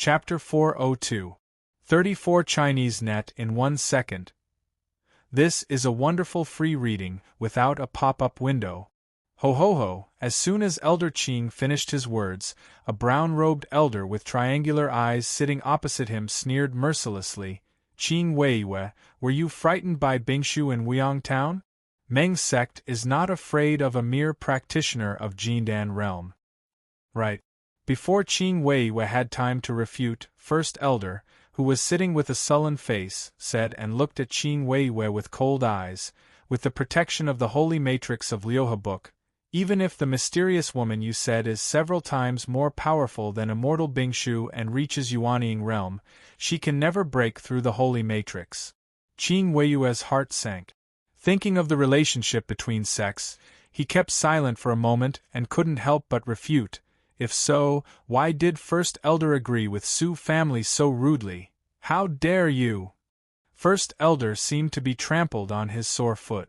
Chapter 402. 34 Chinese Net in 1 Second. This is a wonderful free reading, without a pop-up window. Ho ho ho! As soon as Elder Qing finished his words, a brown-robed elder with triangular eyes sitting opposite him sneered mercilessly. Qing Weiwei, were you frightened by Bingshu in Weiyang Town? Meng's sect is not afraid of a mere practitioner of Jindan realm. Right. Before Qing Weiwei had time to refute, First Elder, who was sitting with a sullen face, said and looked at Qing Weiwei with cold eyes, with the protection of the holy matrix of Audiobook, even if the mysterious woman you said is several times more powerful than immortal Bingshu and reaches Yuanying realm, she can never break through the holy matrix. Qing Weiwei's heart sank. Thinking of the relationship between sects, he kept silent for a moment and couldn't help but refute. If so, why did First Elder agree with Su family so rudely? How dare you? First Elder seemed to be trampled on his sore foot.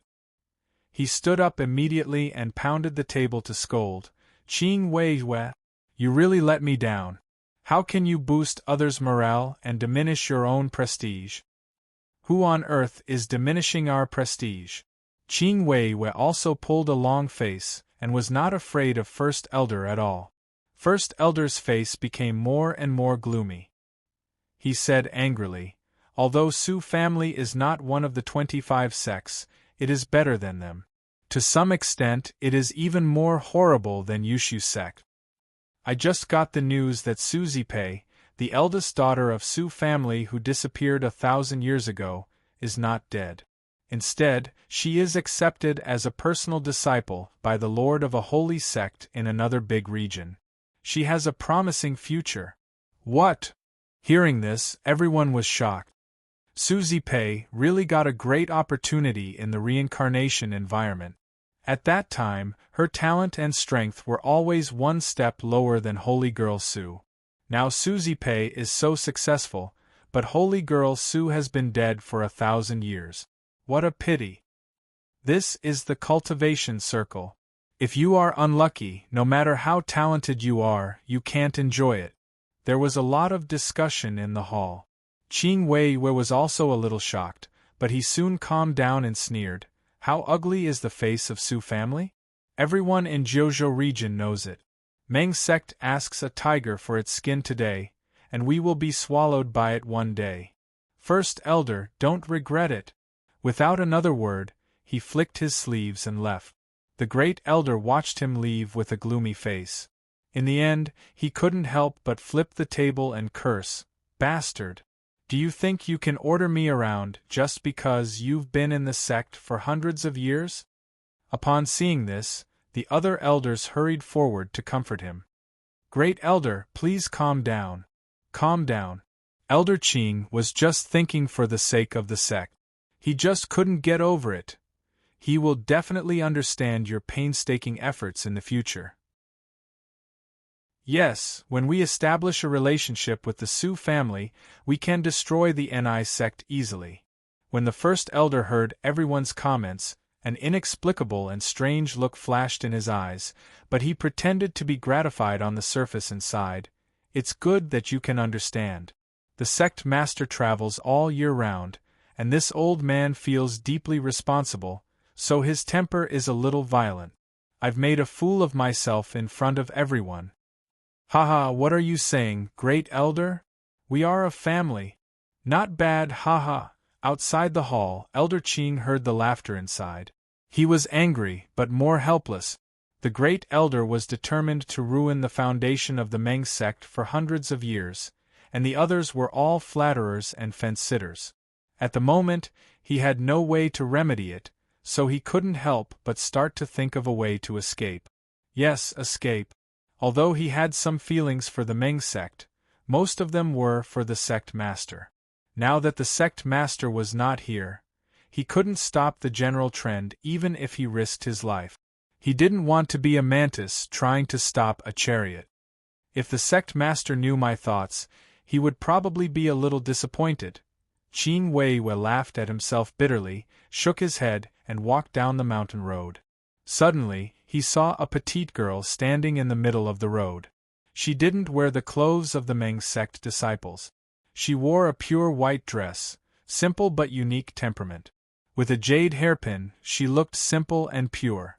He stood up immediately and pounded the table to scold. Qing Weiwei, you really let me down. How can you boost others' morale and diminish your own prestige? Who on earth is diminishing our prestige? Qing Weiwei also pulled a long face, and was not afraid of First Elder at all. First Elder's face became more and more gloomy. He said angrily, although Su family is not one of the 25 sects, it is better than them. To some extent it is even more horrible than Yushu sect. I just got the news that Su Zipei, the eldest daughter of Su family who disappeared 1,000 years ago, is not dead. Instead, she is accepted as a personal disciple by the lord of a holy sect in another big region. She has a promising future. What? Hearing this, everyone was shocked. Su Zipei really got a great opportunity in the reincarnation environment. At that time, her talent and strength were always one step lower than Holy Girl Su. Now Su Zipei is so successful, but Holy Girl Su has been dead for 1,000 years. What a pity. This is the cultivation circle. If you are unlucky, no matter how talented you are, you can't enjoy it. There was a lot of discussion in the hall. Qing Weiwei was also a little shocked, but he soon calmed down and sneered. How ugly is the face of Su family? Everyone in Jiuzhou region knows it. Meng sect asks a tiger for its skin today, and we will be swallowed by it one day. First Elder, don't regret it. Without another word, he flicked his sleeves and left. The great elder watched him leave with a gloomy face. In the end, he couldn't help but flip the table and curse, "Bastard! Do you think you can order me around just because you've been in the sect for hundreds of years?" Upon seeing this, the other elders hurried forward to comfort him. "Great elder, please calm down. Calm down." Elder Qing was just thinking for the sake of the sect. He just couldn't get over it. He will definitely understand your painstaking efforts in the future. Yes, when we establish a relationship with the Su family, we can destroy the Ni sect easily. When the First Elder heard everyone's comments, an inexplicable and strange look flashed in his eyes, but he pretended to be gratified on the surface and sighed. It's good that you can understand. The sect master travels all year round, and this old man feels deeply responsible, so his temper is a little violent. I've made a fool of myself in front of everyone. Haha, what are you saying, Great Elder? We are a family. Not bad, haha. Outside the hall, Elder Qing heard the laughter inside. He was angry, but more helpless. The Great Elder was determined to ruin the foundation of the Meng sect for hundreds of years, and the others were all flatterers and fence-sitters. At the moment, he had no way to remedy it, so he couldn't help but start to think of a way to escape. Yes, escape. Although he had some feelings for the Meng sect, most of them were for the sect master. Now that the sect master was not here, he couldn't stop the general trend even if he risked his life. He didn't want to be a mantis trying to stop a chariot. If the sect master knew my thoughts, he would probably be a little disappointed. Qing Weiwei laughed at himself bitterly, shook his head, and walked down the mountain road. Suddenly, he saw a petite girl standing in the middle of the road. She didn't wear the clothes of the Meng sect disciples. She wore a pure white dress, simple but unique temperament. With a jade hairpin, she looked simple and pure.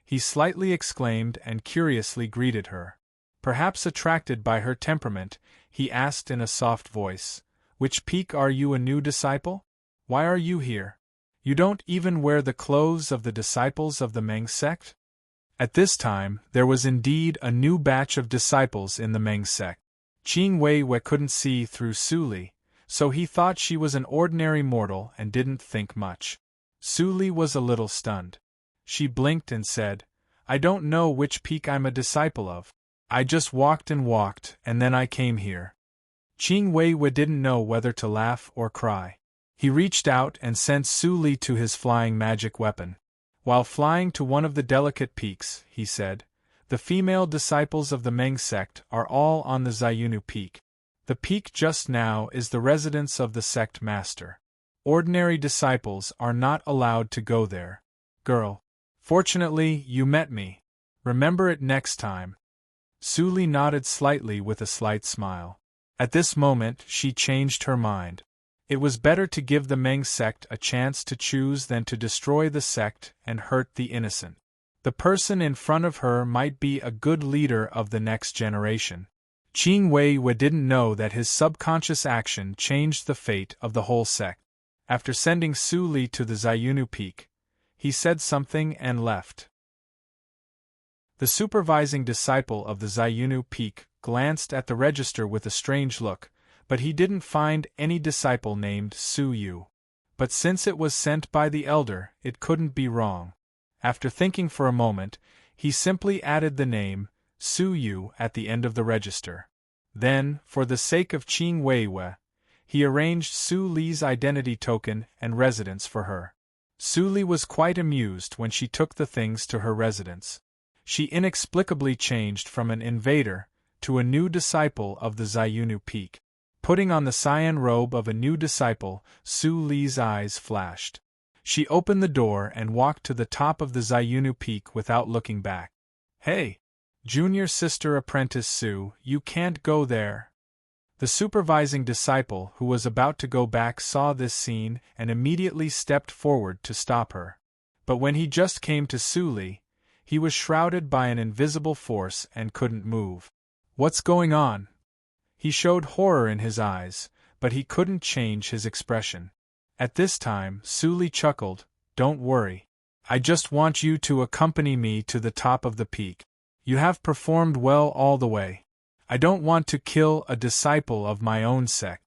He slightly exclaimed and curiously greeted her. Perhaps attracted by her temperament, he asked in a soft voice, "Which peak are you, a new disciple? Why are you here? You don't even wear the clothes of the disciples of the Meng sect?" At this time, there was indeed a new batch of disciples in the Meng sect. Qing Weiwei couldn't see through Su Li, so he thought she was an ordinary mortal and didn't think much. Su Li was a little stunned. She blinked and said, "I don't know which peak I'm a disciple of. I just walked and then I came here." Qing Weiwei didn't know whether to laugh or cry. He reached out and sent Su Li to his flying magic weapon. While flying to one of the delicate peaks, he said, "The female disciples of the Meng sect are all on the Ziyunu peak. The peak just now is the residence of the sect master. Ordinary disciples are not allowed to go there. Girl, fortunately you met me. Remember it next time." Su Li nodded slightly with a slight smile. At this moment she changed her mind. It was better to give the Meng sect a chance to choose than to destroy the sect and hurt the innocent. The person in front of her might be a good leader of the next generation. Qing Weiwei didn't know that his subconscious action changed the fate of the whole sect. After sending Su Li to the Ziyunu peak, he said something and left. The supervising disciple of the Ziyunu peak glanced at the register with a strange look, but he didn't find any disciple named Su Yu. But since it was sent by the elder, it couldn't be wrong. After thinking for a moment, he simply added the name Su Yu at the end of the register. Then, for the sake of Qing Weiwei, he arranged Su Li's identity token and residence for her. Su Li was quite amused when she took the things to her residence. She inexplicably changed from an invader to a new disciple of the Ziyunu peak. Putting on the cyan robe of a new disciple, Su Li's eyes flashed. She opened the door and walked to the top of the Ziyunu peak without looking back. "Hey! Junior sister apprentice Su, you can't go there." The supervising disciple who was about to go back saw this scene and immediately stepped forward to stop her. But when he just came to Su Li, he was shrouded by an invisible force and couldn't move. "What's going on?" He showed horror in his eyes, but he couldn't change his expression. At this time, Su Li chuckled, "Don't worry. I just want you to accompany me to the top of the peak. You have performed well all the way. I don't want to kill a disciple of my own sect."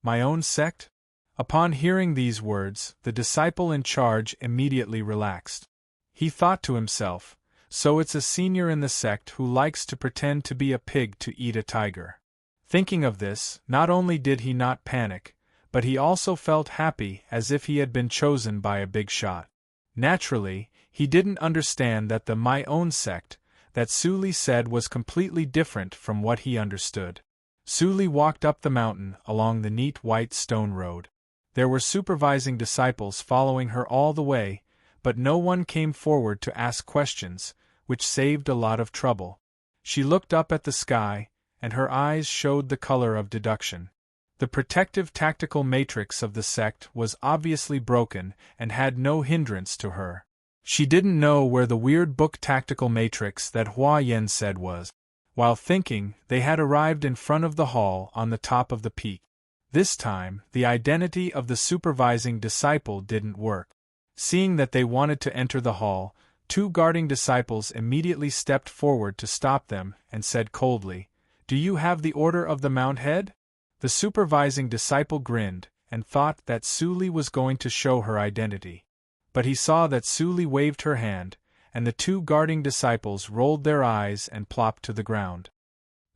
"My own sect?" Upon hearing these words, the disciple in charge immediately relaxed. He thought to himself, so it's a senior in the sect who likes to pretend to be a pig to eat a tiger. Thinking of this, not only did he not panic, but he also felt happy as if he had been chosen by a big shot. Naturally, he didn't understand that the my own sect that Su Li said was completely different from what he understood. Su Li walked up the mountain along the neat white stone road. There were supervising disciples following her all the way, but no one came forward to ask questions, which saved a lot of trouble. She looked up at the sky, and her eyes showed the color of deduction. The protective tactical matrix of the sect was obviously broken and had no hindrance to her. She didn't know where the weird book tactical matrix that Hua Yen said was. While thinking, they had arrived in front of the hall on the top of the peak. This time, the identity of the supervising disciple didn't work. Seeing that they wanted to enter the hall, two guarding disciples immediately stepped forward to stop them and said coldly, "Do you have the Order of the Mount Head?" The supervising disciple grinned and thought that Su Li was going to show her identity. But he saw that Su Li waved her hand, and the two guarding disciples rolled their eyes and plopped to the ground.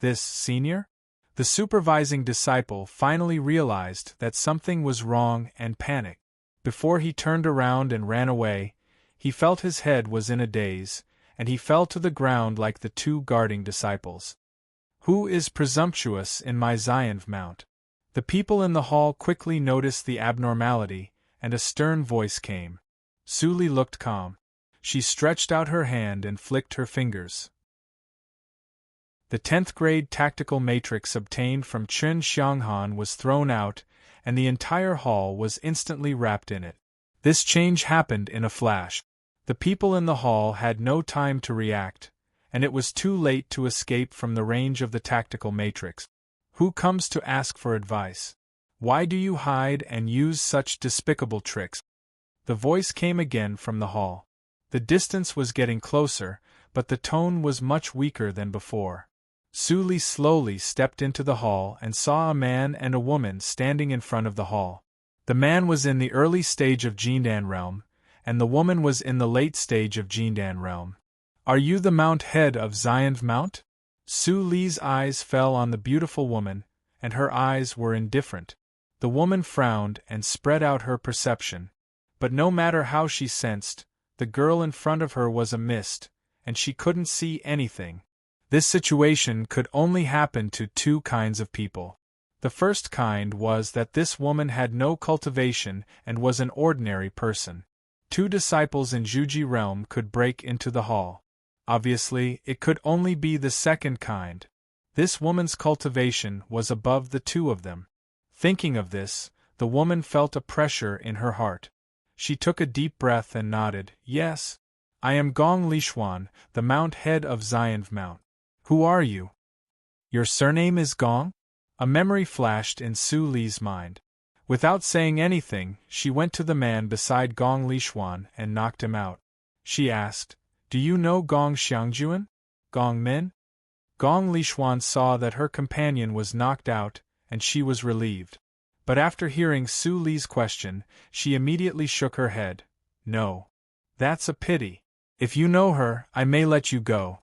"This, senior?" The supervising disciple finally realized that something was wrong and panicked. Before he turned around and ran away, he felt his head was in a daze, and he fell to the ground like the two guarding disciples. "Who is presumptuous in my Zion mount?" The people in the hall quickly noticed the abnormality, and a stern voice came. Su Li looked calm. She stretched out her hand and flicked her fingers. The 10th grade tactical matrix obtained from Chen Xianghan was thrown out, and the entire hall was instantly wrapped in it. This change happened in a flash. The people in the hall had no time to react, and it was too late to escape from the range of the tactical matrix. Who comes to ask for advice? Why do you hide and use such despicable tricks? The voice came again from the hall. The distance was getting closer, but the tone was much weaker than before. Su Li slowly stepped into the hall and saw a man and a woman standing in front of the hall. The man was in the early stage of Jindan realm, and the woman was in the late stage of Jindan realm. Are you the Mount Head of Xian Mount? Su Li's eyes fell on the beautiful woman, and her eyes were indifferent. The woman frowned and spread out her perception, but no matter how she sensed, the girl in front of her was a mist, and she couldn't see anything. This situation could only happen to two kinds of people. The first kind was that this woman had no cultivation and was an ordinary person. 2 disciples in Zhuji realm could break into the hall. Obviously, it could only be the second kind. This woman's cultivation was above the 2 of them. Thinking of this, the woman felt a pressure in her heart. She took a deep breath and nodded. Yes. I am Gong Lishuan, the Mount Head of Xian Mount. Who are you? Your surname is Gong? A memory flashed in Su Li's mind. Without saying anything, she went to the man beside Gong Lishuan and knocked him out. She asked, Do you know Gong Xiangjuan? Gong Min? Gong Lishuan saw that her companion was knocked out, and she was relieved. But after hearing Su Li's question, she immediately shook her head. No. That's a pity. If you know her, I may let you go.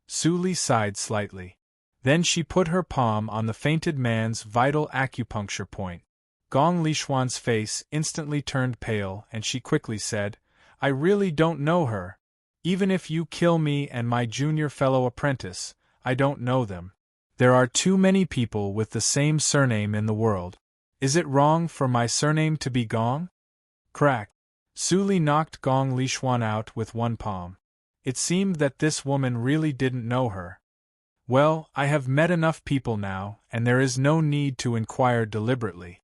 Su Li sighed slightly. Then she put her palm on the fainted man's vital acupuncture point. Gong Lishuan's face instantly turned pale and she quickly said, I really don't know her. Even if you kill me and my junior fellow apprentice, I don't know them. There are too many people with the same surname in the world. Is it wrong for my surname to be Gong? Crack. Su Li knocked Gong Lishuan out with one palm. It seemed that this woman really didn't know her. Well, I have met enough people now, and there is no need to inquire deliberately.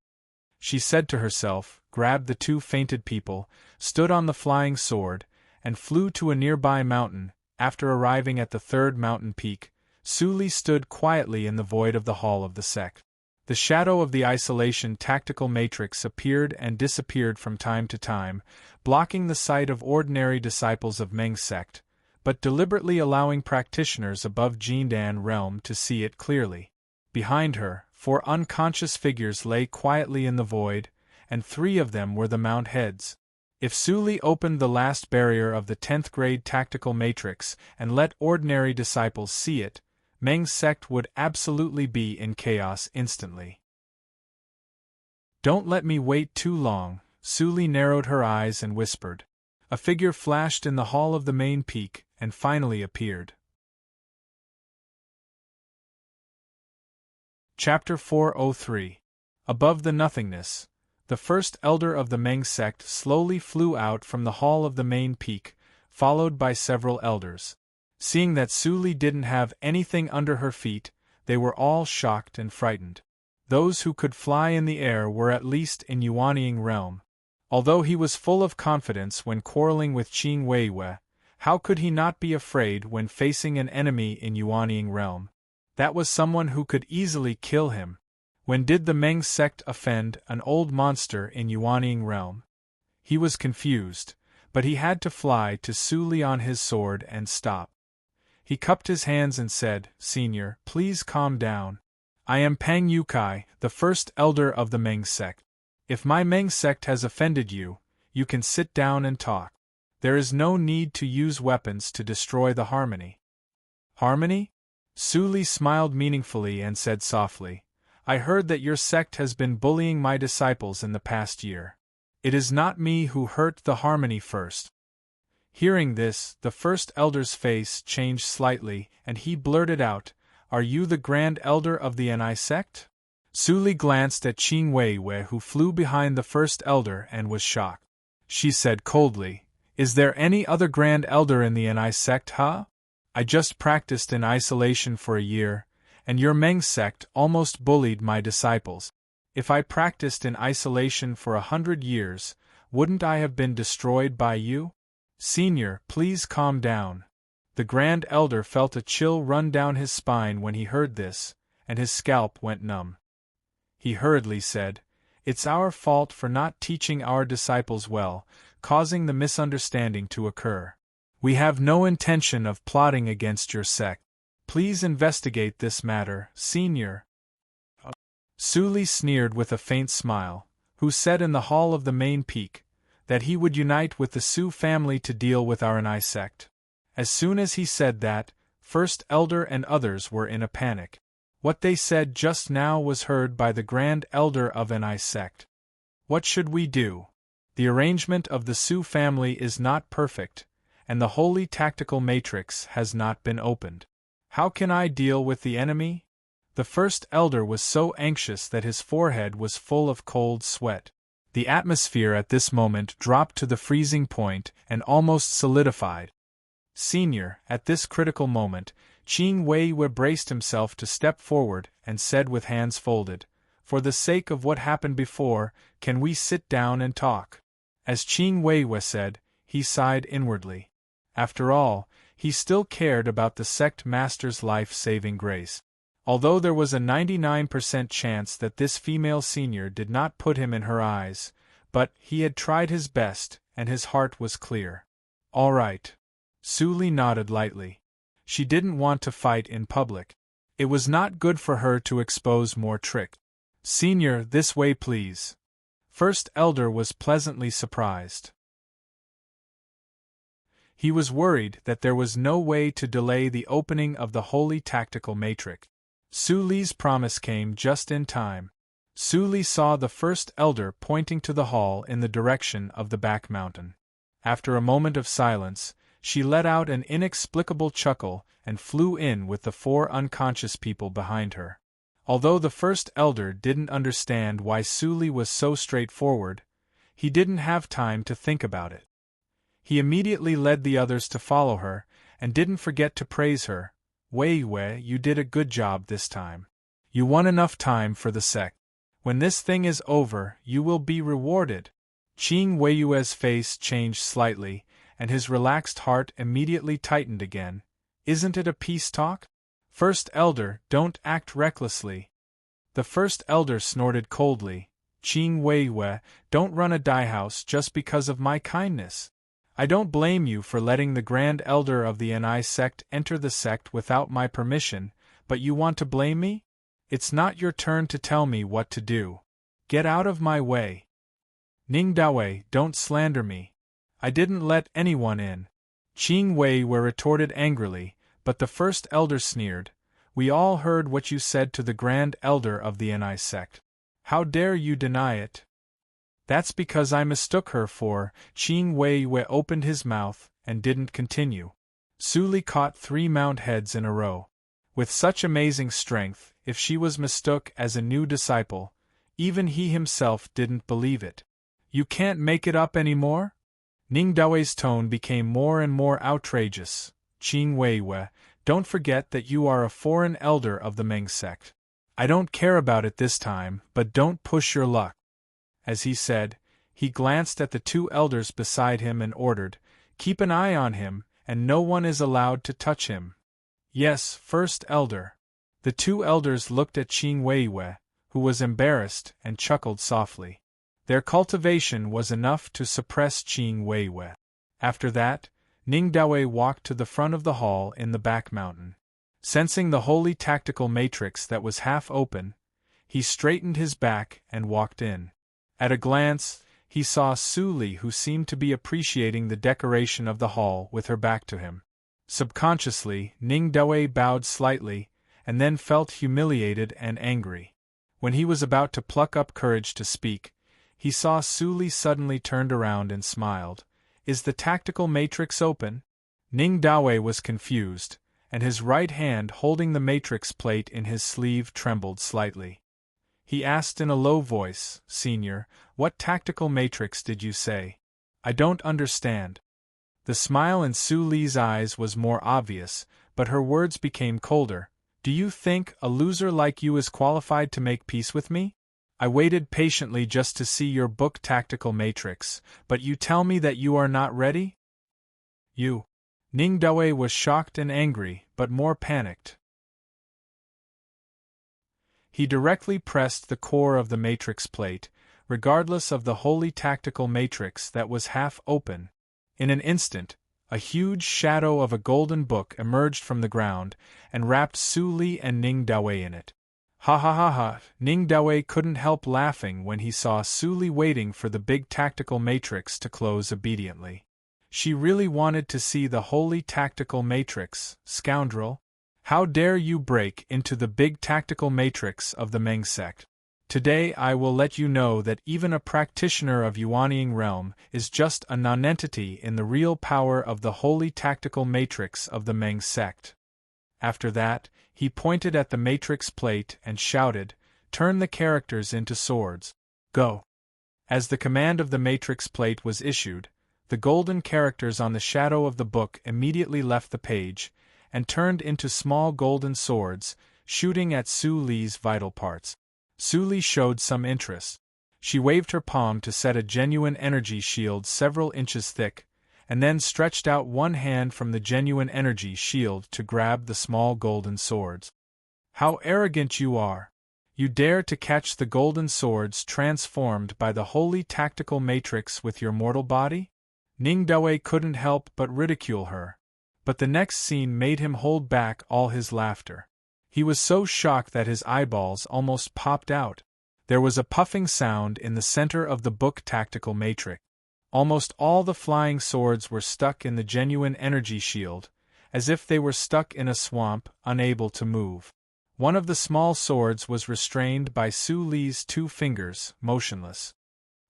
She said to herself, grabbed the 2 fainted people, stood on the flying sword, and flew to a nearby mountain. After arriving at the 3rd mountain peak, Su Li stood quietly in the void of the hall of the sect. The shadow of the isolation tactical matrix appeared and disappeared from time to time, blocking the sight of ordinary disciples of Meng's sect, but deliberately allowing practitioners above Jindan realm to see it clearly. Behind her, 4 unconscious figures lay quietly in the void, and 3 of them were the Mount Heads. If Su Li opened the last barrier of the 10th grade tactical matrix and let ordinary disciples see it, Meng's sect would absolutely be in chaos instantly. Don't let me wait too long, Su Li narrowed her eyes and whispered. A figure flashed in the hall of the main peak, and finally appeared. Chapter 403. Above the nothingness, the first elder of the Meng sect slowly flew out from the hall of the main peak, followed by several elders. Seeing that Su Li didn't have anything under her feet, they were all shocked and frightened. Those who could fly in the air were at least in Yuanying realm. Although he was full of confidence when quarreling with Qing Weiwei, how could he not be afraid when facing an enemy in Yuanying realm? That was someone who could easily kill him. When did the Meng sect offend an old monster in Yuanying realm? He was confused, but he had to fly to Su Li on his sword and stop. He cupped his hands and said, Senior, please calm down. I am Pang Yukai, the first elder of the Meng sect. If my Meng sect has offended you, you can sit down and talk. There is no need to use weapons to destroy the harmony. Harmony? Su Li smiled meaningfully and said softly, I heard that your sect has been bullying my disciples in the past year. It is not me who hurt the harmony first. Hearing this, the first elder's face changed slightly, and he blurted out, Are you the Grand Elder of the Ni sect? Su Li glanced at Qing Weiwei, who flew behind the first elder, and was shocked. She said coldly, Is there any other Grand Elder in the Ni sect, huh? I just practiced in isolation for a year, and your Meng sect almost bullied my disciples. If I practiced in isolation for 100 years, wouldn't I have been destroyed by you? Senior, please calm down. The Grand Elder felt a chill run down his spine when he heard this, and his scalp went numb. He hurriedly said, "It's our fault for not teaching our disciples well, causing the misunderstanding to occur. We have no intention of plotting against your sect. Please investigate this matter, Senior." Su Li sneered with a faint smile, who said in the hall of the main peak that he would unite with the Su family to deal with our Anai sect. As soon as he said that, First Elder and others were in a panic. What they said just now was heard by the Grand Elder of Anai sect. What should we do? The arrangement of the Su family is not perfect, and the holy tactical matrix has not been opened. How can I deal with the enemy? The First Elder was so anxious that his forehead was full of cold sweat. The atmosphere at this moment dropped to the freezing point and almost solidified. Senior, at this critical moment, Qing Wei braced himself to step forward and said with hands folded, "For the sake of what happened before, can we sit down and talk?" As Qing Wei said, he sighed inwardly. After all, he still cared about the sect master's life-saving grace. Although there was a 99% chance that this female senior did not put him in her eyes, but he had tried his best, and his heart was clear. All right. Su Li nodded lightly. She didn't want to fight in public. It was not good for her to expose more trick. "Senior, this way please." First Elder was pleasantly surprised. He was worried that there was no way to delay the opening of the holy tactical matrix. Su Li's promise came just in time. Su Li saw the First Elder pointing to the hall in the direction of the back mountain. After a moment of silence, she let out an inexplicable chuckle and flew in with the 4 unconscious people behind her. Although the First Elder didn't understand why Su Li was so straightforward, he didn't have time to think about it. He immediately led the others to follow her, and didn't forget to praise her. "Wei, you did a good job this time. You won enough time for the sect. When this thing is over, you will be rewarded." Qing Weiyue's face changed slightly, and his relaxed heart immediately tightened again. "Isn't it a peace talk? First Elder, don't act recklessly." The First Elder snorted coldly. "Qing Weiyue, don't run a die house just because of my kindness. I don't blame you for letting the Grand Elder of the Anai sect enter the sect without my permission, but you want to blame me? It's not your turn to tell me what to do. Get out of my way." "Ning Dawei, don't slander me. I didn't let anyone in." Qing Wei retorted angrily, but the First Elder sneered. "We all heard what you said to the Grand Elder of the Anai sect. How dare you deny it?" "That's because I mistook her for..." Qing Wei opened his mouth and didn't continue. Su Li caught 3 mount heads in a row. With such amazing strength, if she was mistook as a new disciple, even he himself didn't believe it. "You can't make it up anymore?" Ning Dawei's tone became more and more outrageous. "Qing Wei, don't forget that you are a foreign elder of the Meng sect. I don't care about it this time, but don't push your luck." As he said, he glanced at the 2 elders beside him and ordered, "Keep an eye on him, and no one is allowed to touch him." "Yes, First Elder." The 2 elders looked at Qing Wei, who was embarrassed, and chuckled softly. Their cultivation was enough to suppress Qing Wei. After that, Ning Dawei walked to the front of the hall in the back mountain. Sensing the holy tactical matrix that was half open, he straightened his back and walked in. At a glance, he saw Su Li, who seemed to be appreciating the decoration of the hall with her back to him. Subconsciously, Ning Dawei bowed slightly, and then felt humiliated and angry. When he was about to pluck up courage to speak, he saw Su Li suddenly turned around and smiled. "Is the tactical matrix open?" Ning Dawei was confused, and his right hand holding the matrix plate in his sleeve trembled slightly. He asked in a low voice, "Senior, what tactical matrix did you say? I don't understand." The smile in Su Li's eyes was more obvious, but her words became colder. Do you think a loser like you is qualified to make peace with me? I waited patiently just to see your book Tactical Matrix, but you tell me that you are not ready? You. Ning Dawei was shocked and angry, but more panicked. He directly pressed the core of the matrix plate, regardless of the holy tactical matrix that was half open. In an instant, a huge shadow of a golden book emerged from the ground and wrapped Su Li and Ning Dawei in it. Ha ha ha ha! Ning Dawei couldn't help laughing when he saw Su Li waiting for the big tactical matrix to close obediently. She really wanted to see the holy tactical matrix, scoundrel. How dare you break into the big tactical matrix of the Meng sect? Today I will let you know that even a practitioner of Yuanying realm is just a nonentity in the real power of the holy tactical matrix of the Meng sect. After that, he pointed at the matrix plate and shouted, "Turn the characters into swords. Go!" As the command of the matrix plate was issued, the golden characters on the shadow of the book immediately left the page and turned into small golden swords, shooting at Su Li's vital parts. Su Li showed some interest. She waved her palm to set a genuine energy shield several inches thick, and then stretched out one hand from the genuine energy shield to grab the small golden swords. How arrogant you are! You dare to catch the golden swords transformed by the holy tactical matrix with your mortal body? Ning Dawei couldn't help but ridicule her. But the next scene made him hold back all his laughter. He was so shocked that his eyeballs almost popped out. There was a puffing sound in the center of the book tactical matrix. Almost all the flying swords were stuck in the genuine energy shield, as if they were stuck in a swamp, unable to move. One of the small swords was restrained by Su Li's 2 fingers, motionless.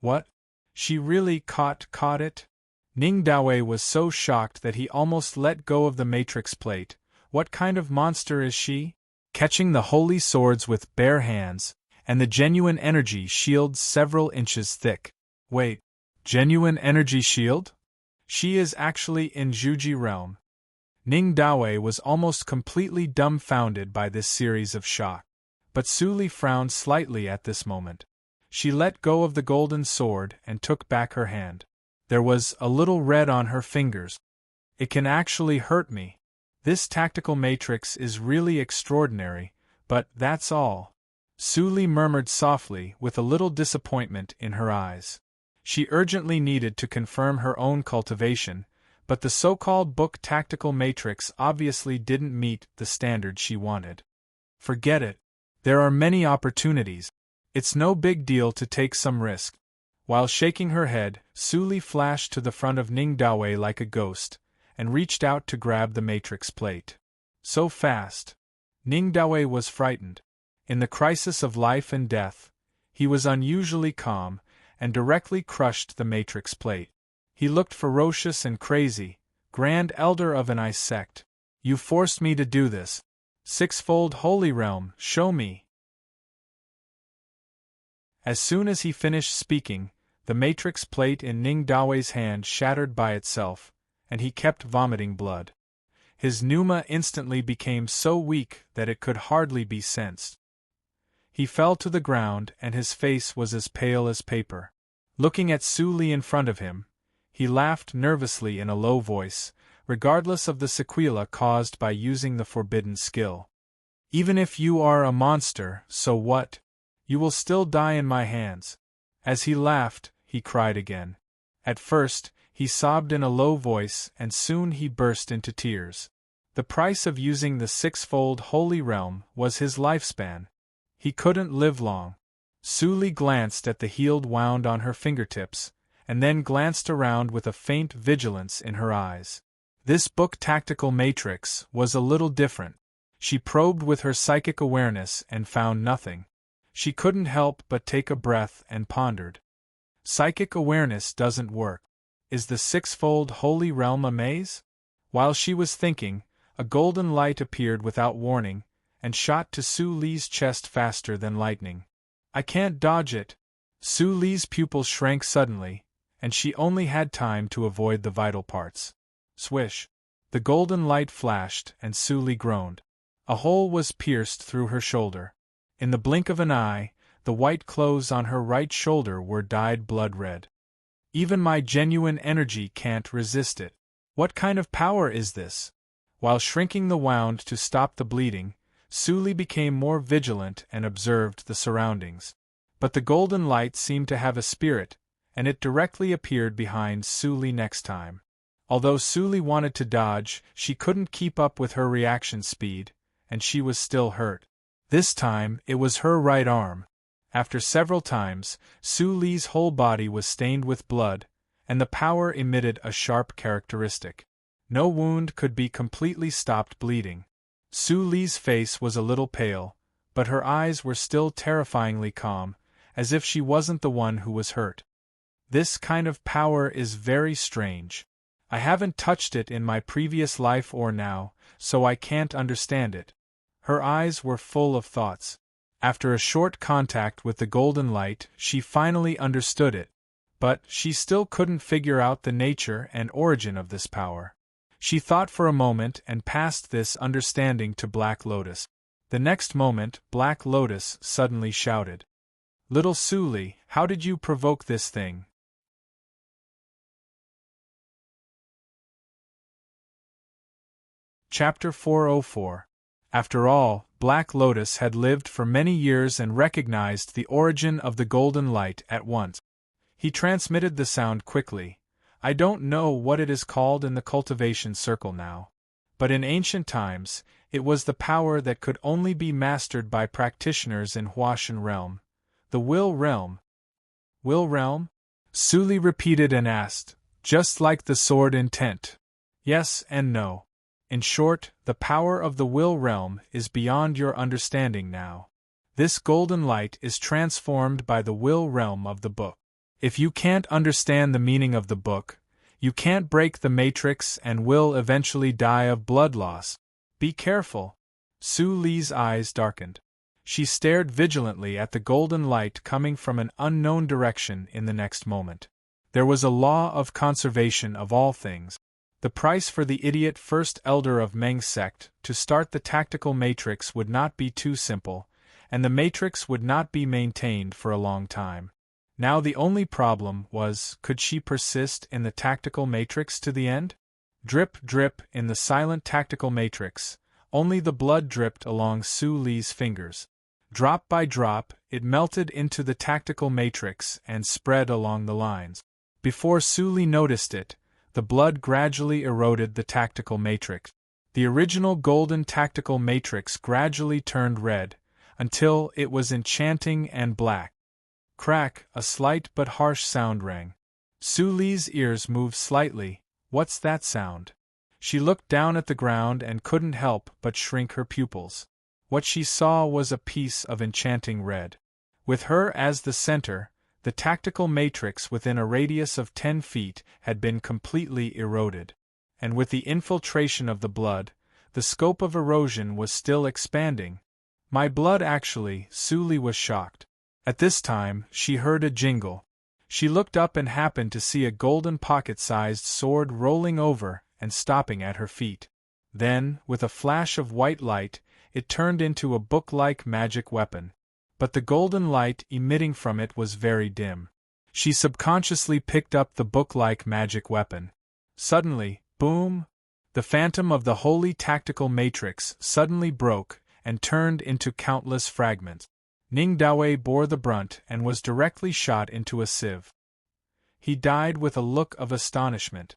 What? She really caught it? Ning Dawei was so shocked that he almost let go of the matrix plate. What kind of monster is she? Catching the holy swords with bare hands, and the genuine energy shield several inches thick. Wait, genuine energy shield? She is actually in Zhuji realm. Ning Dawei was almost completely dumbfounded by this series of shock. But Su Li frowned slightly at this moment. She let go of the golden sword and took back her hand. There was a little red on her fingers. It can actually hurt me. This tactical matrix is really extraordinary, but that's all. Su Li murmured softly with a little disappointment in her eyes. She urgently needed to confirm her own cultivation, but the so-called book tactical matrix obviously didn't meet the standard she wanted. Forget it. There are many opportunities. It's no big deal to take some risk. While shaking her head, Su Li flashed to the front of Ning Dawei like a ghost, and reached out to grab the matrix plate. So fast. Ning Dawei was frightened. In the crisis of life and death, he was unusually calm, and directly crushed the matrix plate. He looked ferocious and crazy. Grand Elder of an Ice sect. You forced me to do this. Sixfold Holy Realm, show me. As soon as he finished speaking, the matrix plate in Ning Dawei's hand shattered by itself, and he kept vomiting blood. His pneuma instantly became so weak that it could hardly be sensed. He fell to the ground and his face was as pale as paper. Looking at Su Li in front of him, he laughed nervously in a low voice, regardless of the sequela caused by using the forbidden skill. Even if you are a monster, so what? You will still die in my hands. As he laughed, he cried again. At first, he sobbed in a low voice and soon he burst into tears. The price of using the sixfold holy realm was his lifespan. He couldn't live long. Su Li glanced at the healed wound on her fingertips, and then glanced around with a faint vigilance in her eyes. This book tactical matrix was a little different. She probed with her psychic awareness and found nothing. She couldn't help but take a breath and pondered. Psychic awareness doesn't work. Is the sixfold holy realm a maze? While she was thinking, a golden light appeared without warning, and shot to Su Li's chest faster than lightning. I can't dodge it. Su Li's pupils shrank suddenly, and she only had time to avoid the vital parts. Swish! The golden light flashed, and Suli groaned. A hole was pierced through her shoulder. In the blink of an eye, the white clothes on her right shoulder were dyed blood red. Even my genuine energy can't resist it. What kind of power is this? While shrinking the wound to stop the bleeding, Suli became more vigilant and observed the surroundings. But the golden light seemed to have a spirit, and it directly appeared behind Suli next time. Although Suli wanted to dodge, she couldn't keep up with her reaction speed, and she was still hurt. This time, it was her right arm. After several times, Suli's whole body was stained with blood, and the power emitted a sharp characteristic. No wound could be completely stopped bleeding. Suli's face was a little pale, but her eyes were still terrifyingly calm, as if she wasn't the one who was hurt. This kind of power is very strange. I haven't touched it in my previous life or now, so I can't understand it. Her eyes were full of thoughts. After a short contact with the golden light, she finally understood it, but she still couldn't figure out the nature and origin of this power. She thought for a moment and passed this understanding to Black Lotus. The next moment, Black Lotus suddenly shouted, "Little Suli, how did you provoke this thing?" Chapter 404. After all, Black Lotus had lived for many years and recognized the origin of the golden light at once. He transmitted the sound quickly. I don't know what it is called in the cultivation circle now, but in ancient times, it was the power that could only be mastered by practitioners in Huashan realm, the Will realm. Will realm? Suli repeated and asked, just like the sword intent. Yes and no. In short, the power of the Will realm is beyond your understanding now. This golden light is transformed by the Will realm of the book. If you can't understand the meaning of the book, you can't break the matrix and will eventually die of blood loss. Be careful. Suli's eyes darkened. She stared vigilantly at the golden light coming from an unknown direction in the next moment. There was a law of conservation of all things. The price for the idiot first elder of Meng's sect to start the tactical matrix would not be too simple, and the matrix would not be maintained for a long time. Now the only problem was, could she persist in the tactical matrix to the end? Drip, drip in the silent tactical matrix, only the blood dripped along Suli's fingers. Drop by drop, it melted into the tactical matrix and spread along the lines. Before Suli noticed it, the blood gradually eroded the tactical matrix. The original golden tactical matrix gradually turned red, until it was enchanting and black. Crack, a slight but harsh sound rang. Suli's ears moved slightly. What's that sound? She looked down at the ground and couldn't help but shrink her pupils. What she saw was a piece of enchanting red. With her as the center, the tactical matrix within a radius of 10 feet had been completely eroded. And with the infiltration of the blood, the scope of erosion was still expanding. My blood actually, Suli was shocked. At this time, she heard a jingle. She looked up and happened to see a golden pocket-sized sword rolling over and stopping at her feet. Then, with a flash of white light, it turned into a book-like magic weapon. But the golden light emitting from it was very dim. She subconsciously picked up the book-like magic weapon. Suddenly, boom! The phantom of the holy tactical matrix suddenly broke and turned into countless fragments. Ningdawe bore the brunt and was directly shot into a sieve. He died with a look of astonishment.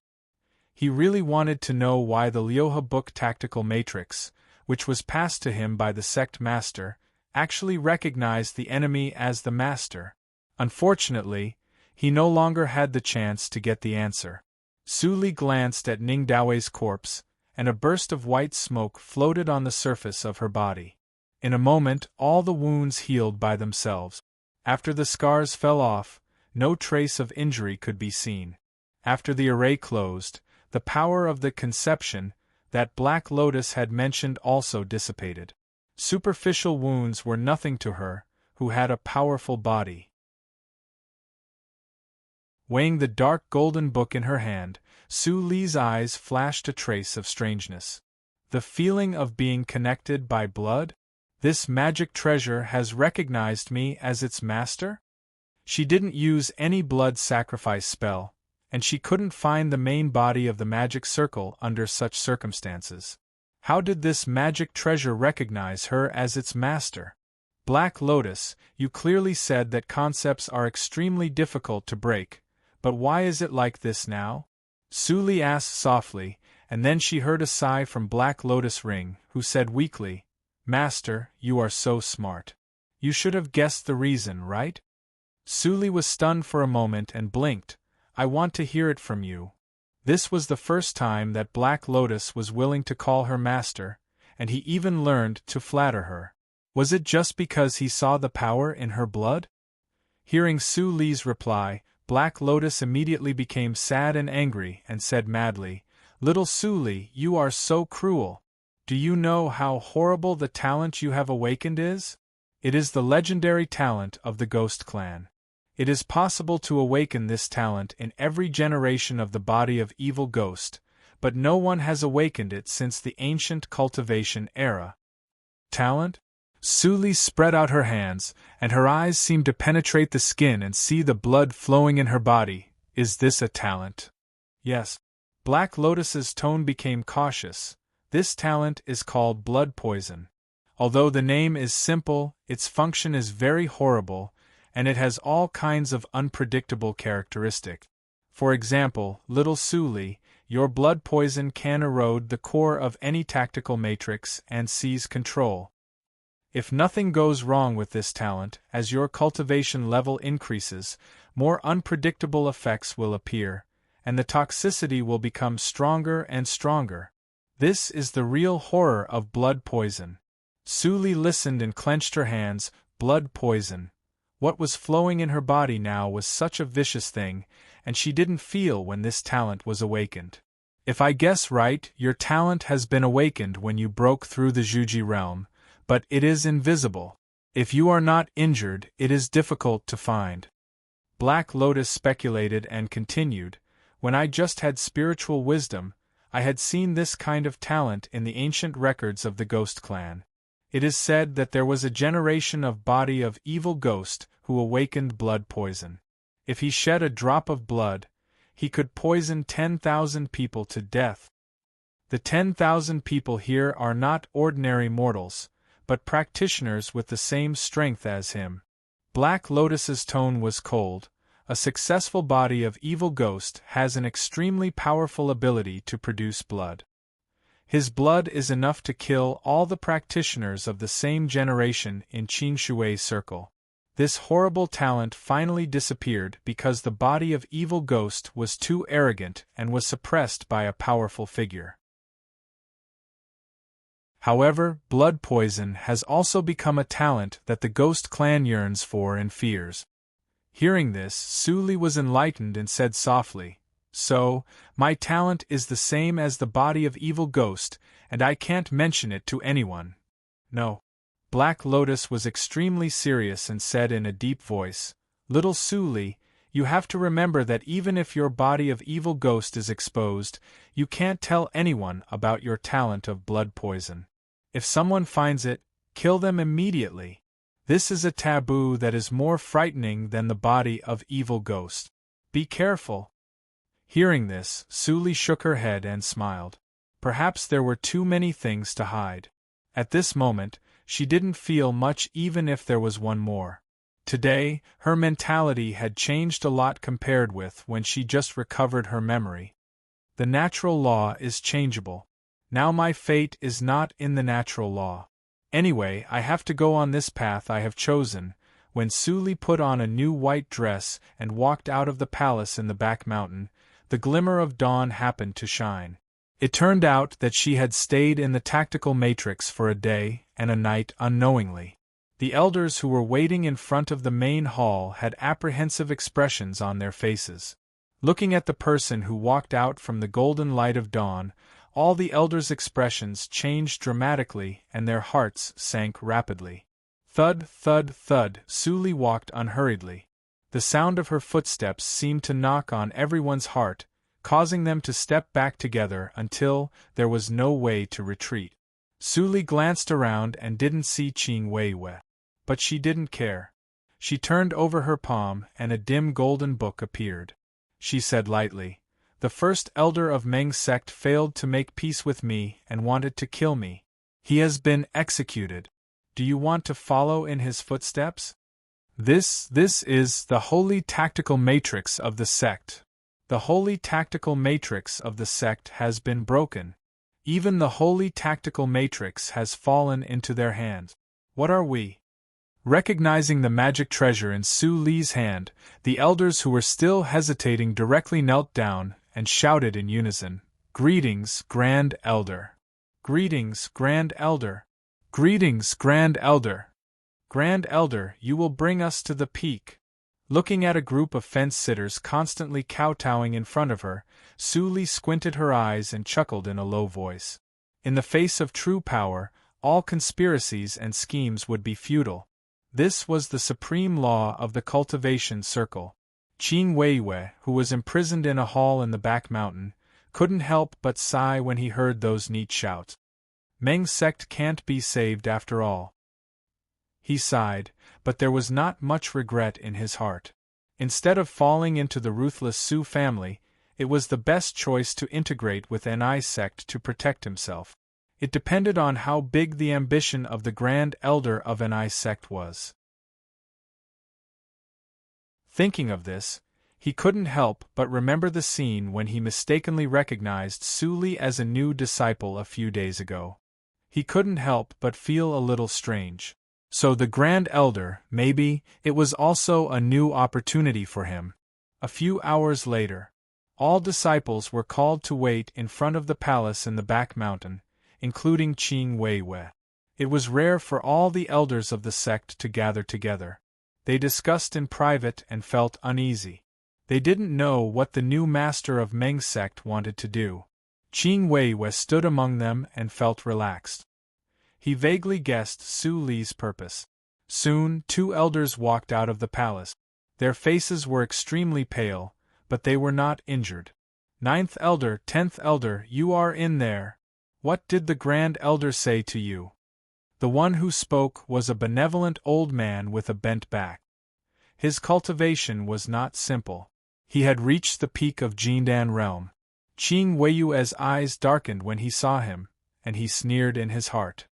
He really wanted to know why the Lyoha book tactical matrix, which was passed to him by the sect master, actually recognized the enemy as the master. Unfortunately, he no longer had the chance to get the answer. Suli glanced at Ningdawe's corpse, and a burst of white smoke floated on the surface of her body. In a moment, all the wounds healed by themselves. After the scars fell off, no trace of injury could be seen. After the array closed, the power of the conception that Black Lotus had mentioned also dissipated. Superficial wounds were nothing to her, who had a powerful body. Weighing the dark golden book in her hand, Su Li's eyes flashed a trace of strangeness. The feeling of being connected by blood? This magic treasure has recognized me as its master? She didn't use any blood sacrifice spell, and she couldn't find the main body of the magic circle under such circumstances. How did this magic treasure recognize her as its master? Black Lotus, you clearly said that concepts are extremely difficult to break, but why is it like this now? Su Li asked softly, and then she heard a sigh from Black Lotus Ring, who said weakly, Master, you are so smart. You should have guessed the reason, right? Su Li was stunned for a moment and blinked. I want to hear it from you. This was the first time that Black Lotus was willing to call her master, and he even learned to flatter her. Was it just because he saw the power in her blood? Hearing Su Li's reply, Black Lotus immediately became sad and angry and said madly, Little Su Li, you are so cruel. Do you know how horrible the talent you have awakened is? It is the legendary talent of the Ghost Clan. It is possible to awaken this talent in every generation of the body of evil ghost, but no one has awakened it since the ancient cultivation era. Talent? Su Li spread out her hands, and her eyes seemed to penetrate the skin and see the blood flowing in her body. Is this a talent? Yes. Black Lotus's tone became cautious. This talent is called blood poison. Although the name is simple, its function is very horrible, and it has all kinds of unpredictable characteristics. For example, Little Su Li, your blood poison can erode the core of any tactical matrix and seize control. If nothing goes wrong with this talent, as your cultivation level increases, more unpredictable effects will appear, and the toxicity will become stronger and stronger. This is the real horror of blood poison. Su Li listened and clenched her hands. Blood poison. What was flowing in her body now was such a vicious thing, and she didn't feel when this talent was awakened. If I guess right, your talent has been awakened when you broke through the Zhuji realm, but it is invisible. If you are not injured, it is difficult to find. Black Lotus speculated and continued, when I just had spiritual wisdom, I had seen this kind of talent in the ancient records of the Ghost Clan. It is said that there was a generation of body of evil ghost who awakened blood poison. If he shed a drop of blood, he could poison 10,000 people to death. The 10,000 people here are not ordinary mortals, but practitioners with the same strength as him. Black Lotus's tone was cold. A successful body of evil ghost has an extremely powerful ability to produce blood. His blood is enough to kill all the practitioners of the same generation in Qingshui Circle. This horrible talent finally disappeared because the body of evil ghost was too arrogant and was suppressed by a powerful figure. However, blood poison has also become a talent that the Ghost Clan yearns for and fears. Hearing this, Su Li was enlightened and said softly, So, my talent is the same as the body of evil ghost, and I can't mention it to anyone. No. Black Lotus was extremely serious and said in a deep voice, Little Su Li, you have to remember that even if your body of evil ghost is exposed, you can't tell anyone about your talent of blood poison. If someone finds it, kill them immediately. This is a taboo that is more frightening than the body of evil ghost. Be careful. Hearing this, Su Li shook her head and smiled. Perhaps there were too many things to hide. At this moment, she didn't feel much even if there was one more. Today, her mentality had changed a lot compared with when she just recovered her memory. The natural law is changeable. Now my fate is not in the natural law. Anyway, I have to go on this path I have chosen. When Su Li put on a new white dress and walked out of the palace in the back mountain, the glimmer of dawn happened to shine. It turned out that she had stayed in the tactical matrix for a day and a night unknowingly. The elders who were waiting in front of the main hall had apprehensive expressions on their faces. Looking at the person who walked out from the golden light of dawn, all the elders' expressions changed dramatically and their hearts sank rapidly. Thud, thud, thud, Su Li walked unhurriedly. The sound of her footsteps seemed to knock on everyone's heart, causing them to step back together until there was no way to retreat. Su Li glanced around and didn't see Qing Weiwei. But she didn't care. She turned over her palm and a dim golden book appeared. She said lightly, "The first elder of Meng's sect failed to make peace with me and wanted to kill me. He has been executed. Do you want to follow in his footsteps?" This is the holy tactical matrix of the sect. The holy tactical matrix of the sect has been broken. Even the holy tactical matrix has fallen into their hands. What are we? Recognizing the magic treasure in Su Li's hand, the elders who were still hesitating directly knelt down and shouted in unison, "Greetings, Grand Elder! Greetings, Grand Elder! Greetings, Grand Elder! Grand Elder, you will bring us to the peak." Looking at a group of fence-sitters constantly kowtowing in front of her, Su Li squinted her eyes and chuckled in a low voice. In the face of true power, all conspiracies and schemes would be futile. This was the supreme law of the cultivation circle. Qing Weiwei, who was imprisoned in a hall in the back mountain, couldn't help but sigh when he heard those neat shouts. Meng's sect can't be saved after all. He sighed, but there was not much regret in his heart. Instead of falling into the ruthless Su family, it was the best choice to integrate with Ni's sect to protect himself. It depended on how big the ambition of the Grand Elder of Ni's sect was. Thinking of this, he couldn't help but remember the scene when he mistakenly recognized Su Li as a new disciple a few days ago. He couldn't help but feel a little strange. So the Grand Elder, maybe, it was also a new opportunity for him. A few hours later, all disciples were called to wait in front of the palace in the back mountain, including Qing Weiwei. It was rare for all the elders of the sect to gather together. They discussed in private and felt uneasy. They didn't know what the new master of Meng's sect wanted to do. Qing Weiwei stood among them and felt relaxed. He vaguely guessed Su Li's purpose. Soon, two elders walked out of the palace. Their faces were extremely pale, but they were not injured. "Ninth Elder, 10th Elder, you are in there. What did the Grand Elder say to you?" The one who spoke was a benevolent old man with a bent back. His cultivation was not simple. He had reached the peak of Jindan realm. Qing Weiyue's eyes darkened when he saw him, and he sneered in his heart.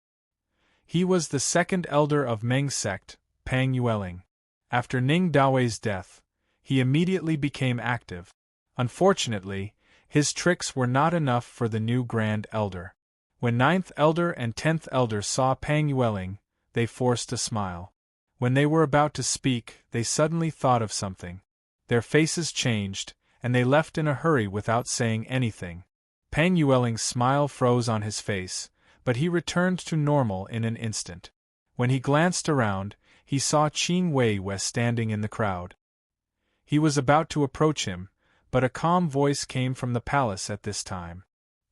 He was the second elder of Meng's sect, Pang Yueling. After Ning Daoi's death, he immediately became active. Unfortunately, his tricks were not enough for the new Grand Elder. When 9th Elder and 10th Elder saw Pang Yueling, they forced a smile. When they were about to speak, they suddenly thought of something. Their faces changed, and they left in a hurry without saying anything. Pang Yueling's smile froze on his face, but he returned to normal in an instant. When he glanced around, he saw Qing Weiwei standing in the crowd. He was about to approach him, but a calm voice came from the palace at this time.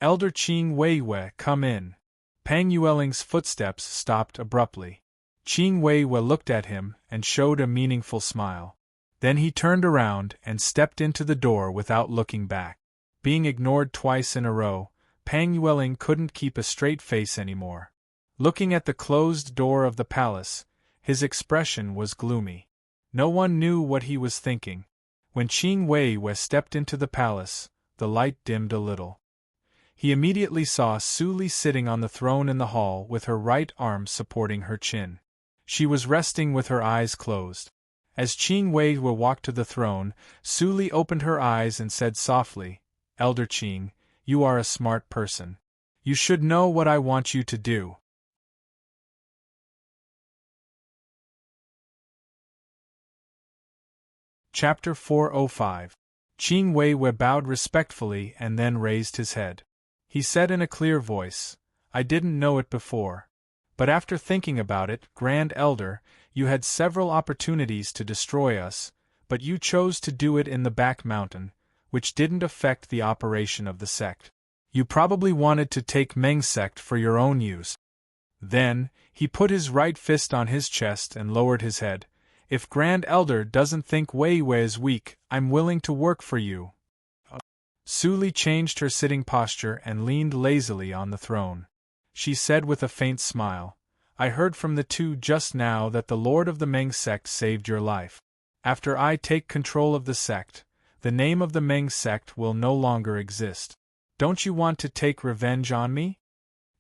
"Elder Qing Weiwei, come in." Pang Yueling's footsteps stopped abruptly. Qing Weiwei looked at him and showed a meaningful smile. Then he turned around and stepped into the door without looking back. Being ignored twice in a row, Pang Yueling couldn't keep a straight face anymore. Looking at the closed door of the palace, his expression was gloomy. No one knew what he was thinking. When Qing Weiwei stepped into the palace, the light dimmed a little. He immediately saw Su Li sitting on the throne in the hall with her right arm supporting her chin. She was resting with her eyes closed. As Qing Weiwei walked to the throne, Su Li opened her eyes and said softly, "Elder Qing, you are a smart person. You should know what I want you to do." Chapter 405. Qing Weiwei bowed respectfully and then raised his head. He said in a clear voice, "I didn't know it before. But after thinking about it, Grand Elder, you had several opportunities to destroy us, but you chose to do it in the back mountain, which didn't affect the operation of the sect. You probably wanted to take Meng's sect for your own use." Then, he put his right fist on his chest and lowered his head. "If Grand Elder doesn't think Weiwei is weak, I'm willing to work for you." Su Li changed her sitting posture and leaned lazily on the throne. She said with a faint smile, I heard from the two just now that the Lord of the Meng sect saved your life. After I take control of the sect, the name of the Meng sect will no longer exist. Don't you want to take revenge on me?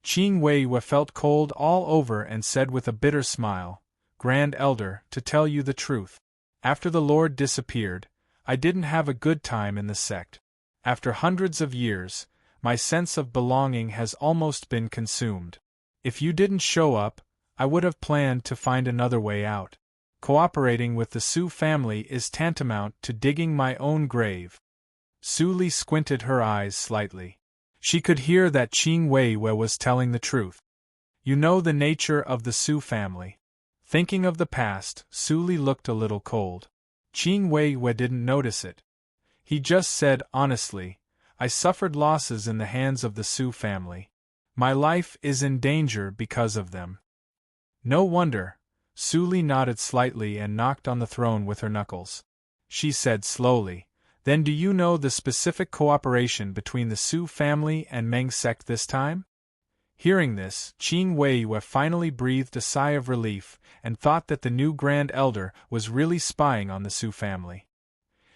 Qing Weiwei felt cold all over and said with a bitter smile, Grand Elder, to tell you the truth, after the Lord disappeared, I didn't have a good time in the sect. After hundreds of years, my sense of belonging has almost been consumed. If you didn't show up, I would have planned to find another way out. Cooperating with the Su family is tantamount to digging my own grave. Su Li squinted her eyes slightly. She could hear that Qing Weiwei was telling the truth. You know the nature of the Su family. Thinking of the past, Su Li looked a little cold. Qing Weiwei didn't notice it. He just said honestly, I suffered losses in the hands of the Su family. My life is in danger because of them. No wonder. Su Li nodded slightly and knocked on the throne with her knuckles. She said slowly, Then do you know the specific cooperation between the Su family and Meng sect this time? Hearing this, Qing Weiwei finally breathed a sigh of relief and thought that the new Grand Elder was really spying on the Su family.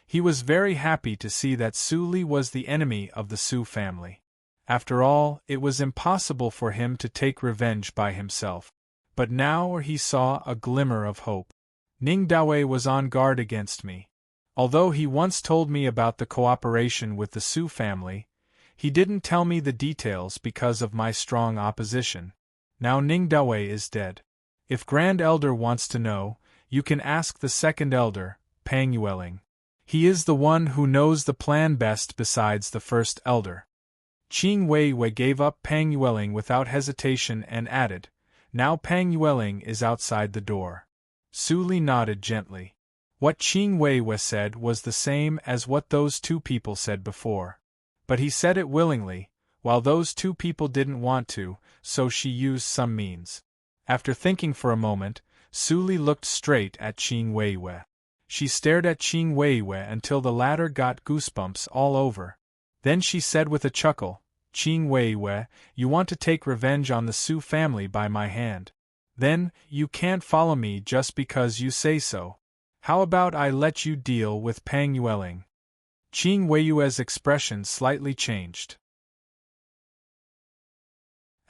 He was very happy to see that Su Li was the enemy of the Su family. After all, it was impossible for him to take revenge by himself. But now he saw a glimmer of hope. Ning Dawei was on guard against me. Although he once told me about the cooperation with the Su family, he didn't tell me the details because of my strong opposition. Now Ning Dawei is dead. If Grand Elder wants to know, you can ask the second elder, Pang Yueling. He is the one who knows the plan best besides the first elder. Qing Weiwei gave up Pang Yueling without hesitation and added, Now Pang Yueling is outside the door. Su Li nodded gently. What Qing Weiwei said was the same as what those two people said before. But he said it willingly, while those two people didn't want to, so she used some means. After thinking for a moment, Su Li looked straight at Qing Weiwei. She stared at Qing Weiwei until the latter got goosebumps all over. Then she said with a chuckle, Qing Weiwei, you want to take revenge on the Su family by my hand. Then, you can't follow me just because you say so. How about I let you deal with Pang Yueling? Qing Weiwei's expression slightly changed.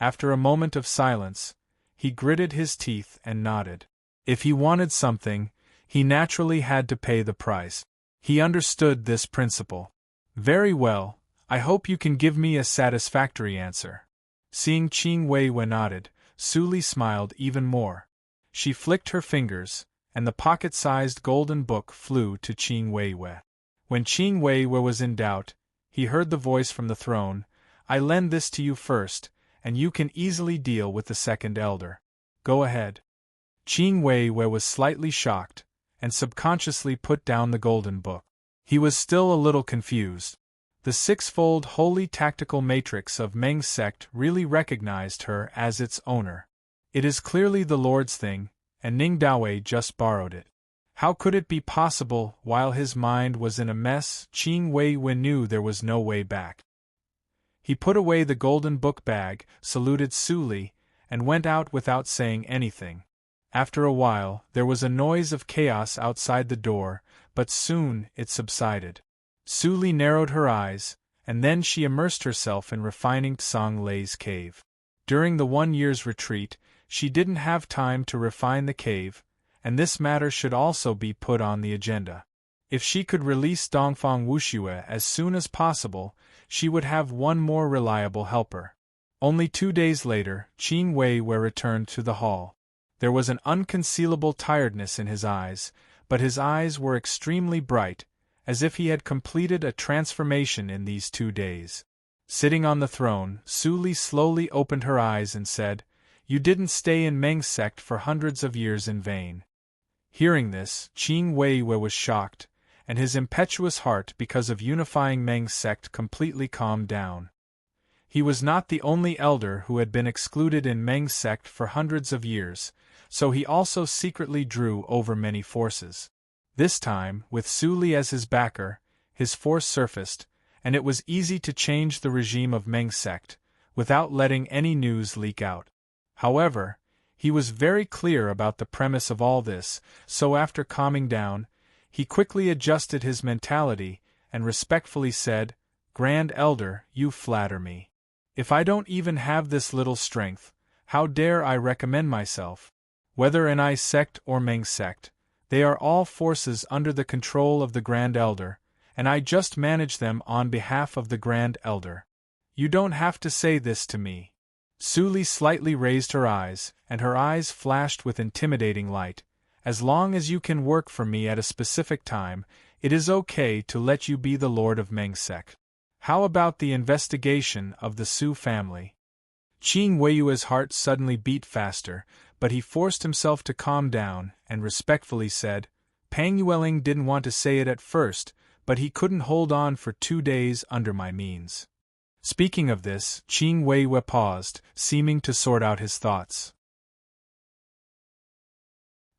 After a moment of silence, he gritted his teeth and nodded. If he wanted something, he naturally had to pay the price. He understood this principle. Very well, I hope you can give me a satisfactory answer. Seeing Qing Weiwei nodded, Su Li smiled even more. She flicked her fingers, and the pocket-sized golden book flew to Qing Weiwei. When Qing Weiwei was in doubt, he heard the voice from the throne, I lend this to you first, and you can easily deal with the second elder. Go ahead. Qing Weiwei was slightly shocked, and subconsciously put down the golden book. He was still a little confused. The six-fold holy tactical matrix of Meng sect really recognized her as its owner. It is clearly the Lord's thing, and Ning Dawei just borrowed it. How could it be possible while his mind was in a mess? Qing Weiwei knew there was no way back. He put away the golden book bag, saluted Su Li, and went out without saying anything. After a while, there was a noise of chaos outside the door, but soon it subsided. Su Li narrowed her eyes, and then she immersed herself in refining Tsang Lei's cave. During the 1 year's retreat, she didn't have time to refine the cave, and this matter should also be put on the agenda. If she could release Dongfang Wuxue as soon as possible, she would have one more reliable helper. Only 2 days later, Qing Weiwei returned to the hall. There was an unconcealable tiredness in his eyes, but his eyes were extremely bright, as if he had completed a transformation in these 2 days. Sitting on the throne, Su Li slowly opened her eyes and said, You didn't stay in Meng sect for hundreds of years in vain. Hearing this, Qing Weiwei was shocked, and his impetuous heart because of unifying Meng sect completely calmed down. He was not the only elder who had been excluded in Meng sect for hundreds of years, so he also secretly drew over many forces. This time, with Su Li as his backer, his force surfaced, and it was easy to change the regime of Meng sect, without letting any news leak out. However, he was very clear about the premise of all this, so after calming down, he quickly adjusted his mentality and respectfully said, "Grand Elder, you flatter me. If I don't even have this little strength, how dare I recommend myself? Whether an I sect or Meng sect, they are all forces under the control of the Grand Elder, and I just manage them on behalf of the Grand Elder. You don't have to say this to me." Su Li slightly raised her eyes, and her eyes flashed with intimidating light. "As long as you can work for me at a specific time, it is okay to let you be the Lord of Meng sect. How about the investigation of the Su family?" Qing Weiyue's heart suddenly beat faster, but he forced himself to calm down and respectfully said, "Pang Yueling didn't want to say it at first, but he couldn't hold on for 2 days under my means." Speaking of this, Qing Weiyue paused, seeming to sort out his thoughts.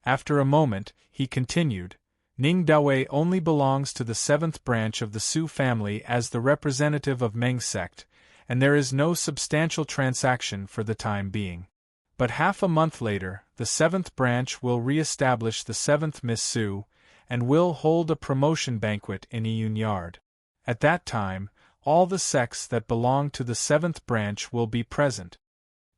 After a moment, he continued, "Ning Dawei only belongs to the 7th branch of the Su family as the representative of Meng sect, and there is no substantial transaction for the time being. But half a month later, the 7th branch will re-establish the 7th Miss Su, and will hold a promotion banquet in Iyun Yard. At that time, all the sects that belong to the 7th branch will be present."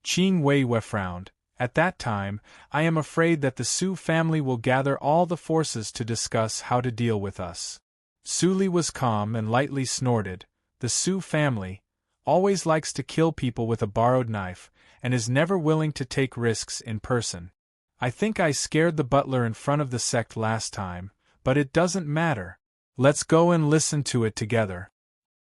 Qing Weiyue frowned. "At that time, I am afraid that the Su family will gather all the forces to discuss how to deal with us." Su Li was calm and lightly snorted. "The Su family always likes to kill people with a borrowed knife, and is never willing to take risks in person. I think I scared the butler in front of the sect last time, but it doesn't matter. Let's go and listen to it together."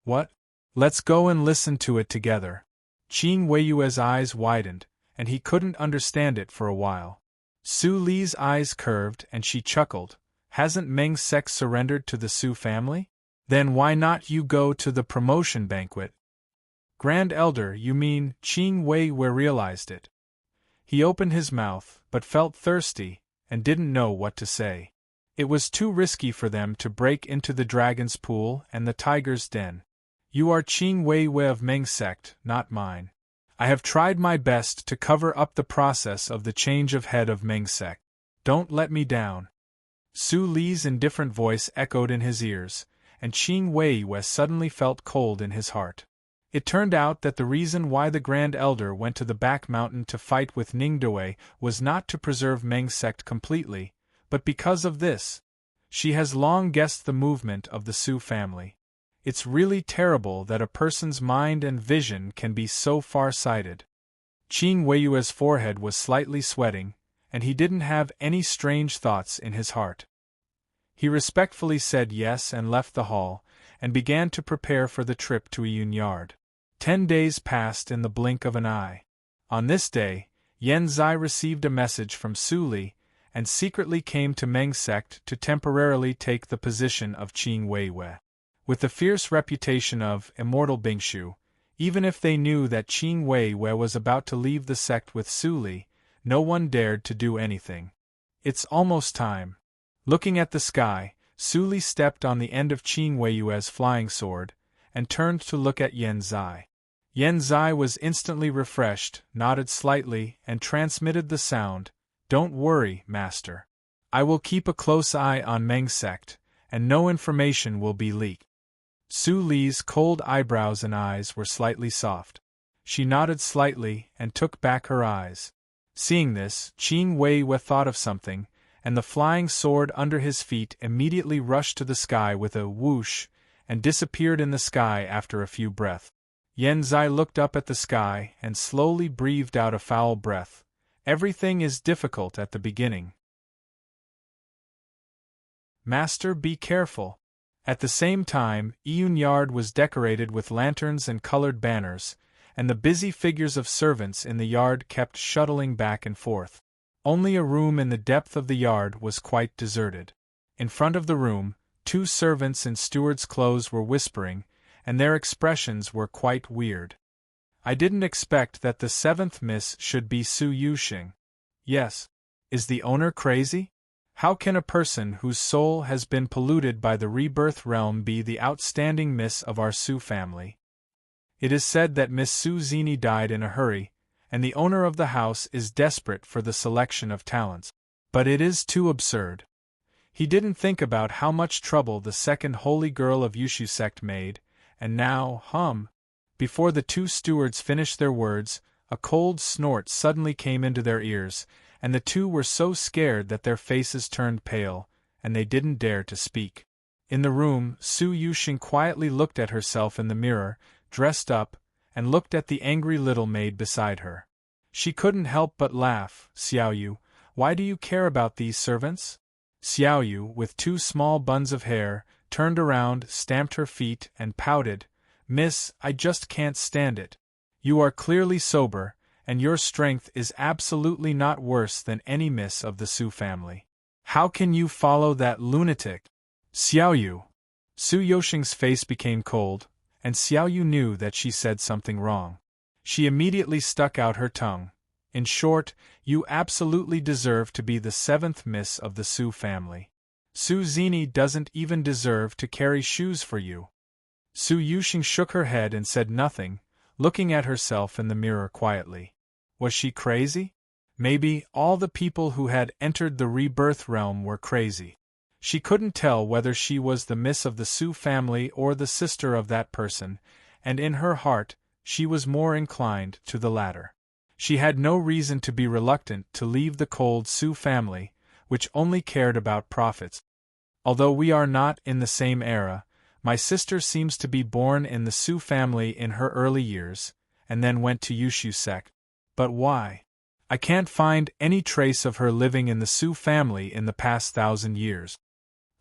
"What? Let's go and listen to it together?" Qing Weiyue's eyes widened, and he couldn't understand it for a while. Su Li's eyes curved and she chuckled. "Hasn't Meng sect surrendered to the Su family? Then why not you go to the promotion banquet?" "Grand Elder, you mean?" Qing Weiyue realized it. He opened his mouth, but felt thirsty, and didn't know what to say. It was too risky for them to break into the dragon's pool and the tiger's den. "You are Qing Weiyue of Meng sect, not mine. I have tried my best to cover up the process of the change of head of Meng sect. Don't let me down." Su Li's indifferent voice echoed in his ears, and Qing Weiyue suddenly felt cold in his heart. It turned out that the reason why the Grand Elder went to the back mountain to fight with Ning Dawei was not to preserve Meng sect completely, but because of this. She has long guessed the movement of the Su family. It's really terrible that a person's mind and vision can be so far-sighted. Qing Weiyue's forehead was slightly sweating, and he didn't have any strange thoughts in his heart. He respectfully said yes and left the hall, and began to prepare for the trip to Iyun Yard. 10 days passed in the blink of an eye. On this day, Yan Zai received a message from Su Li, and secretly came to Meng sect to temporarily take the position of Qing Weiyue. With the fierce reputation of Immortal Bingshu, even if they knew that Qing Weiyue was about to leave the sect with Su Li, no one dared to do anything. "It's almost time." Looking at the sky, Su Li stepped on the end of Qing Weiyue's flying sword, and turned to look at Yan Zai. Yan Zai was instantly refreshed, nodded slightly, and transmitted the sound, "Don't worry, Master. I will keep a close eye on Meng sect, and no information will be leaked." Su Li's cold eyebrows and eyes were slightly soft. She nodded slightly and took back her eyes. Seeing this, Qing Weiyue thought of something, and the flying sword under his feet immediately rushed to the sky with a whoosh, and disappeared in the sky after a few breaths. Yan Zai looked up at the sky and slowly breathed out a foul breath. Everything is difficult at the beginning. "Master, be careful." At the same time, Iyun Yard was decorated with lanterns and colored banners, and the busy figures of servants in the yard kept shuttling back and forth. Only a room in the depth of the yard was quite deserted. In front of the room, 2 servants in steward's clothes were whispering, and their expressions were quite weird. "I didn't expect that the 7th Miss should be Su Yuxing." "Yes. Is the owner crazy? How can a person whose soul has been polluted by the rebirth realm be the outstanding miss of our Su family? It is said that Miss Su Zini died in a hurry, and the owner of the house is desperate for the selection of talents. But it is too absurd. He didn't think about how much trouble the second holy girl of Yushu sect made, and now, before the two stewards finished their words, a cold snort suddenly came into their ears, and the two were so scared that their faces turned pale, and they didn't dare to speak. In the room, Su Yuxing quietly looked at herself in the mirror, dressed up, and looked at the angry little maid beside her. She couldn't help but laugh. Xiaoyu, why do you care about these servants? Xiaoyu, with two small buns of hair, turned around, stamped her feet, and pouted. Miss, I just can't stand it. You are clearly sober, and your strength is absolutely not worse than any miss of the Su family. How can you follow that lunatic? Xiaoyu. Su Yuxing's face became cold, and Xiaoyu knew that she said something wrong. She immediately stuck out her tongue. In short, you absolutely deserve to be the seventh miss of the Su family. Su Zini doesn't even deserve to carry shoes for you. Su Yuxing shook her head and said nothing, looking at herself in the mirror quietly. Was she crazy? Maybe all the people who had entered the rebirth realm were crazy. She couldn't tell whether she was the miss of the Su family or the sister of that person, and in her heart, she was more inclined to the latter. She had no reason to be reluctant to leave the cold Su family, which only cared about profits. Although we are not in the same era, my sister seems to be born in the Su family in her early years, and then went to Yushu sect. But why? I can't find any trace of her living in the Su family in the past 1,000 years.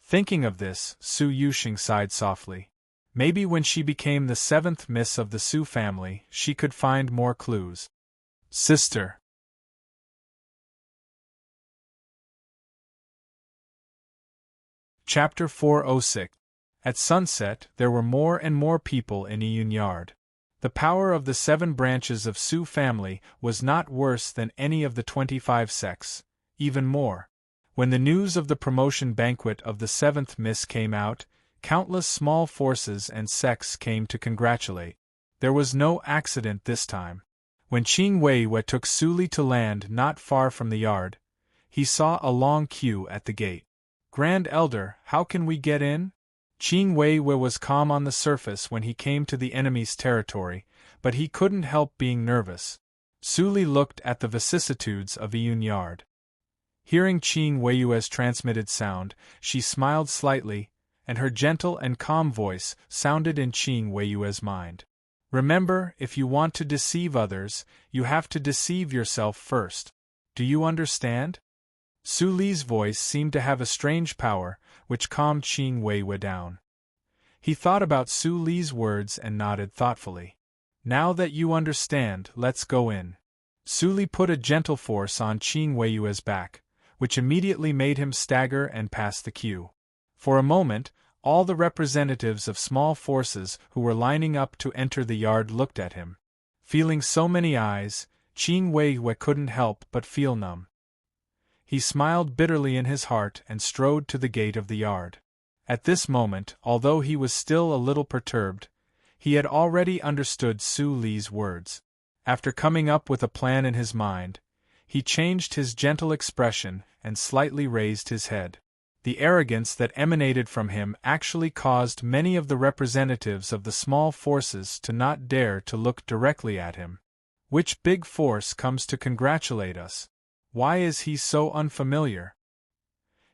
Thinking of this, Su Yuxing sighed softly. Maybe when she became the seventh miss of the Su family, she could find more clues. Sister. Chapter 406. At sunset, there were more and more people in Iyun Yard. The power of the 7 branches of Su family was not worse than any of the 25 sects, even more. When the news of the promotion banquet of the 7th miss came out, countless small forces and sects came to congratulate. There was no accident this time. When Qing Weiwei took Su Li to land not far from the yard, he saw a long queue at the gate. Grand Elder, how can we get in? Qing Weiwei was calm on the surface when he came to the enemy's territory, but he couldn't help being nervous. Su Li looked at the vicissitudes of Iyun Yard. Hearing Qing Weiwei's transmitted sound, she smiled slightly, and her gentle and calm voice sounded in Qing Weiwei's mind. Remember, if you want to deceive others, you have to deceive yourself first. Do you understand? Su Li's voice seemed to have a strange power, which calmed Qing Weiwei down. He thought about Su Li's words and nodded thoughtfully. Now that you understand, let's go in. Su Li put a gentle force on Qing Weiwei's back, which immediately made him stagger and pass the queue. For a moment, all the representatives of small forces who were lining up to enter the yard looked at him. Feeling so many eyes, Qing Weiwei couldn't help but feel numb. He smiled bitterly in his heart and strode to the gate of the yard. At this moment, although he was still a little perturbed, he had already understood Su Li's words. After coming up with a plan in his mind, he changed his gentle expression and slightly raised his head. The arrogance that emanated from him actually caused many of the representatives of the small forces to not dare to look directly at him. Which big force comes to congratulate us? Why is he so unfamiliar?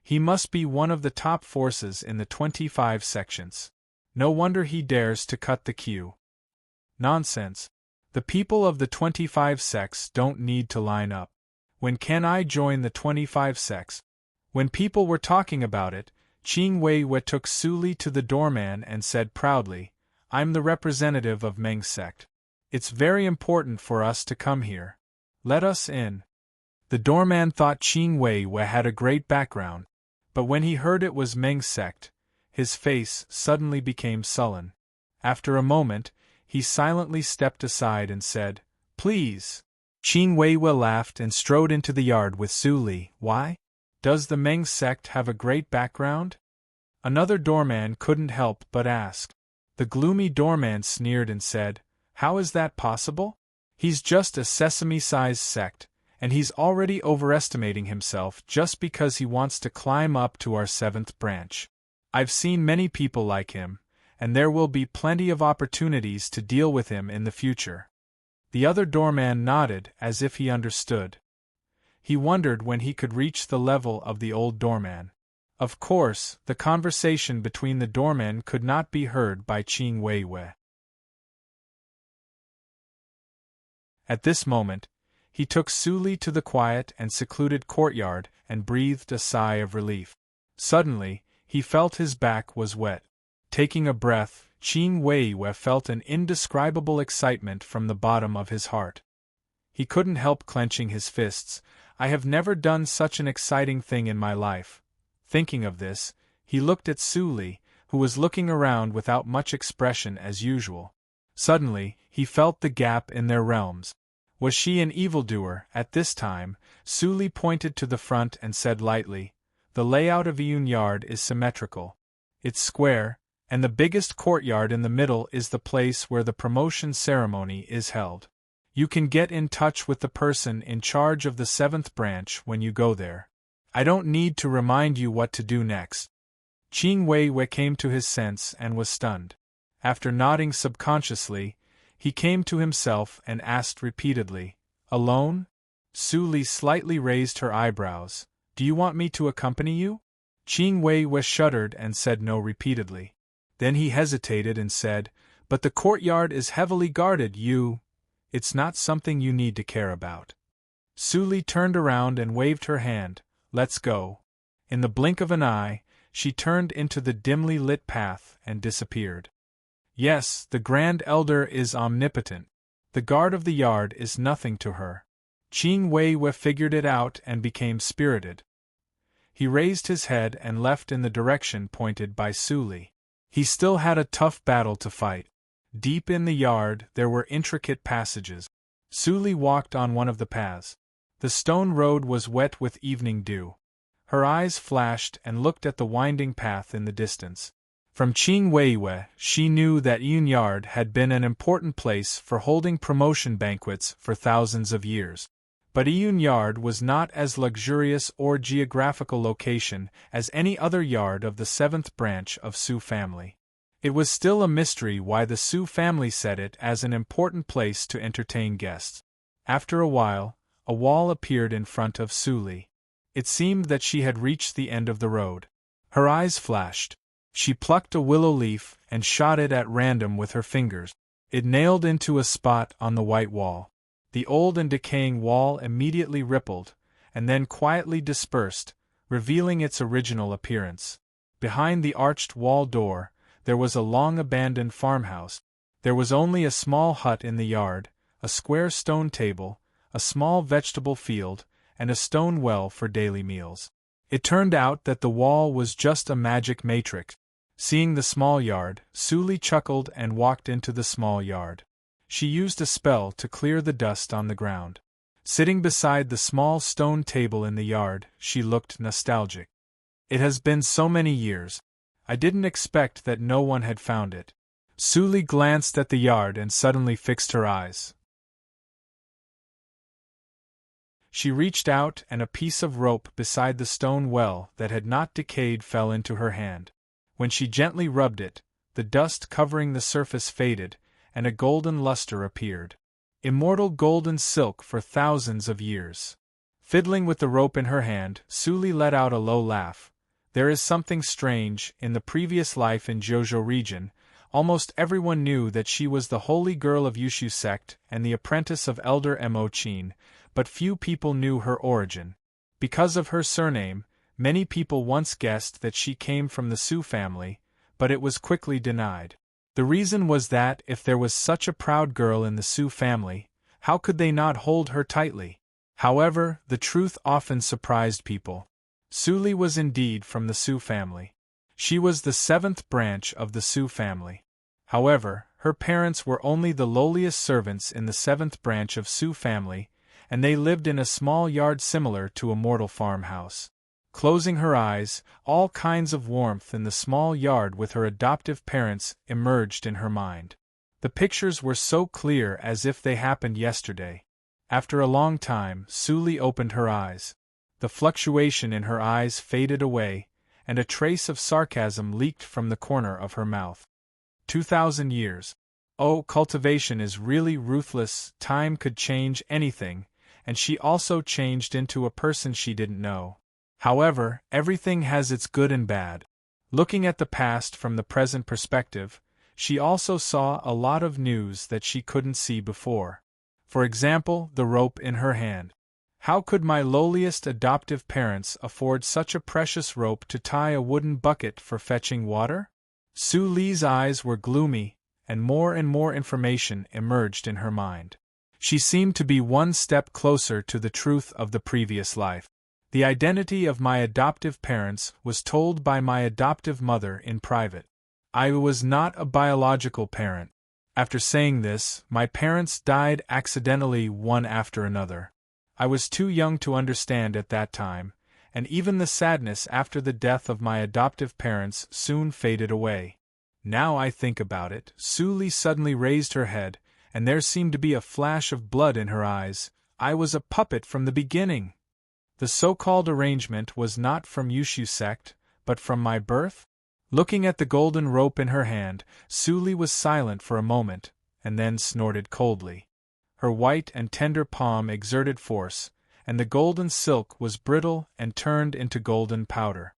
He must be one of the top forces in the 25 sections. No wonder he dares to cut the queue. Nonsense. The people of the 25 sects don't need to line up. When can I join the 25 sects? When people were talking about it, Qing Weiwei took Su Li to the doorman and said proudly, I'm the representative of Meng's sect. It's very important for us to come here. Let us in. The doorman thought Qing Weiwei had a great background, but when he heard it was Meng's sect, his face suddenly became sullen. After a moment, he silently stepped aside and said, Please. Qing Weiwei laughed and strode into the yard with Su Li. Why? Does the Meng sect have a great background? Another doorman couldn't help but ask. The gloomy doorman sneered and said, How is that possible? He's just a sesame-sized sect, and he's already overestimating himself just because he wants to climb up to our 7th branch. I've seen many people like him, and there will be plenty of opportunities to deal with him in the future. The other doorman nodded as if he understood. He wondered when he could reach the level of the old doorman. Of course, the conversation between the doormen could not be heard by Qing Weiwei. At this moment, he took Su Li to the quiet and secluded courtyard and breathed a sigh of relief. Suddenly, he felt his back was wet. Taking a breath, Qing Weiwei felt an indescribable excitement from the bottom of his heart. He couldn't help clenching his fists. I have never done such an exciting thing in my life. Thinking of this, he looked at Su Li, who was looking around without much expression as usual. Suddenly, he felt the gap in their realms. Was she an evildoer? At this time, Su Li pointed to the front and said lightly, The layout of Yun Yard is symmetrical. It's square, and the biggest courtyard in the middle is the place where the promotion ceremony is held. You can get in touch with the person in charge of the 7th branch when you go there. I don't need to remind you what to do next. Qing Weiwei came to his sense and was stunned. After nodding subconsciously, he came to himself and asked repeatedly, Alone? Su Li slightly raised her eyebrows. Do you want me to accompany you? Qing Weiwei shuddered and said no repeatedly. Then he hesitated and said, But the courtyard is heavily guarded. It's not something you need to care about. Su Li turned around and waved her hand. Let's go. In the blink of an eye, she turned into the dimly lit path and disappeared. Yes, the Grand Elder is omnipotent. The guard of the yard is nothing to her. Qing Weiwei figured it out and became spirited. He raised his head and left in the direction pointed by Su Li. He still had a tough battle to fight. Deep in the yard there were intricate passages. Su Li walked on one of the paths. The stone road was wet with evening dew. Her eyes flashed and looked at the winding path in the distance. From Qing Weiwei, she knew that Yun Yard had been an important place for holding promotion banquets for thousands of years. But Yun Yard was not as luxurious or geographical location as any other yard of the 7th branch of Su family. It was still a mystery why the Su family set it as an important place to entertain guests. After a while, a wall appeared in front of Su Li. It seemed that she had reached the end of the road. Her eyes flashed. She plucked a willow leaf and shot it at random with her fingers. It nailed into a spot on the white wall. The old and decaying wall immediately rippled, and then quietly dispersed, revealing its original appearance. Behind the arched wall door, there was a long-abandoned farmhouse. There was only a small hut in the yard, a square stone table, a small vegetable field, and a stone well for daily meals. It turned out that the wall was just a magic matrix. Seeing the small yard, Su Li chuckled and walked into the small yard. She used a spell to clear the dust on the ground. Sitting beside the small stone table in the yard, she looked nostalgic. It has been so many years. I didn't expect that no one had found it. Su Li glanced at the yard and suddenly fixed her eyes. She reached out and a piece of rope beside the stone well that had not decayed fell into her hand. When she gently rubbed it, the dust covering the surface faded, and a golden luster appeared. Immortal golden silk for thousands of years. Fiddling with the rope in her hand, Su Li let out a low laugh. There is something strange. In the previous life in Zhozhou region, almost everyone knew that she was the holy girl of Yushu sect and the apprentice of Elder Mo Qin, but few people knew her origin. Because of her surname, many people once guessed that she came from the Su family, but it was quickly denied. The reason was that if there was such a proud girl in the Su family, how could they not hold her tightly? However, the truth often surprised people. Su Li was indeed from the Su family. She was the 7th branch of the Su family. However, her parents were only the lowliest servants in the 7th branch of Su family, and they lived in a small yard similar to a mortal farmhouse. Closing her eyes, all kinds of warmth in the small yard with her adoptive parents emerged in her mind. The pictures were so clear as if they happened yesterday. After a long time, Suli opened her eyes. The fluctuation in her eyes faded away, and a trace of sarcasm leaked from the corner of her mouth. 2,000 years. Oh, cultivation is really ruthless. Time could change anything, and she also changed into a person she didn't know. However, everything has its good and bad. Looking at the past from the present perspective, she also saw a lot of news that she couldn't see before. For example, the rope in her hand. How could my lowliest adoptive parents afford such a precious rope to tie a wooden bucket for fetching water? Suli's eyes were gloomy, and more information emerged in her mind. She seemed to be one step closer to the truth of the previous life. The identity of my adoptive parents was told by my adoptive mother in private. I was not a biological parent. After saying this, my parents died accidentally one after another. I was too young to understand at that time, and even the sadness after the death of my adoptive parents soon faded away. Now I think about it, Suli suddenly raised her head, and there seemed to be a flash of blood in her eyes. I was a puppet from the beginning. The so-called arrangement was not from Yushu sect, but from my birth? Looking at the golden rope in her hand, Suli was silent for a moment, and then snorted coldly. Her white and tender palm exerted force, and the golden silk was brittle and turned into golden powder.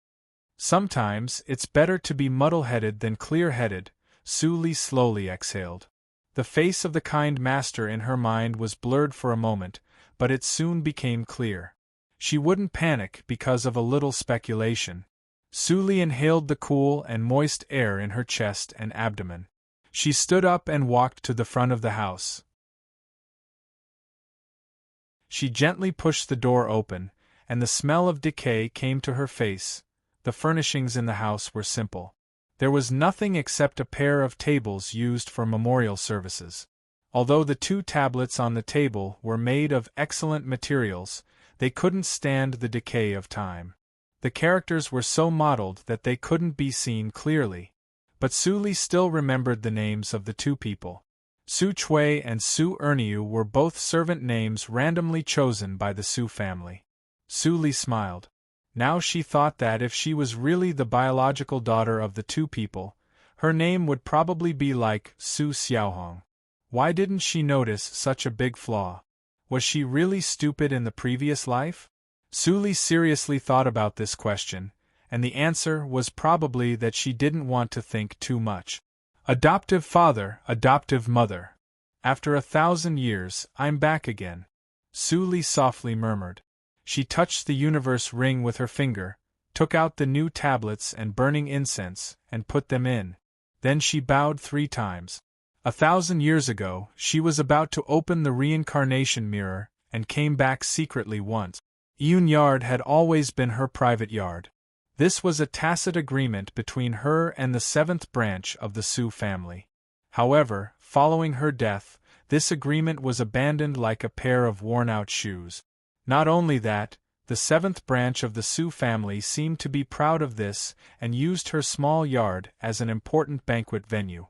Sometimes it's better to be muddle-headed than clear-headed, Suli slowly exhaled. The face of the kind master in her mind was blurred for a moment, but it soon became clear. She wouldn't panic because of a little speculation. Suli inhaled the cool and moist air in her chest and abdomen. She stood up and walked to the front of the house. She gently pushed the door open, and the smell of decay came to her face. The furnishings in the house were simple. There was nothing except a pair of tables used for memorial services. Although the 2 tablets on the table were made of excellent materials, they couldn't stand the decay of time. The characters were so modeled that they couldn't be seen clearly. But Suli still remembered the names of the 2 people. Su Chui and Su Erniu were both servant names randomly chosen by the Su family. Suli smiled. Now she thought that if she was really the biological daughter of the 2 people, her name would probably be like Su Xiaohong. Why didn't she notice such a big flaw? Was she really stupid in the previous life? Suli seriously thought about this question, and the answer was probably that she didn't want to think too much. Adoptive father, adoptive mother. After 1,000 years, I'm back again. Suli softly murmured. She touched the universe ring with her finger, took out the new tablets and burning incense, and put them in. Then she bowed 3 times. 1,000 years ago, she was about to open the reincarnation mirror, and came back secretly once. Yun Yard had always been her private yard. This was a tacit agreement between her and the 7th branch of the Su family. However, following her death, this agreement was abandoned like a pair of worn-out shoes. Not only that, the 7th branch of the Su family seemed to be proud of this and used her small yard as an important banquet venue.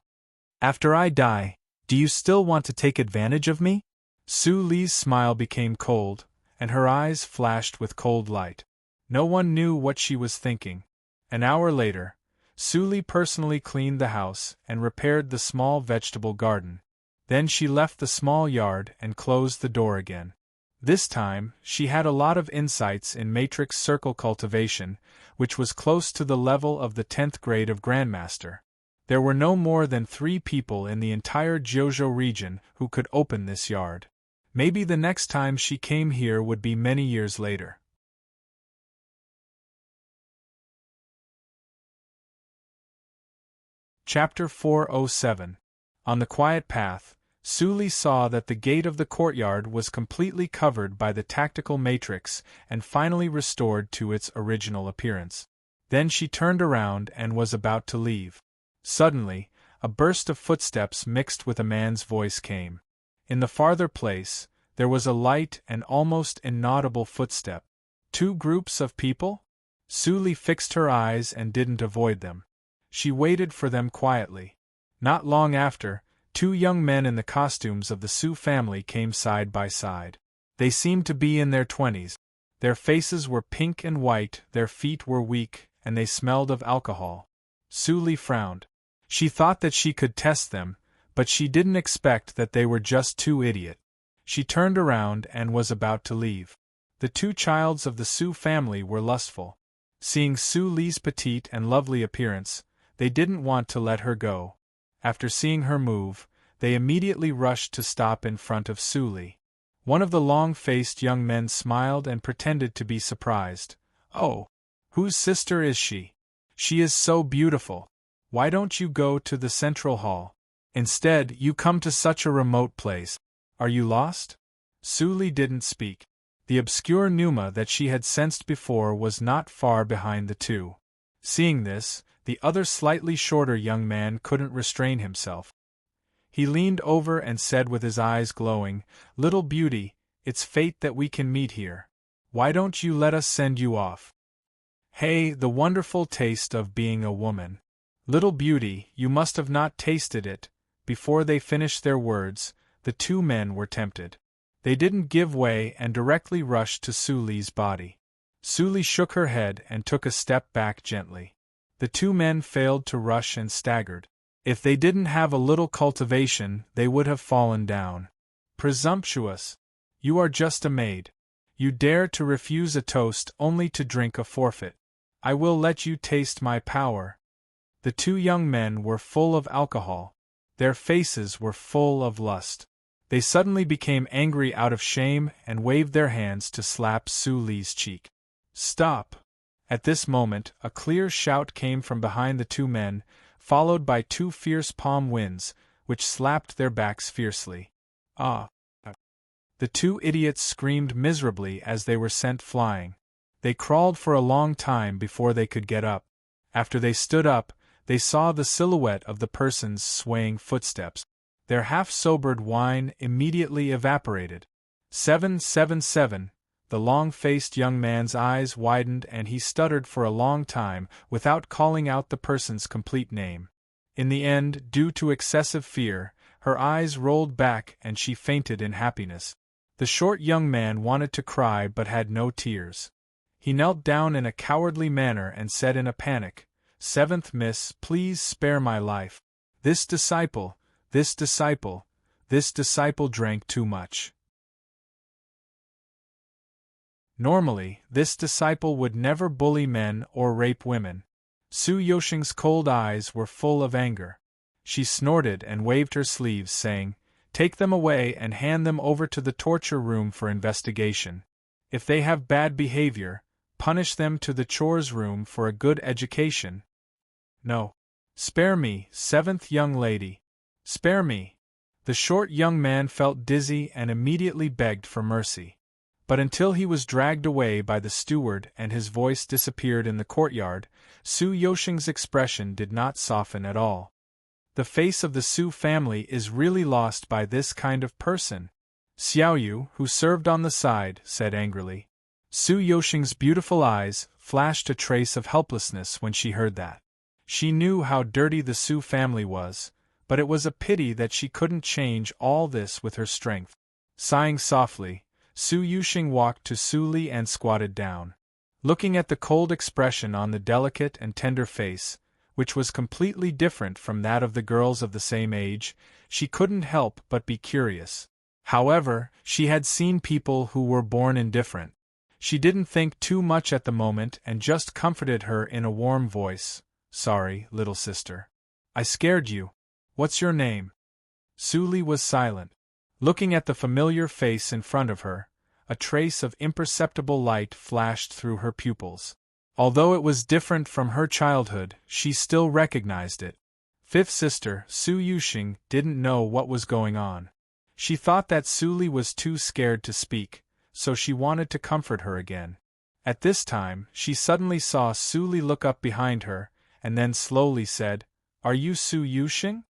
After I die, do you still want to take advantage of me? Su Li's smile became cold, and her eyes flashed with cold light. No one knew what she was thinking. An hour later, Su Li personally cleaned the house and repaired the small vegetable garden. Then she left the small yard and closed the door again. This time, she had a lot of insights in matrix circle cultivation, which was close to the level of the 10th grade of Grandmaster. There were no more than 3 people in the entire Jiuzhou region who could open this yard. Maybe the next time she came here would be many years later. Chapter 407. On the quiet path, Su Li saw that the gate of the courtyard was completely covered by the tactical matrix and finally restored to its original appearance. Then she turned around and was about to leave. Suddenly, a burst of footsteps mixed with a man's voice came. In the farther place, there was a light and almost inaudible footstep. 2 groups of people? Su Li fixed her eyes and didn't avoid them. She waited for them quietly. Not long after, two young men in the costumes of the Su family came side by side. They seemed to be in their 20s. Their faces were pink and white, their feet were weak, and they smelled of alcohol. Su Li frowned. She thought that she could test them, but she didn't expect that they were just two idiots. She turned around and was about to leave. The two childs of the Su family were lustful. Seeing Su Li's petite and lovely appearance, they didn't want to let her go. After seeing her move, they immediately rushed to stop in front of Su Li. One of the long-faced young men smiled and pretended to be surprised. "Oh, whose sister is she? She is so beautiful. Why don't you go to the central hall? Instead, you come to such a remote place. Are you lost?" Su Li didn't speak. The obscure pneuma that she had sensed before was not far behind the two. Seeing this, the other slightly shorter young man couldn't restrain himself. He leaned over and said with his eyes glowing, "Little beauty, it's fate that we can meet here. Why don't you let us send you off? Hey, the wonderful taste of being a woman. Little beauty, you must have not tasted it." Before they finished their words, the two men were tempted. They didn't give way and directly rushed to Su Li's body. Su Li shook her head and took a step back gently. The two men failed to rush and staggered. If they didn't have a little cultivation, they would have fallen down. "Presumptuous! You are just a maid. You dare to refuse a toast only to drink a forfeit. I will let you taste my power." The two young men were full of alcohol. Their faces were full of lust. They suddenly became angry out of shame and waved their hands to slap Su Li's cheek. "Stop!" At this moment, a clear shout came from behind the two men, followed by two fierce palm winds, which slapped their backs fiercely. "Ah!" The two idiots screamed miserably as they were sent flying. They crawled for a long time before they could get up. After they stood up, they saw the silhouette of the person's swaying footsteps. Their half-sobered wine immediately evaporated. 777. The long-faced young man's eyes widened and he stuttered for a long time without calling out the person's complete name. In the end, due to excessive fear, her eyes rolled back and she fainted in happiness. The short young man wanted to cry but had no tears. He knelt down in a cowardly manner and said in a panic, "Seventh Miss, please spare my life. This disciple drank too much." Normally, this disciple would never bully men or rape women. Su Yoshing's cold eyes were full of anger. She snorted and waved her sleeves, saying, "Take them away and hand them over to the torture room for investigation. If they have bad behavior, punish them to the chores room for a good education. No. Spare me, seventh young lady. Spare me." The short young man felt dizzy and immediately begged for mercy. But until he was dragged away by the steward and his voice disappeared in the courtyard, Su Yoshing's expression did not soften at all. The face of the Su family is really lost by this kind of person. Xiaoyu, who served on the side, said angrily. Su Yoshing's beautiful eyes flashed a trace of helplessness when she heard that. She knew how dirty the Su family was, but it was a pity that she couldn't change all this with her strength. Sighing softly, Su Yoshing walked to Su Li and squatted down. Looking at the cold expression on the delicate and tender face, which was completely different from that of the girls of the same age, she couldn't help but be curious. However, she had seen people who were born indifferent. She didn't think too much at the moment and just comforted her in a warm voice. "Sorry, little sister. I scared you. What's your name?" Su Li was silent. Looking at the familiar face in front of her, a trace of imperceptible light flashed through her pupils. Although it was different from her childhood, she still recognized it. Fifth sister, Su Yoshing, didn't know what was going on. She thought that Su Li was too scared to speak, so she wanted to comfort her again. At this time, she suddenly saw Su Li look up behind her, and then slowly said, "Are you Su Yoshing?"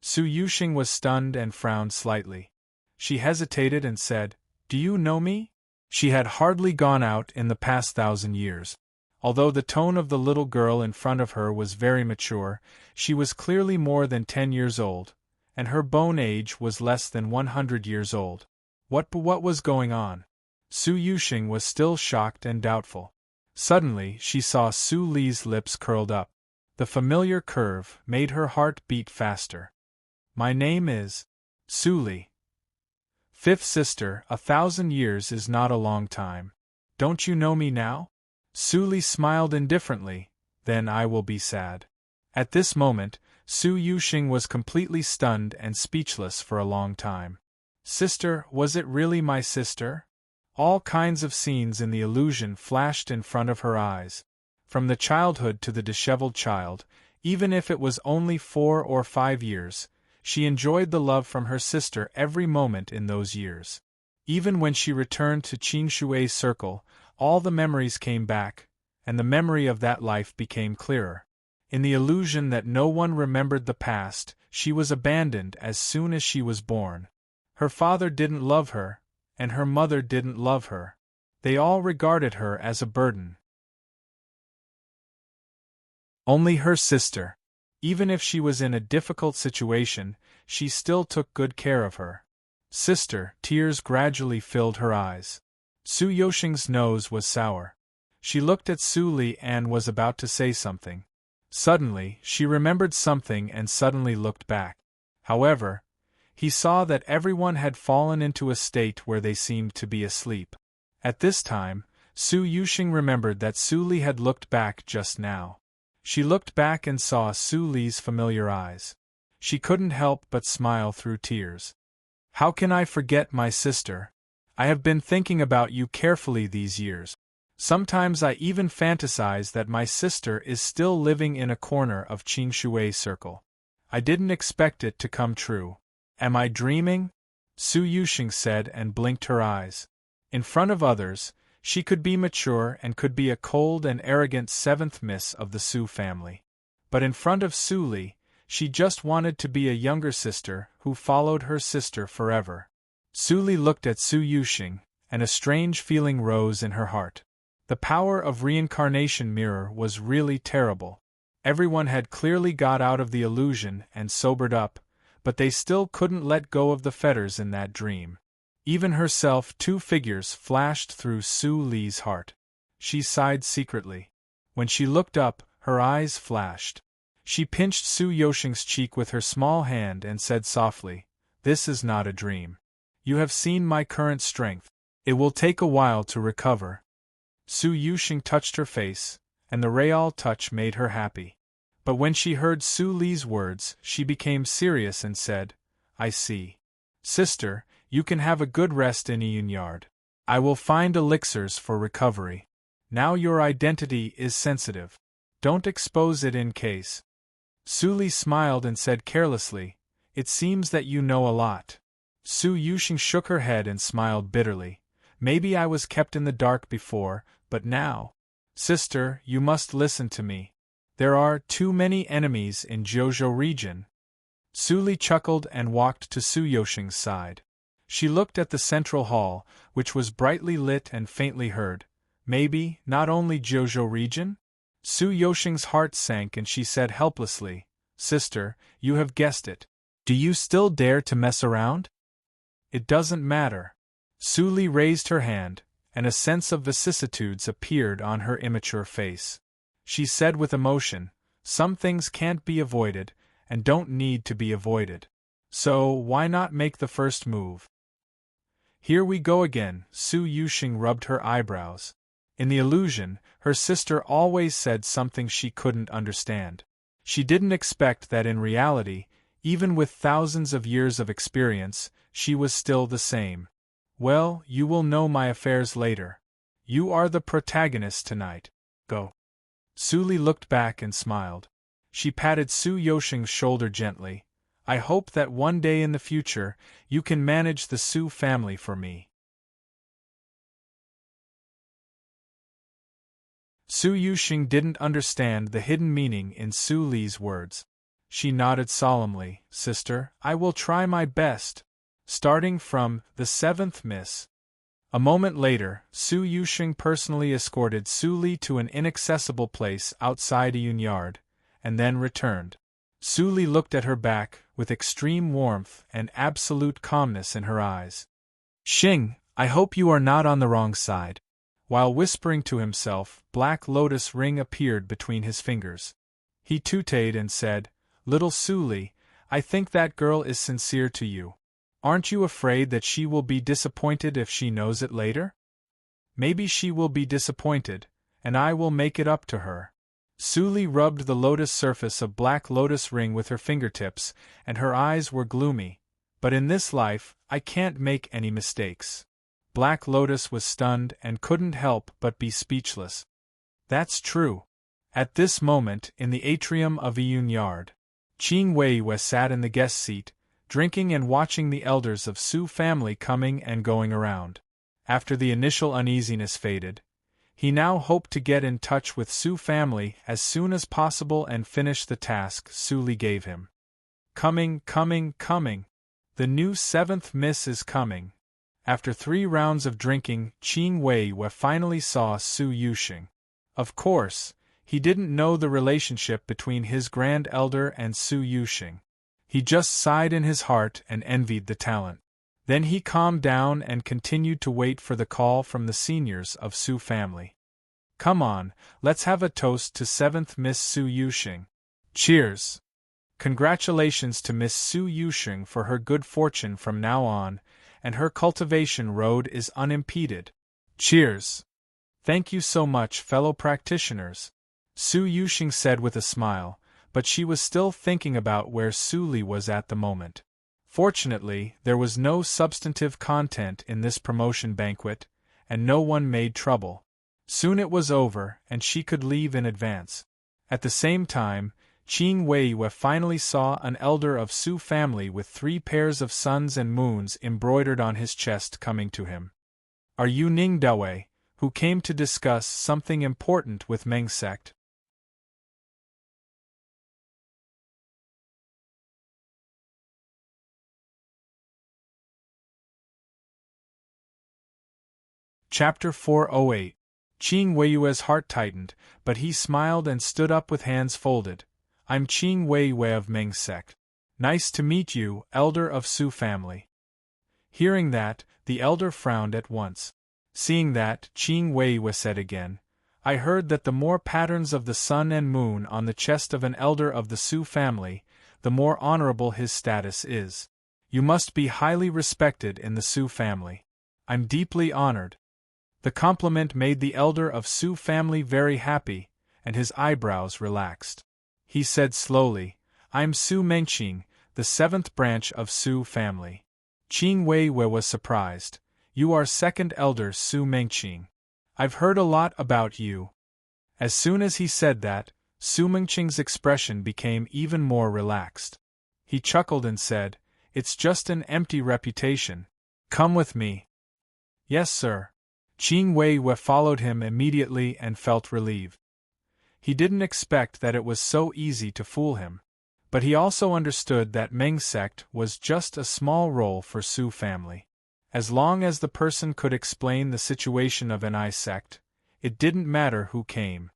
Su Yoshing was stunned and frowned slightly. She hesitated and said, "Do you know me?" She had hardly gone out in the past 1,000 years. Although the tone of the little girl in front of her was very mature, she was clearly more than 10 years old, and her bone age was less than 100 years old. What was going on? Su Yuxing was still shocked and doubtful. Suddenly, she saw Su Li's lips curled up. The familiar curve made her heart beat faster. My name is Su Li. Fifth sister, 1,000 years is not a long time. Don't you know me now? Su Li smiled indifferently. Then I will be sad. At this moment, Su Yuxing was completely stunned and speechless for a long time. Sister, was it really my sister? All kinds of scenes in the illusion flashed in front of her eyes. From the childhood to the disheveled child, even if it was only 4 or 5 years, she enjoyed the love from her sister every moment in those years. Even when she returned to Qin Shui's circle, all the memories came back, and the memory of that life became clearer. In the illusion that no one remembered the past, she was abandoned as soon as she was born. Her father didn't love her, and her mother didn't love her. They all regarded her as a burden. Only her sister. Even if she was in a difficult situation, she still took good care of her. Sister, tears gradually filled her eyes. Su Yuxing's nose was sour. She looked at Su Li and was about to say something. Suddenly, she remembered something and suddenly looked back. However, he saw that everyone had fallen into a state where they seemed to be asleep. At this time, Su Yuxing remembered that Su Li had looked back just now. She looked back and saw Su Li's familiar eyes. She couldn't help but smile through tears. How can I forget my sister? I have been thinking about you carefully these years. Sometimes I even fantasize that my sister is still living in a corner of Qin Shui's circle. I didn't expect it to come true. Am I dreaming? Su Yuxing said and blinked her eyes. In front of others, she could be mature and could be a cold and arrogant 7th miss of the Su family. But in front of Su Li, she just wanted to be a younger sister who followed her sister forever. Su Li looked at Su Yuxing, and a strange feeling rose in her heart. The power of reincarnation mirror was really terrible. Everyone had clearly got out of the illusion and sobered up, but they still couldn't let go of the fetters in that dream. Even herself, 2 figures flashed through Su Li's heart. She sighed secretly. When she looked up, her eyes flashed. She pinched Su Yuxing's cheek with her small hand and said softly, "This is not a dream. You have seen my current strength. It will take a while to recover." Su Yuxing touched her face, and the real touch made her happy. But when she heard Su Li's words, she became serious and said, "I see. Sister, you can have a good rest in Iyun Yard. I will find elixirs for recovery. Now your identity is sensitive. Don't expose it in case." Su Li smiled and said carelessly, "It seems that you know a lot." Su Yuxing shook her head and smiled bitterly. "Maybe I was kept in the dark before, but now. Sister, you must listen to me. There are too many enemies in Zhouzhou region." Su Li chuckled and walked to Su Yuxing's side. She looked at the central hall, which was brightly lit and faintly heard. Maybe, not only Zhouzhou region? Su Yuxing's heart sank and she said helplessly, "Sister, you have guessed it. Do you still dare to mess around?" "It doesn't matter." Su Li raised her hand, and a sense of vicissitudes appeared on her immature face. She said with emotion, "Some things can't be avoided, and don't need to be avoided. So, why not make the first move?" "Here we go again," Su Yuxing rubbed her eyebrows. In the illusion, her sister always said something she couldn't understand. She didn't expect that in reality, even with thousands of years of experience, she was still the same. "Well, you will know my affairs later. You are the protagonist tonight. Go." Su Li looked back and smiled. She patted Su Yuxing's shoulder gently. "I hope that one day in the future, you can manage the Su family for me." Su Yuxing didn't understand the hidden meaning in Su Li's words. She nodded solemnly, "Sister, I will try my best. Starting from the 7th miss. A moment later, Su Yusheng personally escorted Su Li to an inaccessible place outside a yard, and then returned. Su Li looked at her back, with extreme warmth and absolute calmness in her eyes. "Xing, I hope you are not on the wrong side." While whispering to himself, Black Lotus ring appeared between his fingers. He tutted and said, "Little Su Li, I think that girl is sincere to you. Aren't you afraid that she will be disappointed if she knows it later? Maybe she will be disappointed, and I will make it up to her." Su Li rubbed the lotus surface of Black Lotus ring with her fingertips, and her eyes were gloomy. "But in this life, I can't make any mistakes." Black Lotus was stunned and couldn't help but be speechless. "That's true." At this moment, in the atrium of a yard, Qing Weiwei sat in the guest seat, drinking and watching the elders of Su family coming and going around. After the initial uneasiness faded, he now hoped to get in touch with Su family as soon as possible and finish the task Su Li gave him. Coming. The new 7th Miss is coming. After 3 rounds of drinking, Qing Weiwei finally saw Su Yusheng. Of course, he didn't know the relationship between his grand elder and Su Yusheng. He just sighed in his heart and envied the talent. Then he calmed down and continued to wait for the call from the seniors of Su family. "Come on, let's have a toast to 7th Miss Su Yusheng. Cheers! Congratulations to Miss Su Yusheng for her good fortune from now on, and her cultivation road is unimpeded. Cheers! Thank you so much, fellow practitioners," Su Yusheng said with a smile, but she was still thinking about where Su Li was at the moment. Fortunately, there was no substantive content in this promotion banquet, and no one made trouble. Soon it was over, and she could leave in advance. At the same time, Qing Weiwei finally saw an elder of Su family with 3 pairs of suns and moons embroidered on his chest coming to him. "Are you Ning Dawei, who came to discuss something important with Meng sect?" Chapter 408. Qing Weiwei's heart tightened, but he smiled and stood up with hands folded. "I'm Qing Weiwei of Meng sect. Nice to meet you, elder of Su family." Hearing that, the elder frowned at once. Seeing that, Qing Weiwei said again, "I heard that the more patterns of the sun and moon on the chest of an elder of the Su family, the more honorable his status is. You must be highly respected in the Su family." "I'm deeply honored." The compliment made the elder of Su family very happy, and his eyebrows relaxed. He said slowly, "I'm Su Mengqing, the 7th branch of Su family." Qing Weiwei was surprised. "You are 2nd elder Su Mengqing. I've heard a lot about you." As soon as he said that, Su Mengqing's expression became even more relaxed. He chuckled and said, "It's just an empty reputation. Come with me." "Yes, sir." Qing Weiwei followed him immediately and felt relieved. He didn't expect that it was so easy to fool him. But he also understood that Meng sect was just a small role for Su family. As long as the person could explain the situation of an I sect, it didn't matter who came.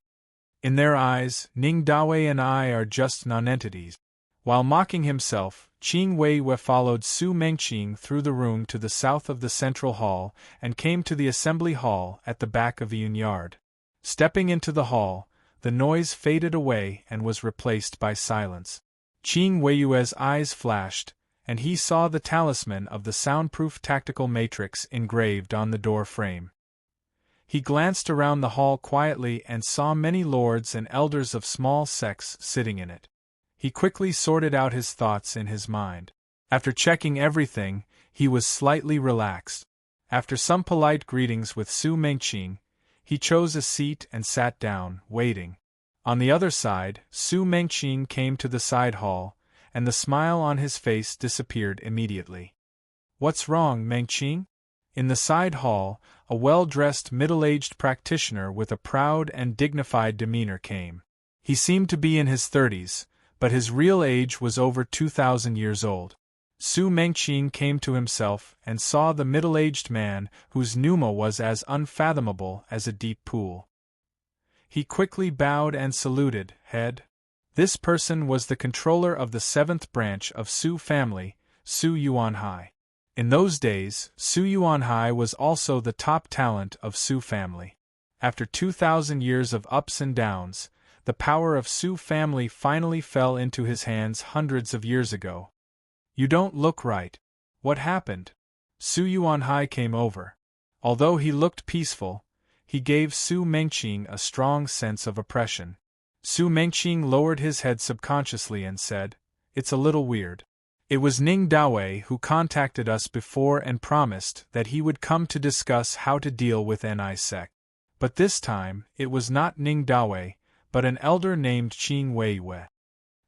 In their eyes, Ning Dawei and I are just nonentities. While mocking himself, Qing Weiwei followed Su Mengqing through the room to the south of the central hall and came to the assembly hall at the back of the yard. Stepping into the hall, the noise faded away and was replaced by silence. Qing Weiwei's eyes flashed, and he saw the talisman of the soundproof tactical matrix engraved on the door frame. He glanced around the hall quietly and saw many lords and elders of small sects sitting in it. He quickly sorted out his thoughts in his mind. After checking everything, he was slightly relaxed. After some polite greetings with Su Mengqing, he chose a seat and sat down, waiting. On the other side, Su Mengqing came to the side hall, and the smile on his face disappeared immediately. "What's wrong, Mengqing?" In the side hall, a well-dressed middle-aged practitioner with a proud and dignified demeanor came. He seemed to be in his 30s, but his real age was over 2,000 years old. Su Mengqing came to himself and saw the middle-aged man whose pneuma was as unfathomable as a deep pool. He quickly bowed and saluted, head. This person was the controller of the 7th branch of Su family, Su Yuanhai. In those days, Su Yuanhai was also the top talent of Su family. After 2,000 years of ups and downs, the power of Su family finally fell into his hands hundreds of years ago. You don't look right. What happened? Su Yuanhai came over. Although he looked peaceful, he gave Su Mengqing a strong sense of oppression. Su Mengqing lowered his head subconsciously and said, "It's a little weird. It was Ning Dawei who contacted us before and promised that he would come to discuss how to deal with Ni sect. But this time, it was not Ning Dawei, but an elder named Qing Weiwei."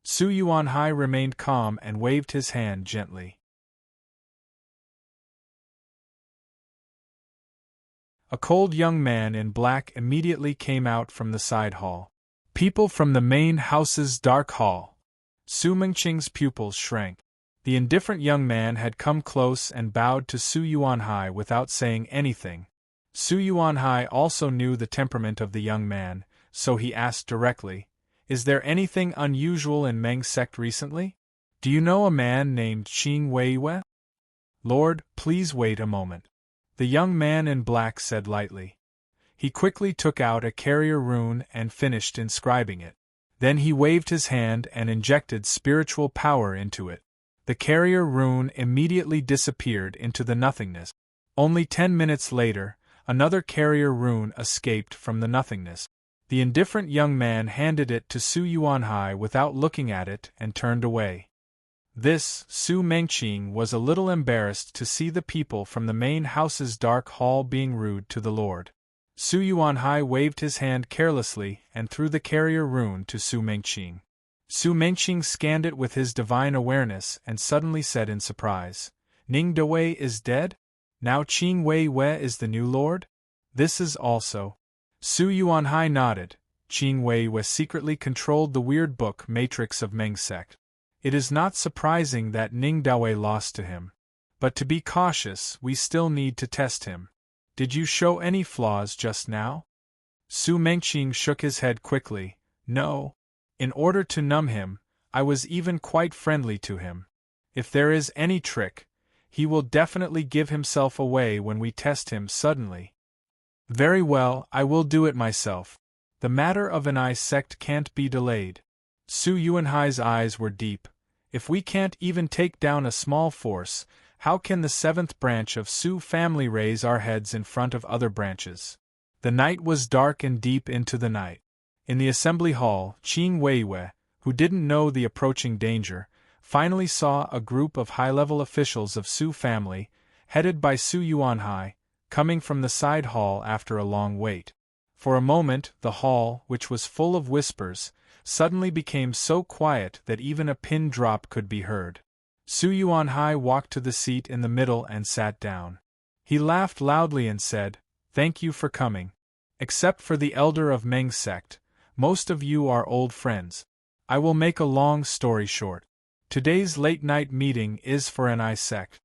Su Yuanhai remained calm and waved his hand gently. A cold young man in black immediately came out from the side hall. "People from the main house's dark hall." Su Mengqing's pupils shrank. The indifferent young man had come close and bowed to Su Yuanhai without saying anything. Su Yuanhai also knew the temperament of the young man, so he asked directly, "Is there anything unusual in Meng sect recently? Do you know a man named Qing Weiwei?" "Lord, please wait a moment," the young man in black said lightly. He quickly took out a carrier rune and finished inscribing it. Then he waved his hand and injected spiritual power into it. The carrier rune immediately disappeared into the nothingness. Only 10 minutes later, another carrier rune escaped from the nothingness. The indifferent young man handed it to Su Yuanhai without looking at it and turned away. This, Su Mengqing was a little embarrassed to see the people from the main house's dark hall being rude to the Lord. Su Yuanhai waved his hand carelessly and threw the carrier rune to Su Mengqing. Su Mengqing scanned it with his divine awareness and suddenly said in surprise, "Ning Dawei is dead? Now Qing Weiwei is the new lord? This is also..." Su Yuanhai nodded. Qing Weiwei secretly controlled the weird book matrix of Meng sect. It is not surprising that Ning Dawei lost to him. But to be cautious, we still need to test him. Did you show any flaws just now? Su Mengqing shook his head quickly. No. In order to numb him, I was even quite friendly to him. If there is any trick, he will definitely give himself away when we test him suddenly. Very well, I will do it myself. The matter of Ni sect can't be delayed. Su Yuanhai's eyes were deep. If we can't even take down a small force, how can the 7th branch of Su family raise our heads in front of other branches? The night was dark and deep into the night. In the assembly hall, Qing Weiwei, who didn't know the approaching danger, finally saw a group of high-level officials of Su family, headed by Su Yuanhai, coming from the side hall after a long wait. For a moment, the hall, which was full of whispers, suddenly became so quiet that even a pin drop could be heard. Su Yuanhai walked to the seat in the middle and sat down. He laughed loudly and said, "Thank you for coming. Except for the elder of Meng sect, most of you are old friends. I will make a long story short. Today's late-night meeting is for Ni sect."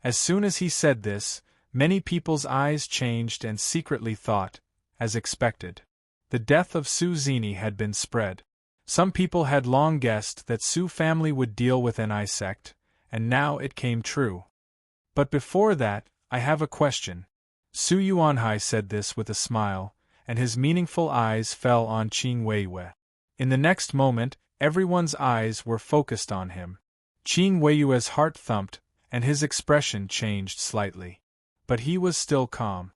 As soon as he said this, many people's eyes changed and secretly thought, as expected. The death of Su Zini had been spread. Some people had long guessed that Su family would deal with Ni sect, and now it came true. But before that, I have a question. Su Yuanhai said this with a smile, and his meaningful eyes fell on Qing Weiwei. In the next moment, everyone's eyes were focused on him. Qing Weiwei's heart thumped, and his expression changed slightly. But he was still calm.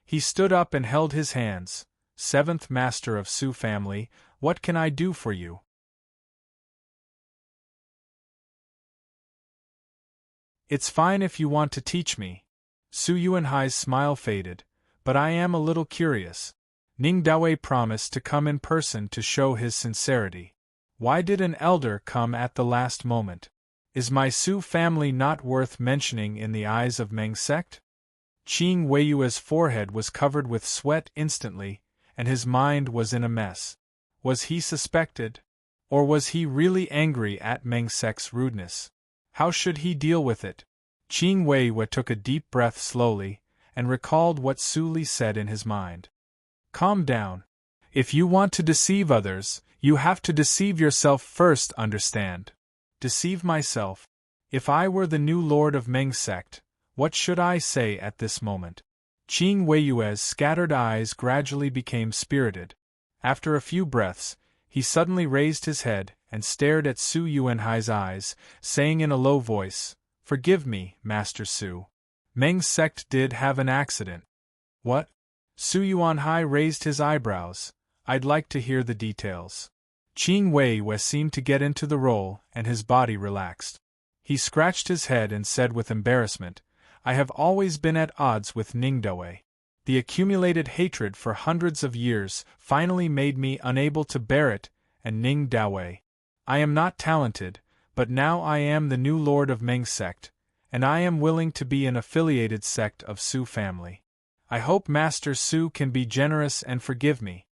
He stood up and held his hands. "7th Master of Su family, what can I do for you?" "It's fine if you want to teach me." Su Yuanhai's smile faded, "but I am a little curious. Ning Dawei promised to come in person to show his sincerity. Why did an elder come at the last moment? Is my Su family not worth mentioning in the eyes of Meng sect?" Qing Weiwei's forehead was covered with sweat instantly, and his mind was in a mess. Was he suspected? Or was he really angry at Meng sect's rudeness? How should he deal with it? Qing Weiwei took a deep breath slowly, and recalled what Su Li said in his mind. Calm down. If you want to deceive others, you have to deceive yourself first, understand? Deceive myself? If I were the new lord of Meng sect, what should I say at this moment? Qing Weiyue's scattered eyes gradually became spirited. After a few breaths, he suddenly raised his head and stared at Su Yuanhai's eyes, saying in a low voice, "Forgive me, Master Su. Meng's sect did have an accident." "What?" Su Yuanhai raised his eyebrows. "I'd like to hear the details." Qing Weiyue seemed to get into the role, and his body relaxed. He scratched his head and said with embarrassment, "I have always been at odds with Ningdawei. The accumulated hatred for hundreds of years finally made me unable to bear it, and Ningdawei. I am not talented, but now I am the new lord of Meng sect, and I am willing to be an affiliated sect of Su family. I hope Master Su can be generous and forgive me."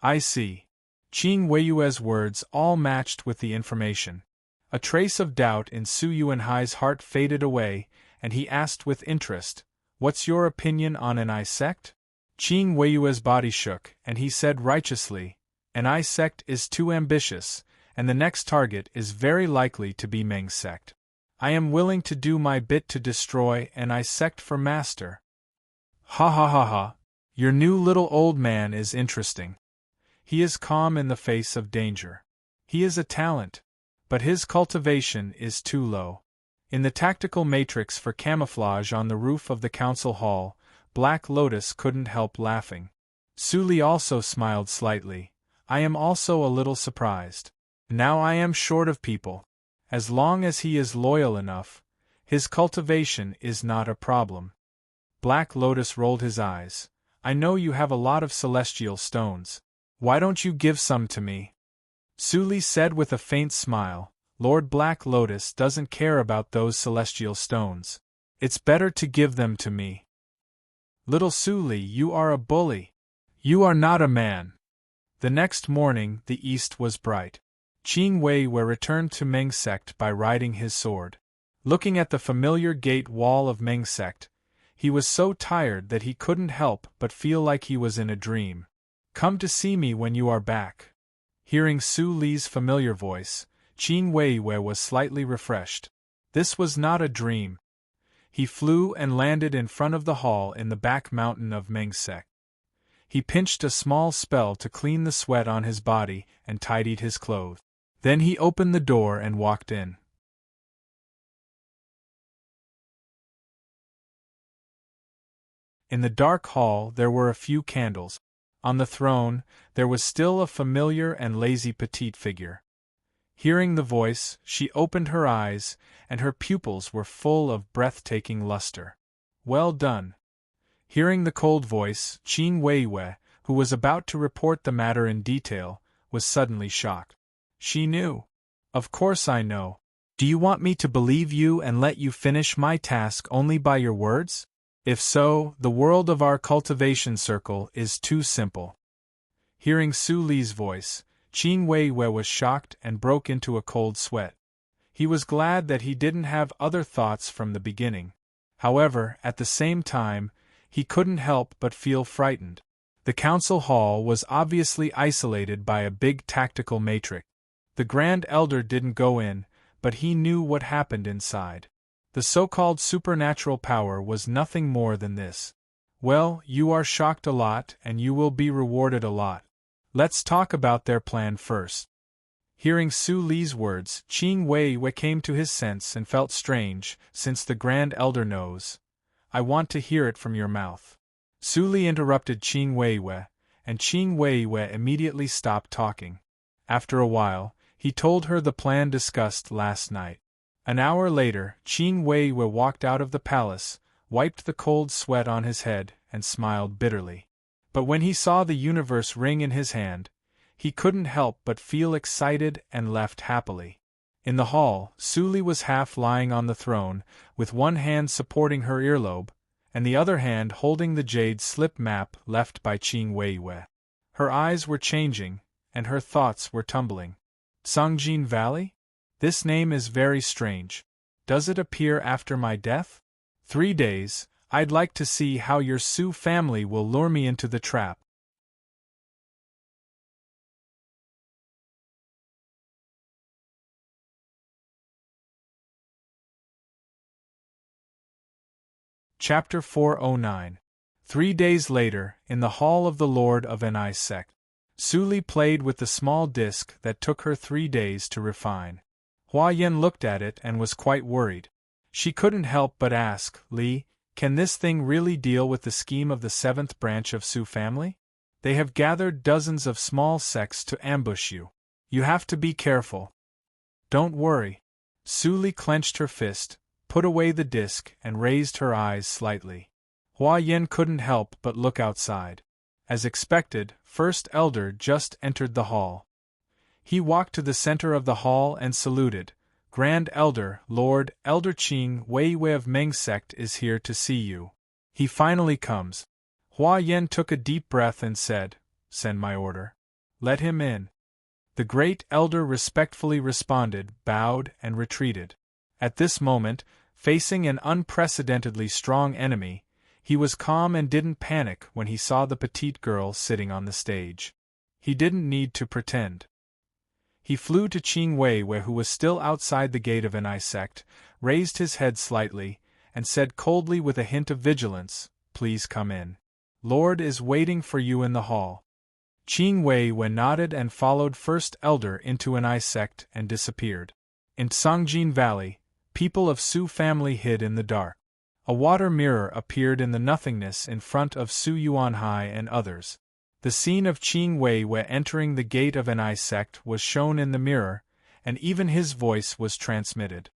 "I see." Qing Weiyue's words all matched with the information. A trace of doubt in Su Yuanhai's heart faded away, and he asked with interest, "What's your opinion on an I sect?" Qing Weiyue's body shook, and he said righteously, "An I sect is too ambitious, and the next target is very likely to be Meng sect. I am willing to do my bit to destroy an I sect for master." "Ha ha ha ha! Your new little old man is interesting. He is calm in the face of danger. He is a talent, but his cultivation is too low." In the tactical matrix for camouflage on the roof of the council hall, Black Lotus couldn't help laughing. Su Li also smiled slightly. "I am also a little surprised. Now I am short of people. As long as he is loyal enough, his cultivation is not a problem." Black Lotus rolled his eyes. "I know you have a lot of celestial stones. Why don't you give some to me?" Su Li said with a faint smile, "Lord Black Lotus doesn't care about those celestial stones. It's better to give them to me." "Little Su Li, you are a bully. You are not a man." The next morning the east was bright. Qing Weiyue returned to Meng sect by riding his sword. Looking at the familiar gate wall of Meng sect, he was so tired that he couldn't help but feel like he was in a dream. "Come to see me when you are back." Hearing Su Li's familiar voice, Qing Weiyue was slightly refreshed. This was not a dream. He flew and landed in front of the hall in the back mountain of Meng sect. He pinched a small spell to clean the sweat on his body and tidied his clothes. Then he opened the door and walked in. In the dark hall there were a few candles. On the throne, there was still a familiar and lazy petite figure. Hearing the voice, she opened her eyes, and her pupils were full of breathtaking luster. "Well done." Hearing the cold voice, Qing Weiyue, who was about to report the matter in detail, was suddenly shocked. She knew. "Of course I know. Do you want me to believe you and let you finish my task only by your words? If so, the world of our cultivation circle is too simple." Hearing Su Li's voice, Qing Weiyue was shocked and broke into a cold sweat. He was glad that he didn't have other thoughts from the beginning. However, at the same time, he couldn't help but feel frightened. The council hall was obviously isolated by a big tactical matrix. The Grand Elder didn't go in, but he knew what happened inside. The so-called supernatural power was nothing more than this. "Well, you are shocked a lot and you will be rewarded a lot. Let's talk about their plan first." Hearing Su Li's words, Qing Weiyue came to his sense and felt strange, since the Grand Elder knows. "I want to hear it from your mouth." Su Li interrupted Qing Weiyue, and Qing Weiyue immediately stopped talking. After a while, he told her the plan discussed last night. An hour later, Qing Weiyue walked out of the palace, wiped the cold sweat on his head, and smiled bitterly. But when he saw the universe ring in his hand, he couldn't help but feel excited and left happily. In the hall, Su Li was half lying on the throne, with one hand supporting her earlobe, and the other hand holding the jade slip map left by Qing Weiyue. Her eyes were changing, and her thoughts were tumbling. Songjin Valley? This name is very strange. Does it appear after my death? 3 days, I'd like to see how your Su family will lure me into the trap. Chapter 409. 3 days later, in the hall of the Lord of Ni sect, Su Li played with the small disc that took her 3 days to refine. Hua Yin looked at it and was quite worried. She couldn't help but ask, Li, can this thing really deal with the scheme of the 7th branch of Su family? They have gathered dozens of small sects to ambush you. You have to be careful. Don't worry. Su Li clenched her fist, put away the disc, and raised her eyes slightly. Hua Yin couldn't help but look outside. As expected, First Elder just entered the hall. He walked to the center of the hall and saluted. Grand Elder, Lord Elder Qing Wei of Meng sect is here to see you. He finally comes. Hua Yin took a deep breath and said, Send my order. Let him in. The great elder respectfully responded, bowed, and retreated. At this moment, facing an unprecedentedly strong enemy, he was calm and didn't panic when he saw the petite girl sitting on the stage. He didn't need to pretend. He flew to Qing Wei, who was still outside the gate of Ni sect, raised his head slightly, and said coldly with a hint of vigilance, Please come in. Lord is waiting for you in the hall. Qing Wei nodded and followed First Elder into Ni sect and disappeared. In Songjin Valley, people of Su family hid in the dark. A water mirror appeared in the nothingness in front of Su Yuanhai and others. The scene of Qing Wei entering the gate of Ni sect was shown in the mirror, and even his voice was transmitted.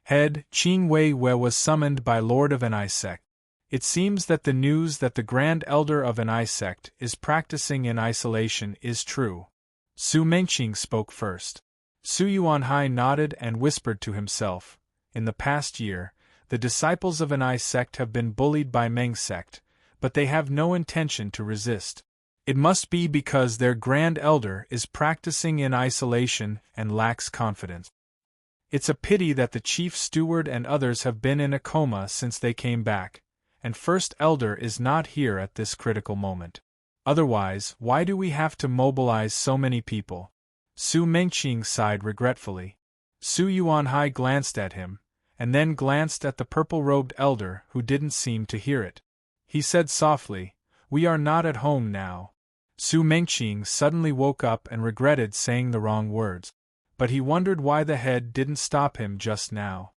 Head Qing Wei was summoned by Lord of Ni sect. It seems that the news that the Grand Elder of Ni sect is practicing in isolation is true. Su Mengqing spoke first. Su Yuanhai nodded and whispered to himself, In the past year, the disciples of Ni sect have been bullied by Meng sect, but they have no intention to resist. It must be because their Grand Elder is practicing in isolation and lacks confidence. It's a pity that the Chief Steward and others have been in a coma since they came back, and First Elder is not here at this critical moment. Otherwise, why do we have to mobilize so many people? Su Mengqing sighed regretfully. Su Yuanhai glanced at him, and then glanced at the purple-robed elder who didn't seem to hear it. He said softly, We are not at home now. Su Mengqing suddenly woke up and regretted saying the wrong words. But he wondered why the head didn't stop him just now.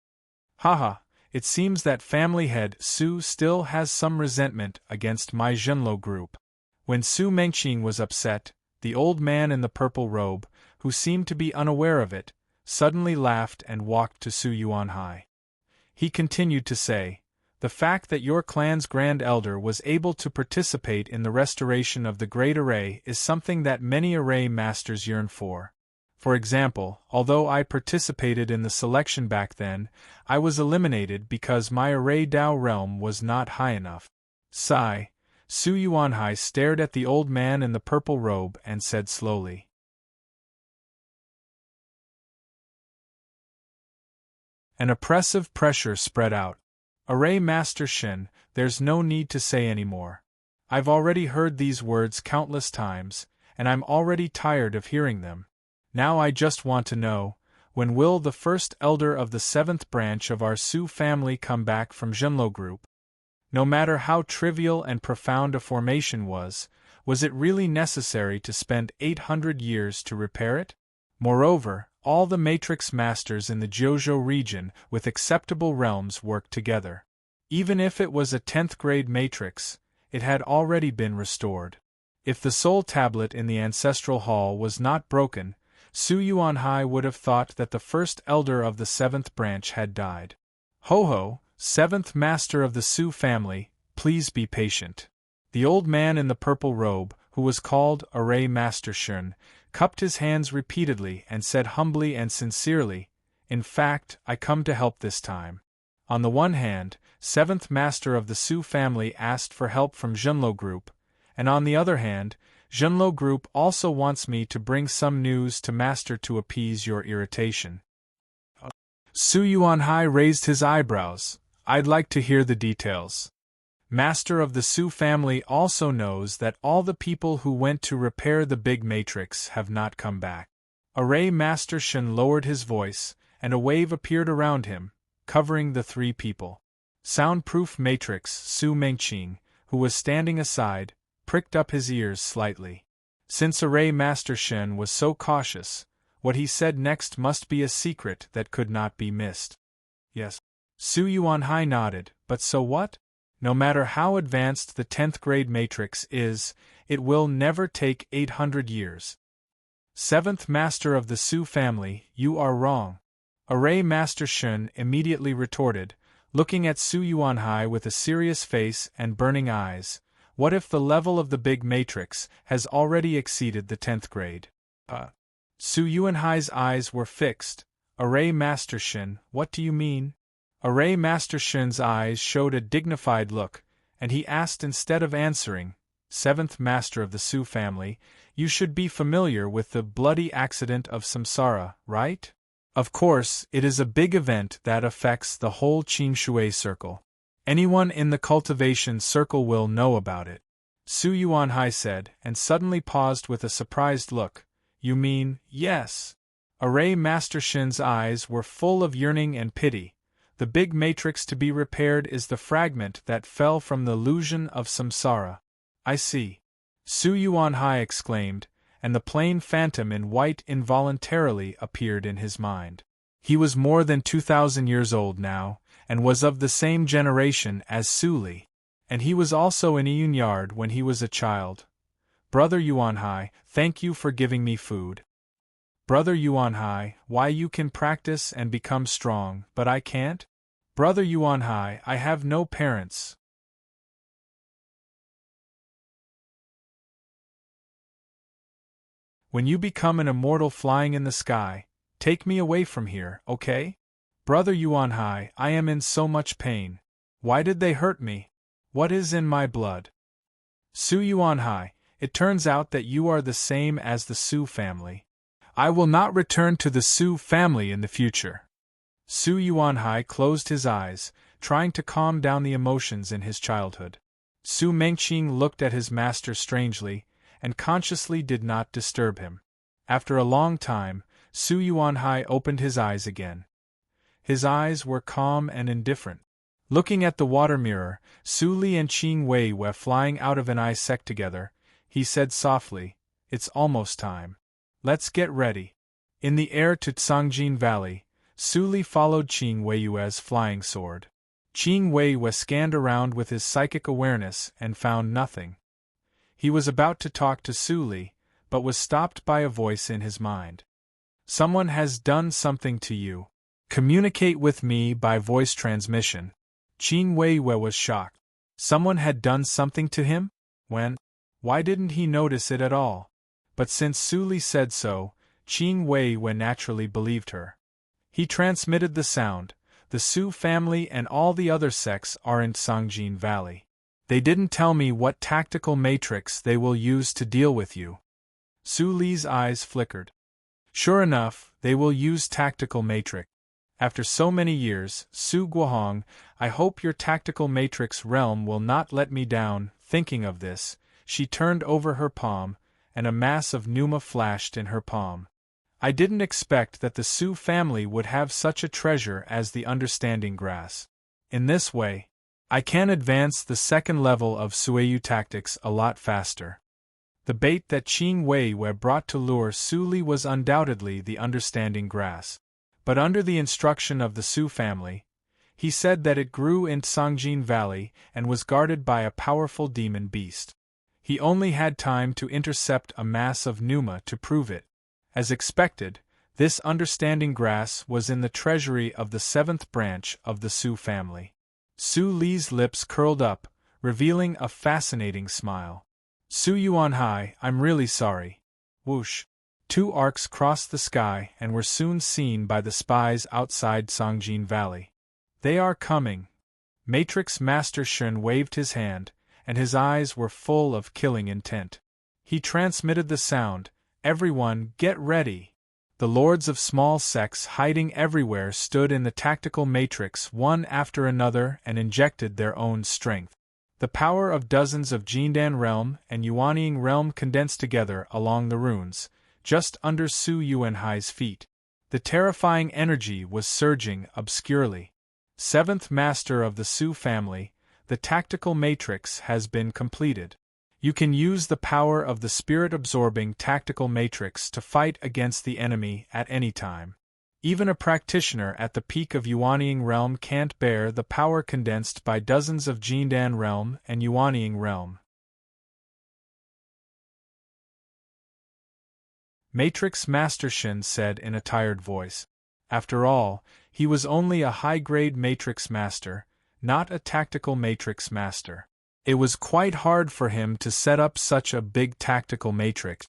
Haha, it seems that family head Su still has some resentment against my Zhenlo group. When Su Mengqing was upset, the old man in the purple robe, who seemed to be unaware of it, suddenly laughed and walked to Su Yuanhai. He continued to say, The fact that your clan's Grand Elder was able to participate in the restoration of the Great Array is something that many array masters yearn for. For example, although I participated in the selection back then, I was eliminated because my array Dao realm was not high enough. Sigh. Su Yuanhai stared at the old man in the purple robe and said slowly. An oppressive pressure spread out. Array Master Shen, there's no need to say any more. I've already heard these words countless times, and I'm already tired of hearing them. Now I just want to know, when will the First Elder of the 7th branch of our Su family come back from Zhenlo group? No matter how trivial and profound a formation was it really necessary to spend 800 years to repair it? Moreover, all the Matrix Masters in the Jiuzhou region with acceptable realms worked together. Even if it was a 10th grade Matrix, it had already been restored. If the soul tablet in the Ancestral Hall was not broken, Su Yuanhai would have thought that the First Elder of the 7th branch had died. Ho-ho, 7th Master of the Su family, please be patient. The old man in the purple robe, who was called Array Master Shun, cupped his hands repeatedly and said humbly and sincerely, In fact, I come to help this time. On the one hand, 7th Master of the Su family asked for help from Zhenlo Group, and on the other hand, Zhenlo Group also wants me to bring some news to Master to appease your irritation. Su Yuanhai raised his eyebrows. I'd like to hear the details. Master of the Su family also knows that all the people who went to repair the big matrix have not come back. Array Master Shen lowered his voice, and a wave appeared around him, covering the three people. Soundproof Matrix Su Mengqing, who was standing aside, pricked up his ears slightly. Since Array Master Shen was so cautious, what he said next must be a secret that could not be missed. Yes. Su Yuanhai nodded, but so what? No matter how advanced the 10th grade matrix is, it will never take 800 years. 7th Master of the Su family, you are wrong. Array Master Shen immediately retorted, looking at Su Yuanhai with a serious face and burning eyes. What if the level of the big matrix has already exceeded the 10th grade? Su Yuanhai's eyes were fixed. Array Master Shen, what do you mean? Array Master Shen's eyes showed a dignified look, and he asked instead of answering, 7th Master of the Su family, you should be familiar with the bloody accident of samsara, right? Of course, it is a big event that affects the whole Qingshui circle. Anyone in the cultivation circle will know about it. Su Yuanhai said, and suddenly paused with a surprised look. You mean, yes? Array Master Shen's eyes were full of yearning and pity. The big matrix to be repaired is the fragment that fell from the illusion of samsara. I see. Su Yuanhai exclaimed, and the plain phantom in white involuntarily appeared in his mind. He was more than 2,000 years old now, and was of the same generation as Su Li. And he was also in Iyun Yard when he was a child. Brother Yuanhai, thank you for giving me food. Brother Yuanhai, why you can practice and become strong, but I can't? Brother Yuanhai, I have no parents. When you become an immortal flying in the sky, take me away from here, okay? Brother Yuanhai, I am in so much pain. Why did they hurt me? What is in my blood? Su Yuanhai, it turns out that you are the same as the Su family. I will not return to the Su family in the future. Su Yuanhai closed his eyes, trying to calm down the emotions in his childhood. Su Mengqing looked at his master strangely, and consciously did not disturb him. After a long time, Su Yuanhai opened his eyes again. His eyes were calm and indifferent. Looking at the water mirror, Su Li and Qing Wei were flying out of an eye sec together, he said softly, it's almost time. Let's get ready. In the air to Cangjin Valley, Su Li followed Qing Weiyue's flying sword. Qing Weiyue scanned around with his psychic awareness and found nothing. He was about to talk to Su Li, but was stopped by a voice in his mind. Someone has done something to you. Communicate with me by voice transmission. Qing Weiyue was shocked. Someone had done something to him? When? Why didn't he notice it at all? But since Su Li said so, Qing Weiyue naturally believed her. He transmitted the sound. The Su family and all the other sects are in Cangjin Valley. They didn't tell me what tactical matrix they will use to deal with you. Su Li's eyes flickered. Sure enough, they will use tactical matrix. After so many years, Su Guohong, I hope your tactical matrix realm will not let me down. Thinking of this, she turned over her palm, and a mass of pneuma flashed in her palm. I didn't expect that the Su family would have such a treasure as the understanding grass. In this way, I can advance the second level of Suiyu tactics a lot faster. The bait that Qing Weiyue brought to lure Su Li was undoubtedly the understanding grass. But under the instruction of the Su family, he said that it grew in Cangjin Valley and was guarded by a powerful demon beast. He only had time to intercept a mass of pneuma to prove it. As expected, this understanding grass was in the treasury of the 7th branch of the Su family. Su Li's lips curled up, revealing a fascinating smile. Su Yuanhai, I'm really sorry. Whoosh. 2 arcs crossed the sky and were soon seen by the spies outside Cangjin Valley. They are coming. Matrix Master Shen waved his hand, and his eyes were full of killing intent. He transmitted the sound, everyone get ready. The lords of small sects hiding everywhere stood in the tactical matrix one after another and injected their own strength. The power of dozens of Jindan realm and Yuanying realm condensed together along the runes, just under Su Yuanhai's feet. The terrifying energy was surging obscurely. Seventh Master of the Su family, the tactical matrix has been completed. You can use the power of the spirit-absorbing tactical matrix to fight against the enemy at any time. Even a practitioner at the peak of Yuanying realm can't bear the power condensed by dozens of Jindan realm and Yuanying realm. Matrix Master Shin said in a tired voice. After all, he was only a high-grade Matrix Master, not a tactical Matrix Master. It was quite hard for him to set up such a big tactical matrix.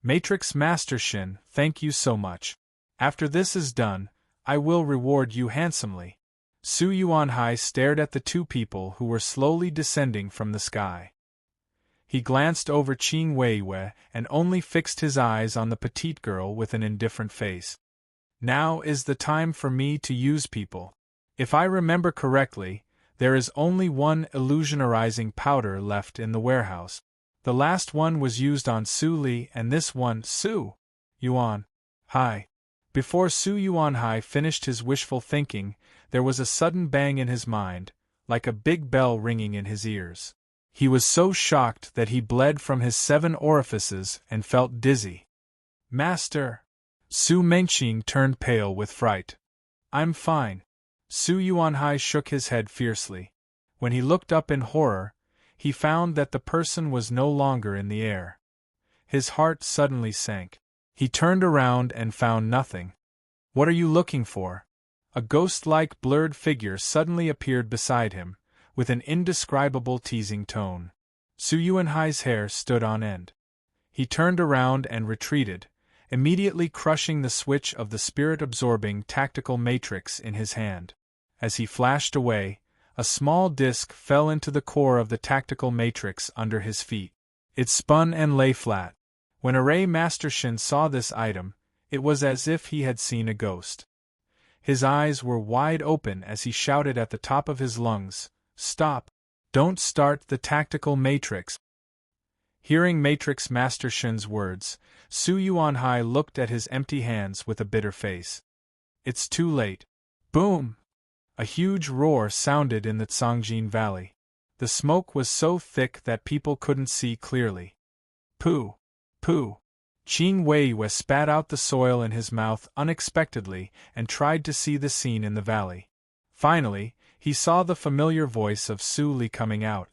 Matrix Master Shin, thank you so much. After this is done, I will reward you handsomely. Su Yuanhai stared at the two people who were slowly descending from the sky. He glanced over Qing Weiwei and only fixed his eyes on the petite girl with an indifferent face. Now is the time for me to use people. If I remember correctly, there is only one illusionarizing powder left in the warehouse. The last one was used on Su Li and this one, Su Yuanhai. Before Su Yuanhai finished his wishful thinking, there was a sudden bang in his mind, like a big bell ringing in his ears. He was so shocked that he bled from his 7 orifices and felt dizzy. Master! Su Mengqing turned pale with fright. I'm fine. Su Yuanhai shook his head fiercely. When he looked up in horror, he found that the person was no longer in the air. His heart suddenly sank. He turned around and found nothing. What are you looking for? A ghost-like blurred figure suddenly appeared beside him, with an indescribable teasing tone. Su Yuanhai's hair stood on end. He turned around and retreated, immediately crushing the switch of the spirit-absorbing tactical matrix in his hand. As he flashed away, a small disc fell into the core of the tactical matrix under his feet. It spun and lay flat. When Array Master Shin saw this item, it was as if he had seen a ghost. His eyes were wide open as he shouted at the top of his lungs, "Stop! Don't start the tactical matrix!" Hearing Matrix Master Shin's words, Su Yuanhai looked at his empty hands with a bitter face. It's too late. Boom! A huge roar sounded in the Cangjin Valley. The smoke was so thick that people couldn't see clearly. Pooh! Pooh! Qing Weiwei spat out the soil in his mouth unexpectedly and tried to see the scene in the valley. Finally, he saw the familiar voice of Su Li coming out.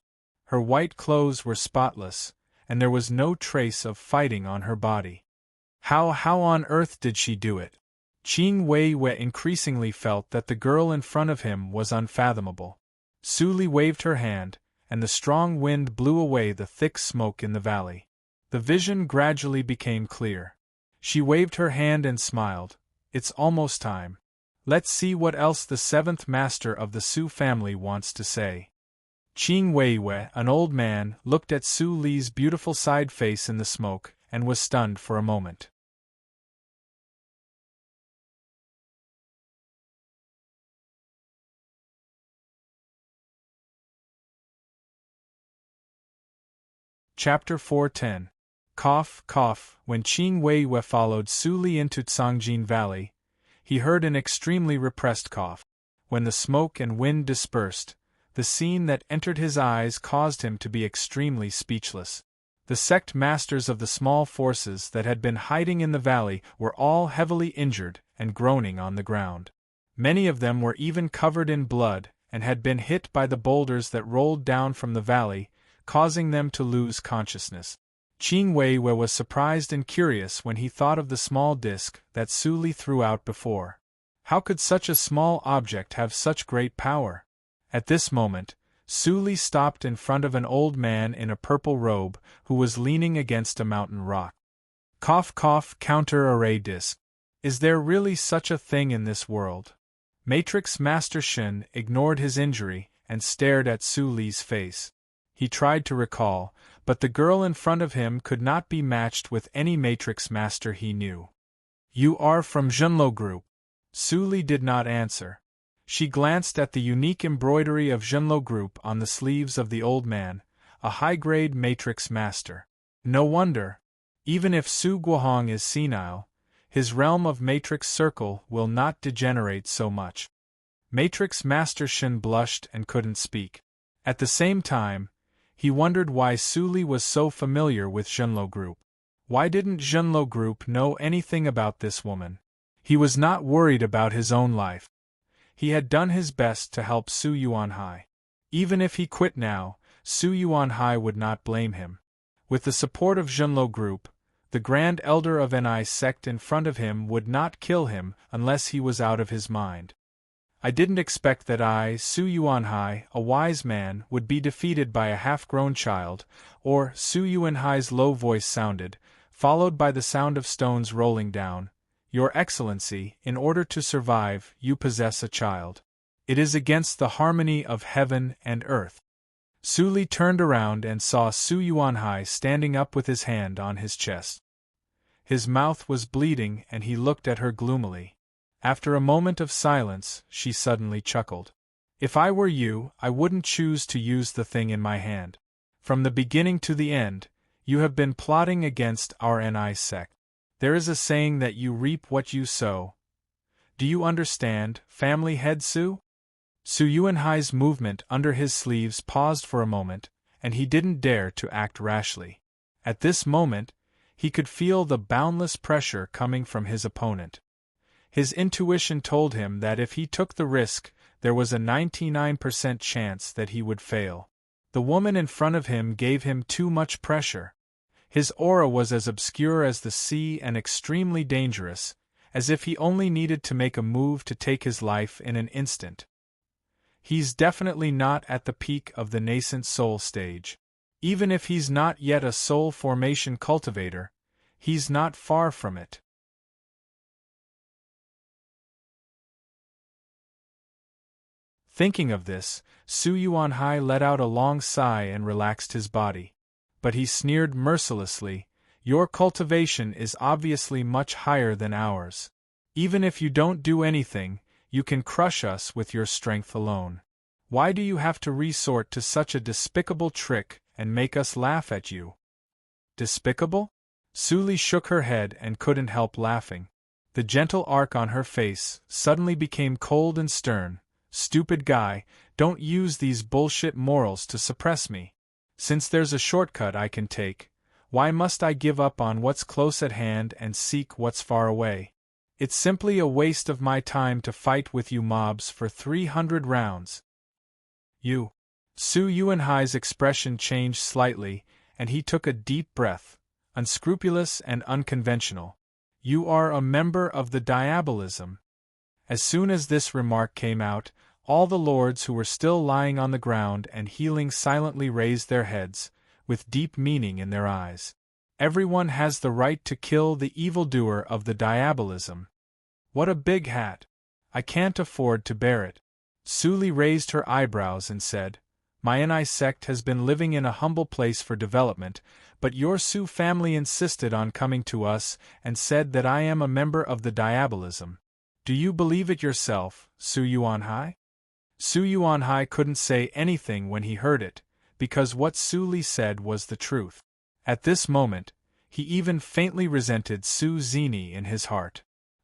Her white clothes were spotless, and there was no trace of fighting on her body. How on earth did she do it? Qing Weiwei increasingly felt that the girl in front of him was unfathomable. Su Li waved her hand, and the strong wind blew away the thick smoke in the valley. The vision gradually became clear. She waved her hand and smiled. It's almost time. Let's see what else the 7th Master of the Su family wants to say. Qing Weiwei, an old man, looked at Su Li's beautiful side face in the smoke and was stunned for a moment. Chapter 410. Cough. When Qing Weiwei followed Su Li into Cangjin Valley, he heard an extremely repressed cough. When the smoke and wind dispersed, the scene that entered his eyes caused him to be extremely speechless. The sect masters of the small forces that had been hiding in the valley were all heavily injured and groaning on the ground. Many of them were even covered in blood and had been hit by the boulders that rolled down from the valley, causing them to lose consciousness. Qing Weiwei was surprised and curious when he thought of the small disc that Su Li threw out before. How could such a small object have such great power? At this moment, Su Li stopped in front of an old man in a purple robe who was leaning against a mountain rock. Cough, counter-array disc. Is there really such a thing in this world? Matrix Master Shin ignored his injury and stared at Su Li's face. He tried to recall, but the girl in front of him could not be matched with any Matrix Master he knew. You are from Junlo Group. Su Li did not answer. She glanced at the unique embroidery of Junlo Group on the sleeves of the old man, a high-grade matrix master. No wonder. Even if Su Guohong is senile, his realm of matrix circle will not degenerate so much. Matrix Master Shen blushed and couldn't speak. At the same time, he wondered why Su Li was so familiar with Junlo Group. Why didn't Junlo Group know anything about this woman? He was not worried about his own life. He had done his best to help Su Yuanhai. Even if he quit now, Su Yuanhai would not blame him. With the support of Junlo Group, the Grand Elder of Ni sect in front of him would not kill him unless he was out of his mind. I didn't expect that I, Su Yuanhai, a wise man, would be defeated by a half-grown child, or Su Yuanhai's low voice sounded, followed by the sound of stones rolling down. Your Excellency, in order to survive, you possess a child. It is against the harmony of heaven and earth. Su Li turned around and saw Su Yuanhai standing up with his hand on his chest. His mouth was bleeding and he looked at her gloomily. After a moment of silence, she suddenly chuckled. If I were you, I wouldn't choose to use the thing in my hand. From the beginning to the end, you have been plotting against our Ni sect. There is a saying that you reap what you sow. Do you understand, family head Su? Su Yuanhai's movement under his sleeves paused for a moment, and he didn't dare to act rashly. At this moment, he could feel the boundless pressure coming from his opponent. His intuition told him that if he took the risk, there was a 99% chance that he would fail. The woman in front of him gave him too much pressure. His aura was as obscure as the sea and extremely dangerous, as if he only needed to make a move to take his life in an instant. He's definitely not at the peak of the nascent soul stage. Even if he's not yet a soul formation cultivator, he's not far from it. Thinking of this, Su Yuanhai let out a long sigh and relaxed his body. But he sneered mercilessly, "Your cultivation is obviously much higher than ours. Even if you don't do anything, you can crush us with your strength alone. Why do you have to resort to such a despicable trick and make us laugh at you?" Despicable? Su Li shook her head and couldn't help laughing. The gentle arc on her face suddenly became cold and stern. "Stupid guy, don't use these bullshit morals to suppress me. Since there's a shortcut I can take, why must I give up on what's close at hand and seek what's far away? It's simply a waste of my time to fight with you mobs for 300 rounds. You." Su Yuanhai's expression changed slightly, and he took a deep breath. "Unscrupulous and unconventional. You are a member of the Diabolism." As soon as this remark came out, all the lords who were still lying on the ground and healing silently raised their heads, with deep meaning in their eyes. Everyone has the right to kill the evildoer of the Diabolism. What a big hat! I can't afford to bear it. Su Li raised her eyebrows and said, "My Ni sect has been living in a humble place for development, but your Su family insisted on coming to us and said that I am a member of the Diabolism. Do you believe it yourself, Su Yuanhai?" Su Yuanhai couldn't say anything when he heard it, because what Su Li said was the truth. At this moment, he even faintly resented Su Zini in his heart.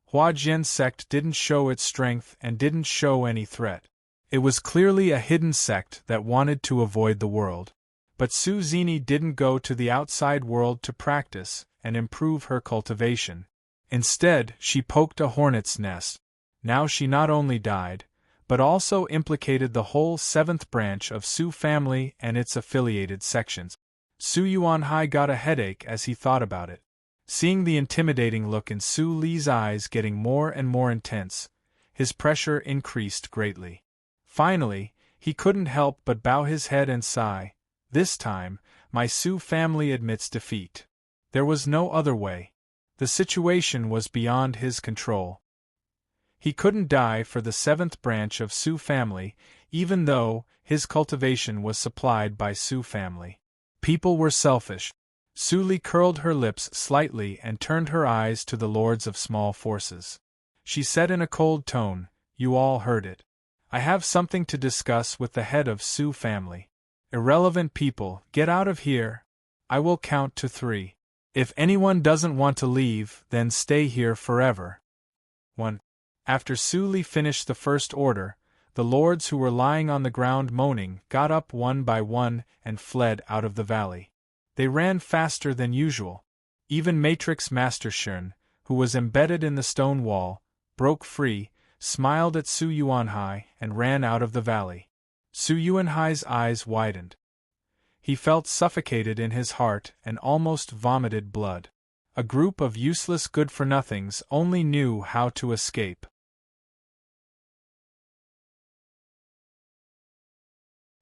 Hua Jian's sect didn't show its strength and didn't show any threat. It was clearly a hidden sect that wanted to avoid the world. But Su Zini didn't go to the outside world to practice and improve her cultivation. Instead, she poked a hornet's nest. Now she not only died, but also implicated the whole 7th branch of Su family and its affiliated sections. Su Yuanhai got a headache as he thought about it. Seeing the intimidating look in Su Li's eyes getting more and more intense, his pressure increased greatly. Finally, he couldn't help but bow his head and sigh. "This time, my Su family admits defeat. There was no other way. The situation was beyond his control. He couldn't die for the 7th branch of Su family, even though his cultivation was supplied by Su family. People were selfish. Su Li curled her lips slightly and turned her eyes to the lords of small forces. She said in a cold tone, "You all heard it. I have something to discuss with the head of Su family. Irrelevant people, get out of here. I will count to 3. If anyone doesn't want to leave, then stay here forever." 1. After Su Li finished the first order, the lords who were lying on the ground moaning got up one by one and fled out of the valley. They ran faster than usual. Even Matrix Master Shern, who was embedded in the stone wall, broke free, smiled at Su Yuanhai, and ran out of the valley. Su Yuanhai's eyes widened. He felt suffocated in his heart and almost vomited blood. A group of useless good-for-nothings only knew how to escape.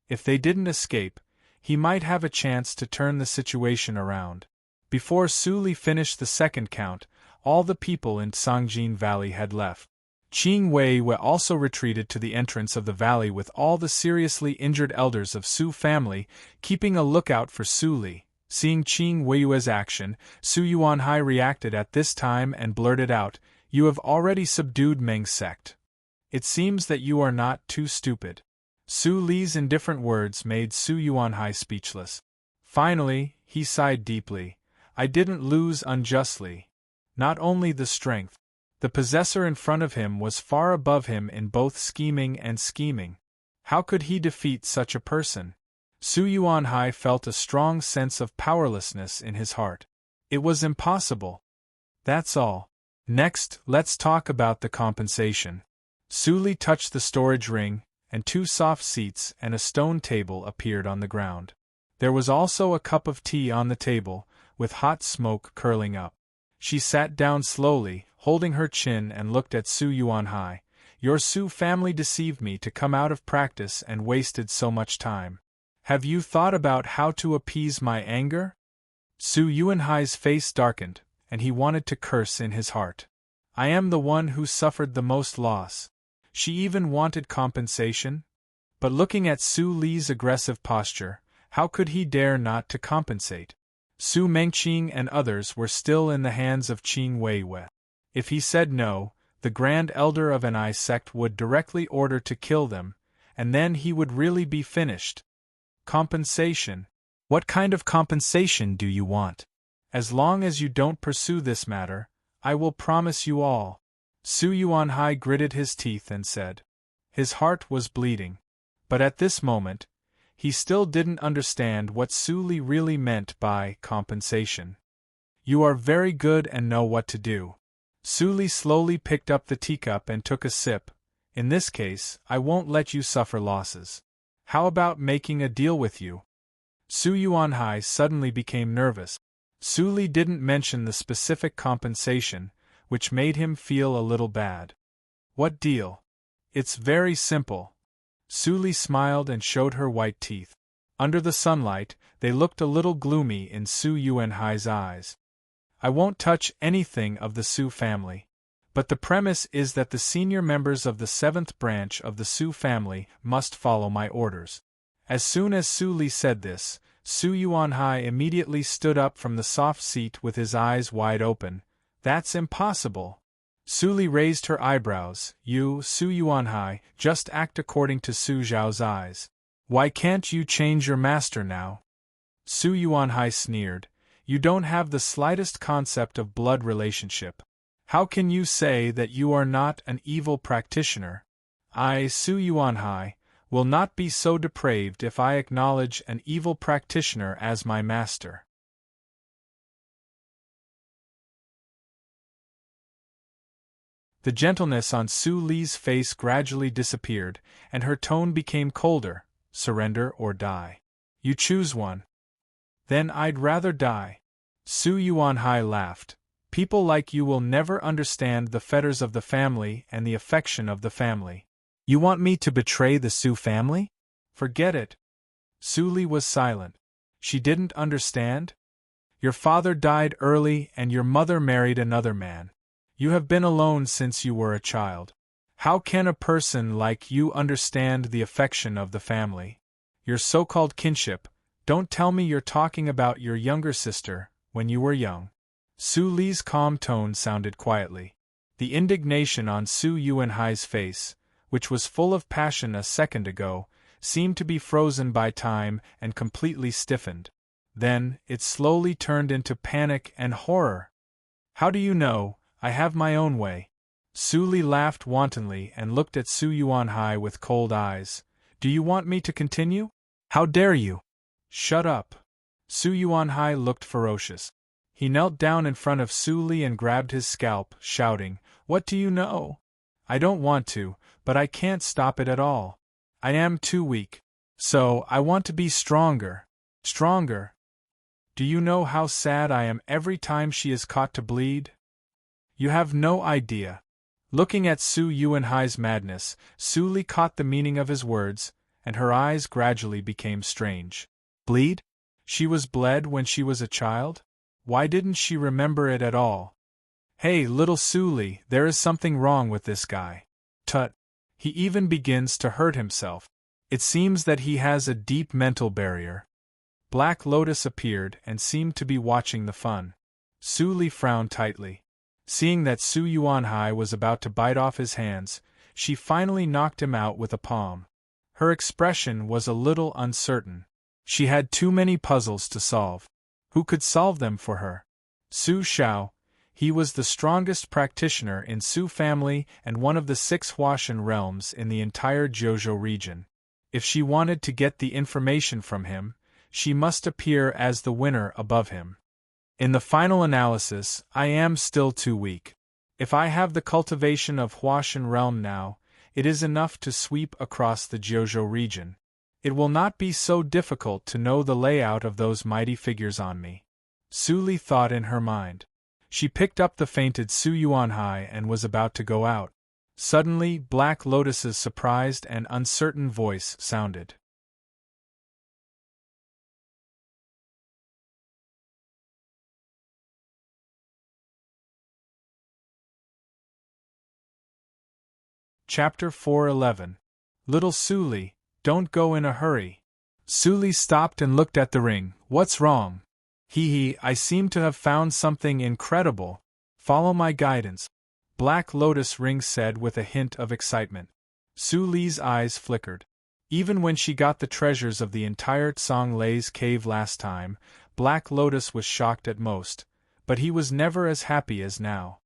If they didn't escape, he might have a chance to turn the situation around. Before Su Li finished the second count, all the people in Songjin Valley had left. Qing Wei also retreated to the entrance of the valley with all the seriously injured elders of Su family keeping a lookout for Su Li. Seeing Qing Wei's action, Su Yuanhai reacted at this time and blurted out, "You have already subdued Meng's sect. It seems that you are not too stupid." Su Li's indifferent words made Su Yuanhai speechless. Finally, he sighed deeply. "I didn't lose unjustly. Not only the strength. The possessor in front of him was far above him in both scheming and scheming. How could he defeat such a person?" Su Yuanhai felt a strong sense of powerlessness in his heart. It was impossible. That's all. Next, let's talk about the compensation. Su Li touched the storage ring, and 2 soft seats and a stone table appeared on the ground. There was also a cup of tea on the table, with hot smoke curling up. She sat down slowly, holding her chin, and looked at Su Yuanhai. "Your Su family deceived me to come out of practice and wasted so much time. Have you thought about how to appease my anger?" Su Yuanhai's face darkened, and he wanted to curse in his heart. "I am the one who suffered the most loss." She even wanted compensation? But looking at Su Li's aggressive posture, how could he dare not to compensate? Su Mengqing and others were still in the hands of Qing Weiwei. If he said no, the Grand Elder of An sect would directly order to kill them, and then he would really be finished. Compensation? What kind of compensation do you want? As long as you don't pursue this matter, I will promise you all. Su Yuanhai gritted his teeth and said. His heart was bleeding. But at this moment, he still didn't understand what Su Li really meant by compensation. "You are very good and know what to do." Su Li slowly picked up the teacup and took a sip. "In this case, I won't let you suffer losses. How about making a deal with you?" Su Yuanhai suddenly became nervous. Su Li didn't mention the specific compensation, which made him feel a little bad. "What deal?" "It's very simple." Su Li smiled and showed her white teeth. Under the sunlight, they looked a little gloomy in Su Yuanhai's eyes. "I won't touch anything of the Su family. But the premise is that the senior members of the 7th branch of the Su family must follow my orders." As soon as Su Li said this, Su Yuanhai immediately stood up from the soft seat with his eyes wide open. "That's impossible." Su Li raised her eyebrows. "You, Su Yuanhai, just act according to Su Zhao's eyes. Why can't you change your master now?" Su Yuanhai sneered. "You don't have the slightest concept of blood relationship. How can you say that you are not an evil practitioner? I, Su Yuanhai, will not be so depraved if I acknowledge an evil practitioner as my master." The gentleness on Su Li's face gradually disappeared, and her tone became colder. "Surrender or die. You choose one." "Then I'd rather die." Su Yuanhai laughed. "People like you will never understand the fetters of the family and the affection of the family. You want me to betray the Su family? Forget it." Su Li was silent. She didn't understand? "Your father died early and your mother married another man. You have been alone since you were a child. How can a person like you understand the affection of the family? Your so-called kinship Don't tell me you're talking about your younger sister, when you were young. Su Li's calm tone sounded quietly. The indignation on Su Yuanhai's face, which was full of passion a second ago, seemed to be frozen by time and completely stiffened. Then, it slowly turned into panic and horror. How do you know? I have my own way. Su Li laughed wantonly and looked at Su Yuanhai with cold eyes. Do you want me to continue? How dare you? Shut up. Su Yuanhai looked ferocious. He knelt down in front of Su Li and grabbed his scalp, shouting, What do you know? I don't want to, but I can't stop it at all. I am too weak. So, I want to be stronger. Stronger. Do you know how sad I am every time she is caught to bleed? You have no idea. Looking at Su Yuanhai's madness, Su Li caught the meaning of his words, and her eyes gradually became strange. Bleed? She was bled when she was a child? Why didn't she remember it at all? Hey, little Su Li, there is something wrong with this guy. Tut. He even begins to hurt himself. It seems that he has a deep mental barrier. Black Lotus appeared and seemed to be watching the fun. Su Li frowned tightly. Seeing that Su Yuanhai was about to bite off his hands, she finally knocked him out with a palm. Her expression was a little uncertain. She had too many puzzles to solve. Who could solve them for her? Su Xiao. He was the strongest practitioner in Su family and one of the 6 Huashan realms in the entire Jiuzhou region. If she wanted to get the information from him, she must appear as the winner above him. In the final analysis, I am still too weak. If I have the cultivation of Huashan realm now, it is enough to sweep across the Jiuzhou region. It will not be so difficult to know the layout of those mighty figures on me. Su Li thought in her mind. She picked up the fainted Su Yuanhai and was about to go out. Suddenly, Black Lotus's surprised and uncertain voice sounded. Chapter 411. Little Su Li, don't go in a hurry. Su Li stopped and looked at the ring. What's wrong? I seem to have found something incredible. Follow my guidance. Black Lotus ring said with a hint of excitement. Su Li's eyes flickered. Even when she got the treasures of the entire Tsang Lei's cave last time, Black Lotus was shocked at most, but he was never as happy as now.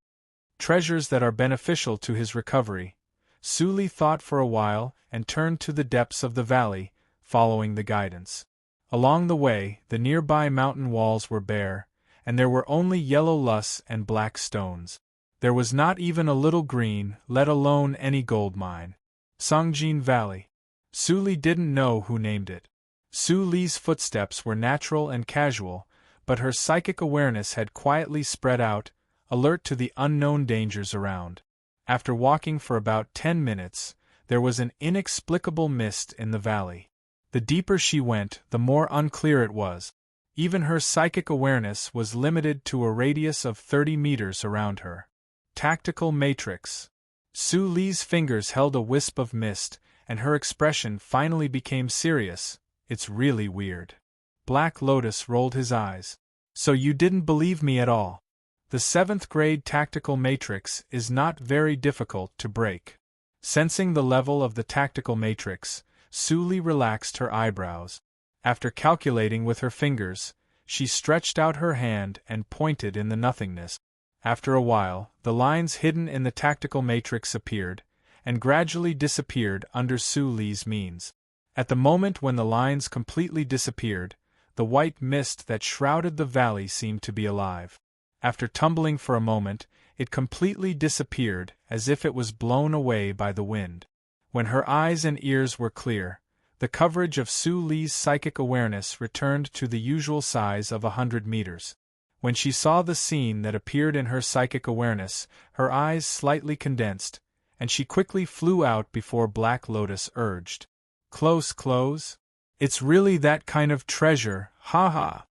Treasures that are beneficial to his recovery. Su Li thought for a while and turned to the depths of the valley, following the guidance. Along the way, the nearby mountain walls were bare, and there were only yellow loess and black stones. There was not even a little green, let alone any gold mine. Songjin Valley. Su Li didn't know who named it. Su Li's footsteps were natural and casual, but her psychic awareness had quietly spread out, alert to the unknown dangers around. After walking for about 10 minutes, there was an inexplicable mist in the valley. The deeper she went, the more unclear it was. Even her psychic awareness was limited to a radius of 30 meters around her. Tactical matrix. Su Li's fingers held a wisp of mist, and her expression finally became serious. It's really weird. Black Lotus rolled his eyes. So you didn't believe me at all. The 7th grade tactical matrix is not very difficult to break. Sensing the level of the tactical matrix, Su Li relaxed her eyebrows. After calculating with her fingers, she stretched out her hand and pointed in the nothingness. After a while, the lines hidden in the tactical matrix appeared, and gradually disappeared under Su Li's means. At the moment when the lines completely disappeared, the white mist that shrouded the valley seemed to be alive. After tumbling for a moment, it completely disappeared, as if it was blown away by the wind. When her eyes and ears were clear, the coverage of Su Li's psychic awareness returned to the usual size of 100 meters. When she saw the scene that appeared in her psychic awareness, her eyes slightly condensed, and she quickly flew out before Black Lotus urged. Close. It's really that kind of treasure, ha ha.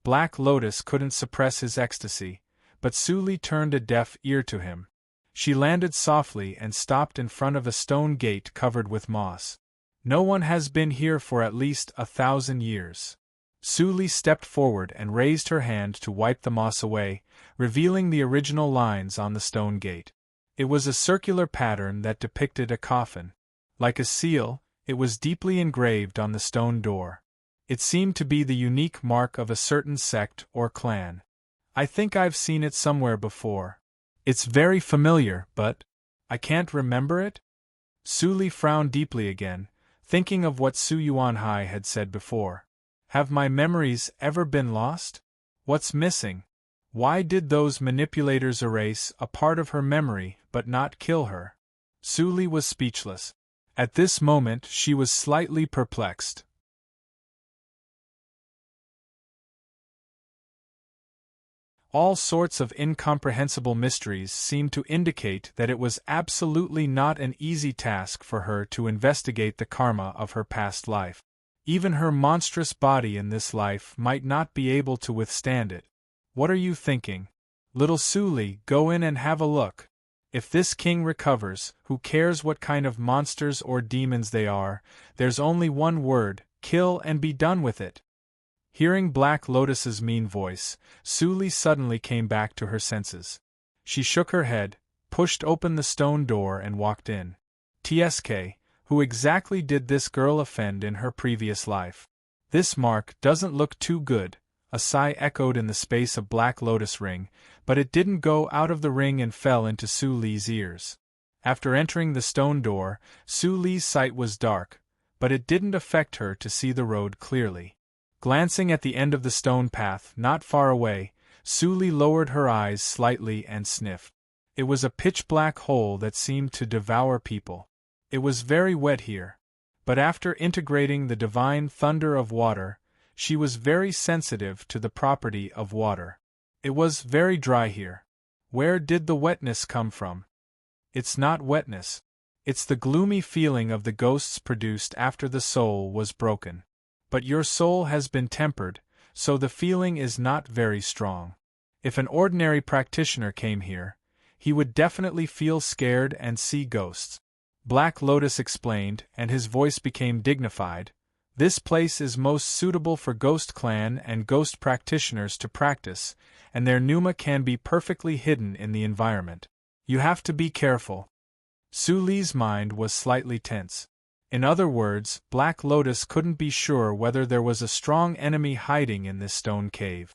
Black Lotus couldn't suppress his ecstasy, but Su Li turned a deaf ear to him. She landed softly and stopped in front of a stone gate covered with moss. No one has been here for at least 1,000 years. Su Li stepped forward and raised her hand to wipe the moss away, revealing the original lines on the stone gate. It was a circular pattern that depicted a coffin. Like a seal, it was deeply engraved on the stone door. It seemed to be the unique mark of a certain sect or clan. I think I've seen it somewhere before. It's very familiar, but I can't remember it? Su Li frowned deeply again, thinking of what Su Yuanhai had said before. Have my memories ever been lost? What's missing? Why did those manipulators erase a part of her memory but not kill her? Su Li was speechless. At this moment she was slightly perplexed. All sorts of incomprehensible mysteries seemed to indicate that it was absolutely not an easy task for her to investigate the karma of her past life. Even her monstrous body in this life might not be able to withstand it. What are you thinking? Little Su Li, go in and have a look. If this king recovers, who cares what kind of monsters or demons they are, there's only one word: kill and be done with it. Hearing Black Lotus's mean voice, Su Li suddenly came back to her senses. She shook her head, pushed open the stone door and walked in. TSK, who exactly did this girl offend in her previous life? This mark doesn't look too good, a sigh echoed in the space of Black Lotus ring, but it didn't go out of the ring and fell into Su Li's ears. After entering the stone door, Su Li's sight was dark, but it didn't affect her to see the road clearly. Glancing at the end of the stone path not far away, Su Li lowered her eyes slightly and sniffed. It was a pitch-black hole that seemed to devour people. It was very wet here. But after integrating the divine thunder of water, she was very sensitive to the property of water. It was very dry here. Where did the wetness come from? It's not wetness. It's the gloomy feeling of the ghosts produced after the soul was broken. But your soul has been tempered, so the feeling is not very strong. If an ordinary practitioner came here, he would definitely feel scared and see ghosts. Black Lotus explained, and his voice became dignified. This place is most suitable for ghost clan and ghost practitioners to practice, and their pneuma can be perfectly hidden in the environment. You have to be careful. Su Li's mind was slightly tense. In other words, Black Lotus couldn't be sure whether there was a strong enemy hiding in this stone cave.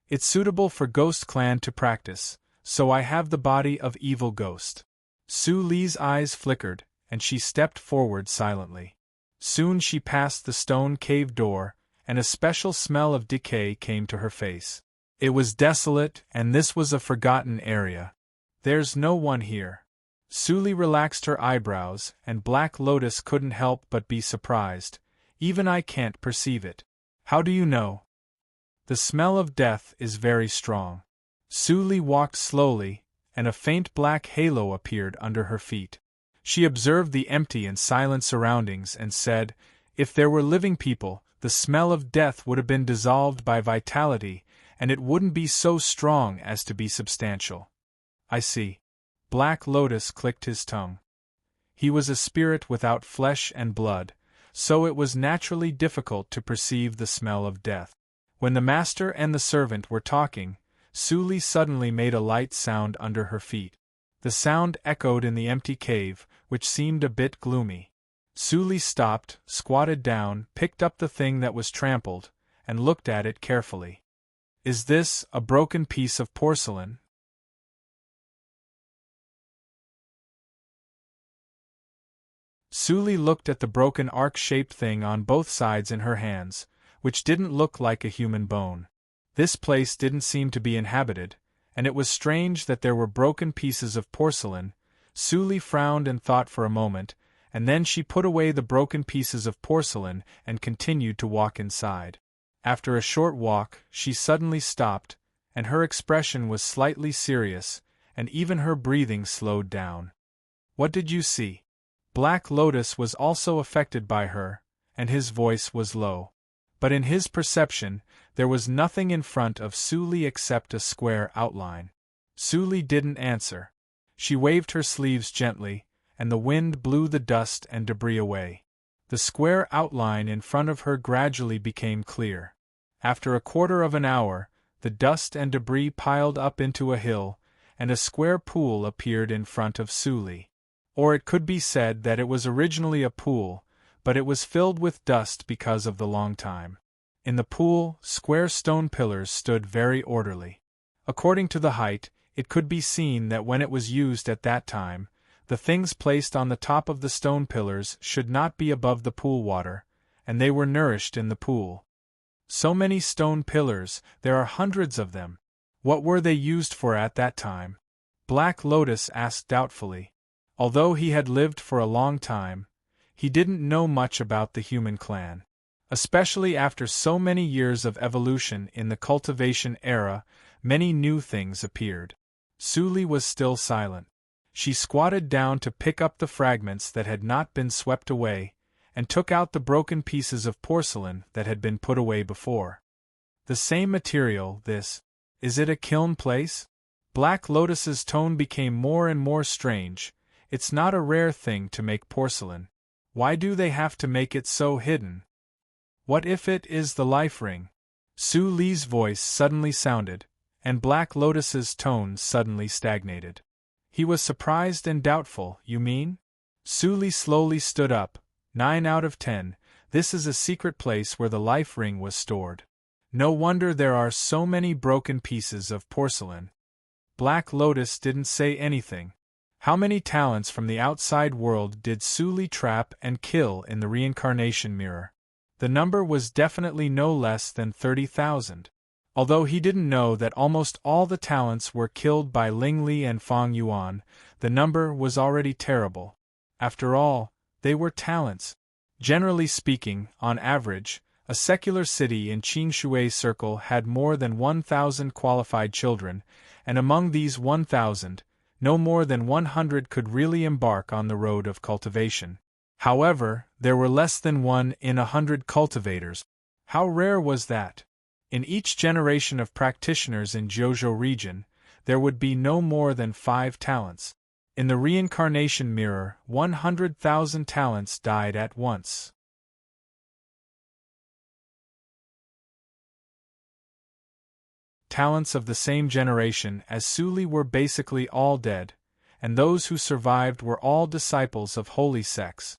It's suitable for Ghost Clan to practice, so I have the body of evil ghost. Su Li's eyes flickered, and she stepped forward silently. Soon she passed the stone cave door, and a special smell of decay came to her face. It was desolate, and this was a forgotten area. There's no one here. Su Li relaxed her eyebrows, and Black Lotus couldn't help but be surprised. Even I can't perceive it. How do you know? The smell of death is very strong. Su Li walked slowly, and a faint black halo appeared under her feet. She observed the empty and silent surroundings and said, if there were living people, the smell of death would have been dissolved by vitality, and it wouldn't be so strong as to be substantial. I see. Black Lotus clicked his tongue. He was a spirit without flesh and blood, so it was naturally difficult to perceive the smell of death. When the master and the servant were talking, Su Li suddenly made a light sound under her feet. The sound echoed in the empty cave, which seemed a bit gloomy. Su Li stopped, squatted down, picked up the thing that was trampled, and looked at it carefully. Is this a broken piece of porcelain? Su Li looked at the broken arc-shaped thing on both sides in her hands, which didn't look like a human bone. This place didn't seem to be inhabited, and it was strange that there were broken pieces of porcelain. Su Li frowned and thought for a moment, and then she put away the broken pieces of porcelain and continued to walk inside. After a short walk, she suddenly stopped, and her expression was slightly serious, and even her breathing slowed down. What did you see? Black Lotus was also affected by her, and his voice was low. But in his perception, there was nothing in front of Su Li except a square outline. Su Li didn't answer. She waved her sleeves gently, and the wind blew the dust and debris away. The square outline in front of her gradually became clear. After a quarter of an hour, the dust and debris piled up into a hill, and a square pool appeared in front of Suli. Or it could be said that it was originally a pool, but it was filled with dust because of the long time. In the pool, square stone pillars stood very orderly. According to the height, it could be seen that when it was used at that time, the things placed on the top of the stone pillars should not be above the pool water, and they were nourished in the pool. So many stone pillars, there are hundreds of them. What were they used for at that time? Black Lotus asked doubtfully. Although he had lived for a long time, he didn't know much about the human clan. Especially after so many years of evolution in the cultivation era, many new things appeared. Suli was still silent. She squatted down to pick up the fragments that had not been swept away, and took out the broken pieces of porcelain that had been put away before. The same material, this. Is it a kiln place? Black Lotus's tone became more and more strange. It's not a rare thing to make porcelain. Why do they have to make it so hidden? What if it is the life ring? Suli's voice suddenly sounded, and Black Lotus's tone suddenly stagnated. He was surprised and doubtful. You mean? Suli slowly stood up. 9 out of 10, this is a secret place where the life ring was stored. No wonder there are so many broken pieces of porcelain. Black Lotus didn't say anything. How many talents from the outside world did Suli trap and kill in the reincarnation mirror? The number was definitely no less than 30,000. Although he didn't know that almost all the talents were killed by Ling Li and Fang Yuan, the number was already terrible. After all, they were talents. Generally speaking, on average, a secular city in Qingshui Circle had more than 1,000 qualified children, and among these 1,000, no more than 100 could really embark on the road of cultivation. However, there were less than 1 in 100 cultivators. How rare was that? In each generation of practitioners in Jiuzhou region, there would be no more than 5 talents. In the reincarnation mirror, 100,000 talents died at once. Talents of the same generation as Suli were basically all dead, and those who survived were all disciples of holy sects.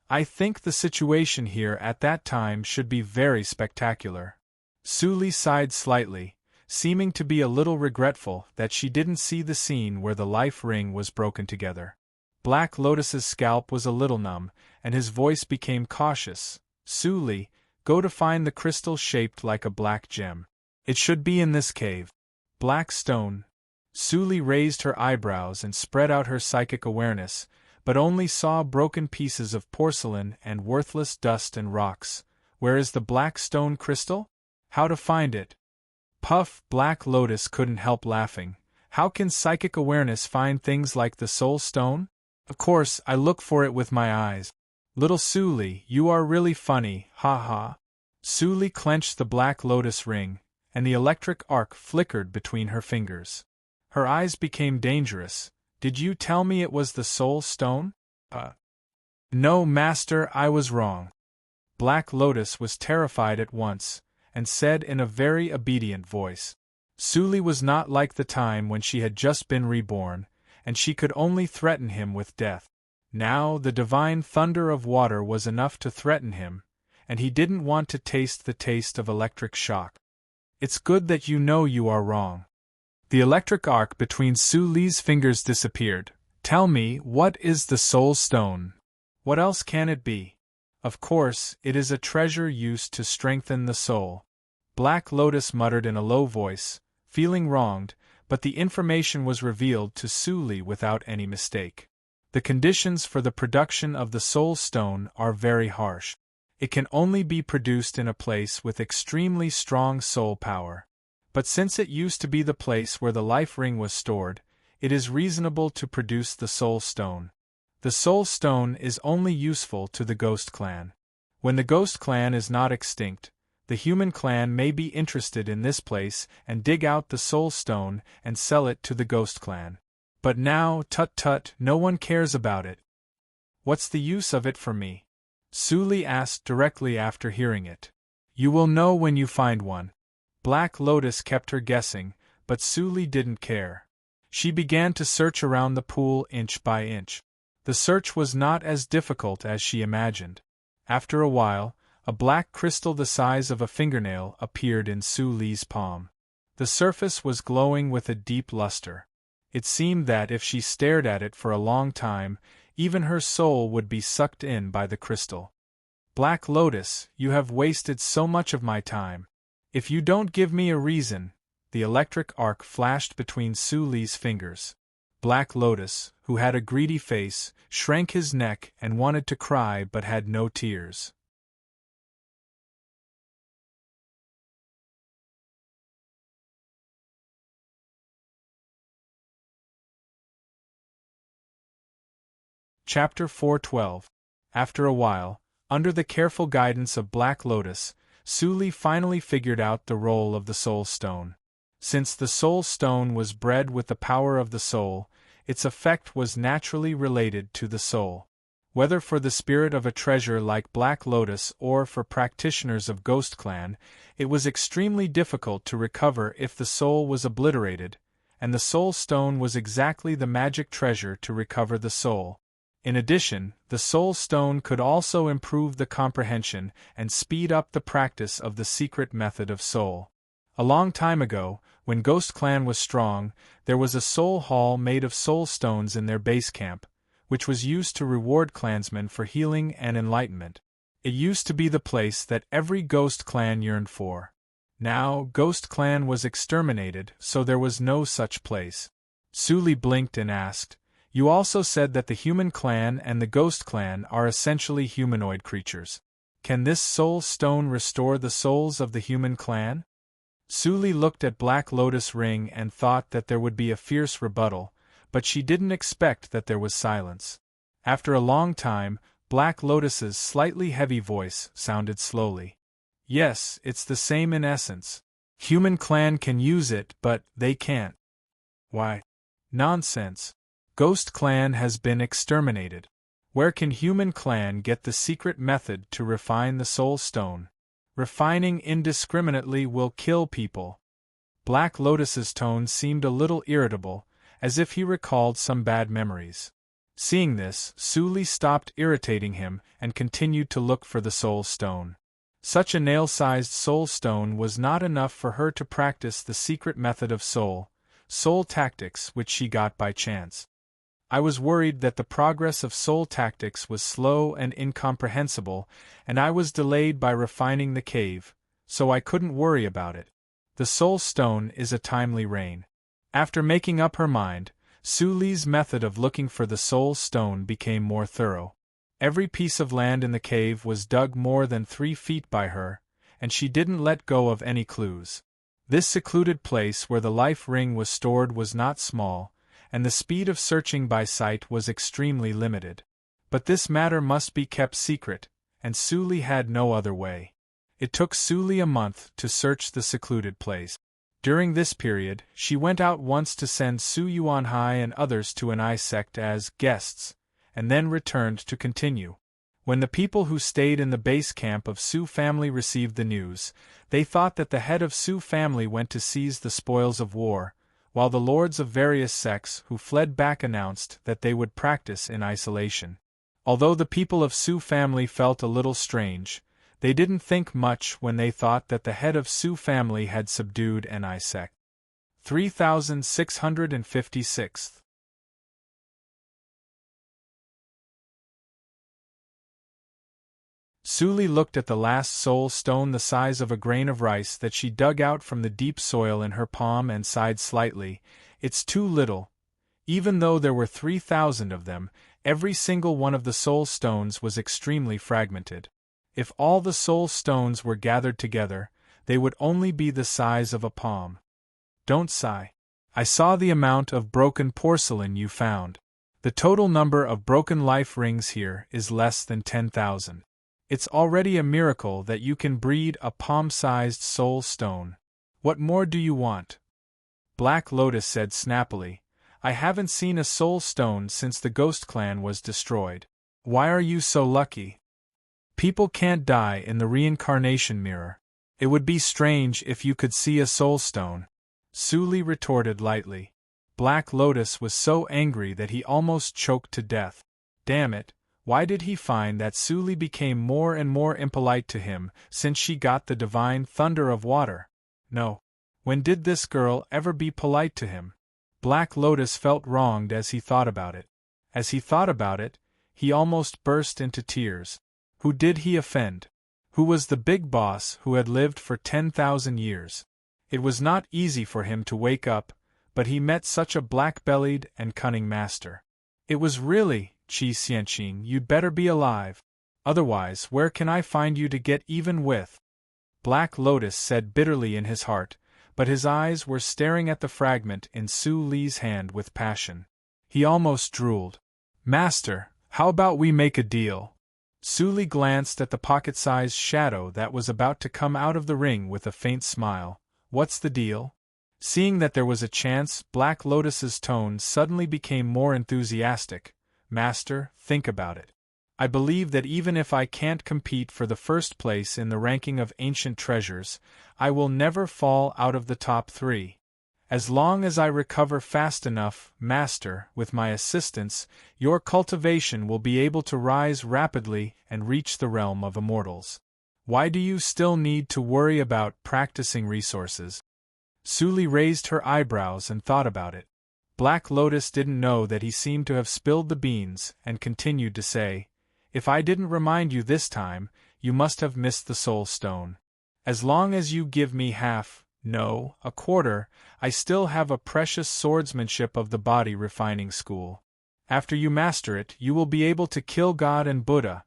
I think the situation here at that time should be very spectacular. Suli sighed slightly, seeming to be a little regretful that she didn't see the scene where the life ring was broken together. Black Lotus's scalp was a little numb, and his voice became cautious. Suli, go to find the crystal shaped like a black gem. It should be in this cave. Black stone. Suli raised her eyebrows and spread out her psychic awareness, but only saw broken pieces of porcelain and worthless dust and rocks. Where is the black stone crystal? How to find it? Puff! Black Lotus couldn't help laughing. How can psychic awareness find things like the soul stone? Of course, I look for it with my eyes. Little Suli, you are really funny, ha ha. Suli clenched the Black Lotus ring, and the electric arc flickered between her fingers. Her eyes became dangerous. Did you tell me it was the soul stone? No, master, I was wrong. Black Lotus was terrified at once, and said in a very obedient voice. Suli was not like the time when she had just been reborn, and she could only threaten him with death. Now the divine thunder of water was enough to threaten him, and he didn't want to taste the taste of electric shock. It's good that you know you are wrong. The electric arc between Suli's fingers disappeared. Tell me, what is the soul stone? What else can it be? Of course, it is a treasure used to strengthen the soul. Black Lotus muttered in a low voice, feeling wronged, but the information was revealed to Suli without any mistake. The conditions for the production of the soul stone are very harsh. It can only be produced in a place with extremely strong soul power. But since it used to be the place where the life ring was stored, it is reasonable to produce the soul stone. The soul stone is only useful to the ghost clan. When the ghost clan is not extinct, the human clan may be interested in this place and dig out the soul stone and sell it to the ghost clan. But now, tut-tut, no one cares about it. What's the use of it for me? Suli asked directly after hearing it. You will know when you find one. Black Lotus kept her guessing, but Su didn't care. She began to search around the pool inch by inch. The search was not as difficult as she imagined. After a while, a black crystal the size of a fingernail appeared in Suli's palm. The surface was glowing with a deep luster. It seemed that if she stared at it for a long time, even her soul would be sucked in by the crystal. Black Lotus, you have wasted so much of my time. If you don't give me a reason. The electric arc flashed between Suli's fingers. Black Lotus, who had a greedy face, shrank his neck and wanted to cry but had no tears. Chapter 412. After a while, under the careful guidance of Black Lotus, Suli finally figured out the role of the Soul Stone. Since the Soul Stone was bred with the power of the soul, its effect was naturally related to the soul. Whether for the spirit of a treasure like Black Lotus or for practitioners of Ghost Clan, it was extremely difficult to recover if the soul was obliterated, and the Soul Stone was exactly the magic treasure to recover the soul. In addition, the Soul Stone could also improve the comprehension and speed up the practice of the secret method of soul. A long time ago, when Ghost Clan was strong, there was a soul hall made of soul stones in their base camp, which was used to reward clansmen for healing and enlightenment. It used to be the place that every Ghost Clan yearned for. Now, Ghost Clan was exterminated, so there was no such place. Suli blinked and asked, "You also said that the human clan and the Ghost Clan are essentially humanoid creatures. Can this soul stone restore the souls of the human clan?" Suli looked at Black Lotus Ring and thought that there would be a fierce rebuttal, but she didn't expect that there was silence. After a long time, Black Lotus's slightly heavy voice sounded slowly. "Yes, it's the same in essence. Human clan can use it, but they can't." "Why?" "Nonsense. Ghost Clan has been exterminated. Where can human clan get the secret method to refine the soul stone? Refining indiscriminately will kill people." Black Lotus's tone seemed a little irritable, as if he recalled some bad memories. Seeing this, Suli stopped irritating him and continued to look for the soul stone. Such a nail-sized soul stone was not enough for her to practice the secret method of soul tactics which she got by chance. I was worried that the progress of soul tactics was slow and incomprehensible, and I was delayed by refining the cave, so I couldn't worry about it. The soul stone is a timely rain. After making up her mind, Suli's method of looking for the soul stone became more thorough. Every piece of land in the cave was dug more than 3 feet by her, and she didn't let go of any clues. This secluded place where the life ring was stored was not small, and the speed of searching by sight was extremely limited. But this matter must be kept secret, and Suli had no other way. It took Suli a month to search the secluded place. During this period, she went out once to send Su Yuanhai and others to an ice sect as guests, and then returned to continue. When the people who stayed in the base camp of Su family received the news, they thought that the head of Su family went to seize the spoils of war, while the lords of various sects who fled back announced that they would practice in isolation. Although the people of Su family felt a little strange, they didn't think much when they thought that the head of Su family had subdued an I sect. 3656. Suli looked at the last soul stone the size of a grain of rice that she dug out from the deep soil in her palm and sighed slightly. "It's too little." Even though there were 3,000 of them, every single one of the soul stones was extremely fragmented. If all the soul stones were gathered together, they would only be the size of a palm. "Don't sigh. I saw the amount of broken porcelain you found. The total number of broken life rings here is less than 10,000. It's already a miracle that you can breed a palm-sized soul stone. What more do you want?" Black Lotus said snappily, "I haven't seen a soul stone since the Ghost Clan was destroyed. Why are you so lucky? People can't die in the reincarnation mirror. It would be strange if you could see a soul stone, Su Li retorted lightly. Black Lotus was so angry that he almost choked to death. Damn it, why did he find that Su Li became more and more impolite to him since she got the divine thunder of water? No. When did this girl ever be polite to him? Black Lotus felt wronged as he thought about it. As he thought about it, he almost burst into tears. Who did he offend? Who was the big boss who had lived for 10,000 years? It was not easy for him to wake up, but he met such a black-bellied and cunning master. It was really, Qi Xianqing, you'd better be alive. Otherwise, where can I find you to get even with? Black Lotus said bitterly in his heart, but his eyes were staring at the fragment in Su Li's hand with passion. He almost drooled. Master, how about we make a deal? Su Li glanced at the pocket-sized shadow that was about to come out of the ring with a faint smile. What's the deal? Seeing that there was a chance, Black Lotus's tone suddenly became more enthusiastic. Master, think about it. I believe that even if I can't compete for the first place in the ranking of ancient treasures, I will never fall out of the top 3. As long as I recover fast enough, Master, with my assistance, your cultivation will be able to rise rapidly and reach the realm of immortals. Why do you still need to worry about practicing resources? Su Li raised her eyebrows and thought about it. Black Lotus didn't know that he seemed to have spilled the beans and continued to say, If I didn't remind you this time, you must have missed the soul stone. As long as you give me half, no, a quarter, I still have a precious swordsmanship of the body refining school. After you master it, you will be able to kill God and Buddha.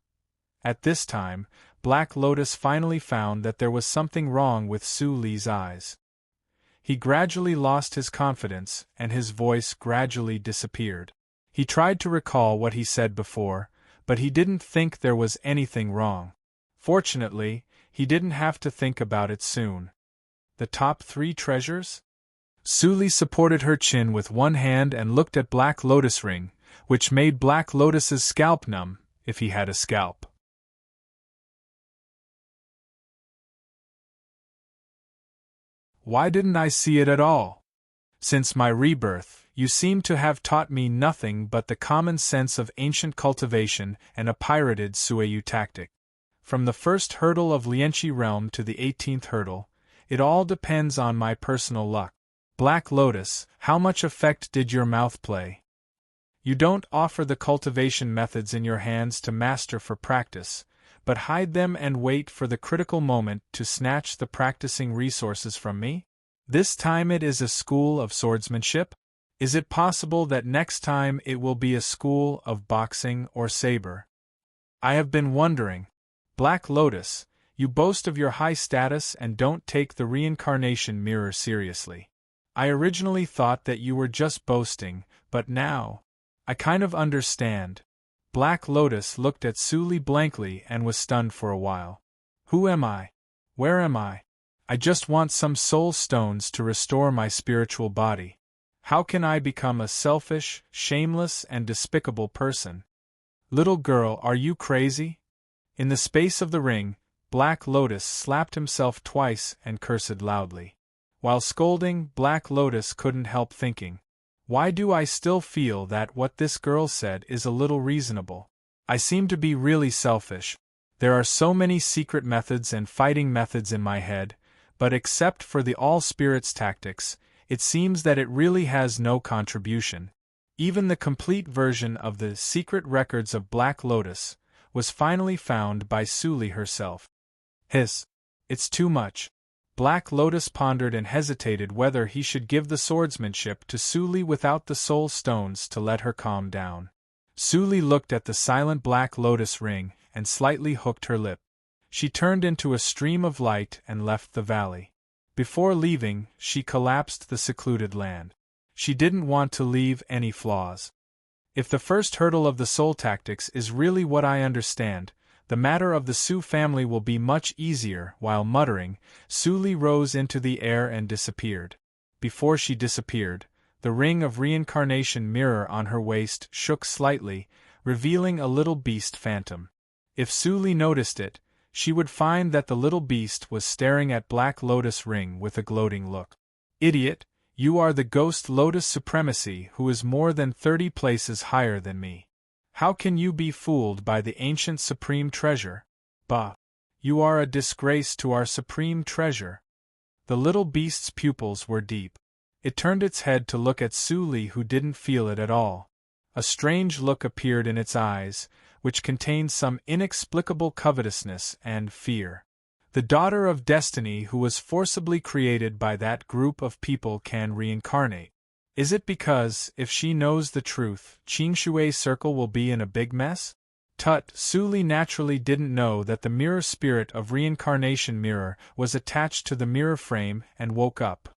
At this time, Black Lotus finally found that there was something wrong with Su Li's eyes. He gradually lost his confidence, and his voice gradually disappeared. He tried to recall what he said before, but he didn't think there was anything wrong. Fortunately, he didn't have to think about it soon. The top 3 treasures? Su Li supported her chin with one hand and looked at Black Lotus ring, which made Black Lotus's scalp numb, if he had a scalp. Why didn't I see it at all? Since my rebirth, you seem to have taught me nothing but the common sense of ancient cultivation and a pirated Sueyu tactic. From the first hurdle of Lianqi realm to the 18th hurdle, it all depends on my personal luck. Black Lotus, how much effect did your mouth play? You don't offer the cultivation methods in your hands to master for practice, but hide them and wait for the critical moment to snatch the practicing resources from me? This time it is a school of swordsmanship? Is it possible that next time it will be a school of boxing or saber? I have been wondering. Black Lotus, you boast of your high status and don't take the reincarnation mirror seriously. I originally thought that you were just boasting, but now, I kind of understand. Black Lotus looked at Su Li blankly and was stunned for a while. Who am I? Where am I? I just want some soul stones to restore my spiritual body. How can I become a selfish, shameless, and despicable person? Little girl, are you crazy? In the space of the ring, Black Lotus slapped himself twice and cursed loudly. While scolding, Black Lotus couldn't help thinking, why do I still feel that what this girl said is a little reasonable? I seem to be really selfish. There are so many secret methods and fighting methods in my head, but except for the all-spirits tactics, it seems that it really has no contribution. Even the complete version of the secret records of Black Lotus was finally found by Su Li herself. It's too much. Black Lotus pondered and hesitated whether he should give the swordsmanship to Su Li without the soul stones to let her calm down. Su Li looked at the silent Black Lotus ring and slightly hooked her lip. She turned into a stream of light and left the valley. Before leaving, she collapsed the secluded land. She didn't want to leave any flaws. If the first hurdle of the soul tactics is really what I understand, the matter of the Su family will be much easier. While muttering, Su Li rose into the air and disappeared. Before she disappeared, the ring of reincarnation mirror on her waist shook slightly, revealing a little beast phantom. If Su Li noticed it, she would find that the little beast was staring at Black Lotus Ring with a gloating look. Idiot, you are the ghost Lotus Supremacy who is more than 30 places higher than me. How can you be fooled by the ancient supreme treasure? Bah! You are a disgrace to our supreme treasure. The little beast's pupils were deep. It turned its head to look at Su Li, who didn't feel it at all. A strange look appeared in its eyes, which contained some inexplicable covetousness and fear. The daughter of destiny who was forcibly created by that group of people can reincarnate. Is it because, if she knows the truth, Qingshui Circle will be in a big mess? Tut, Su Li naturally didn't know that the mirror spirit of reincarnation mirror was attached to the mirror frame and woke up.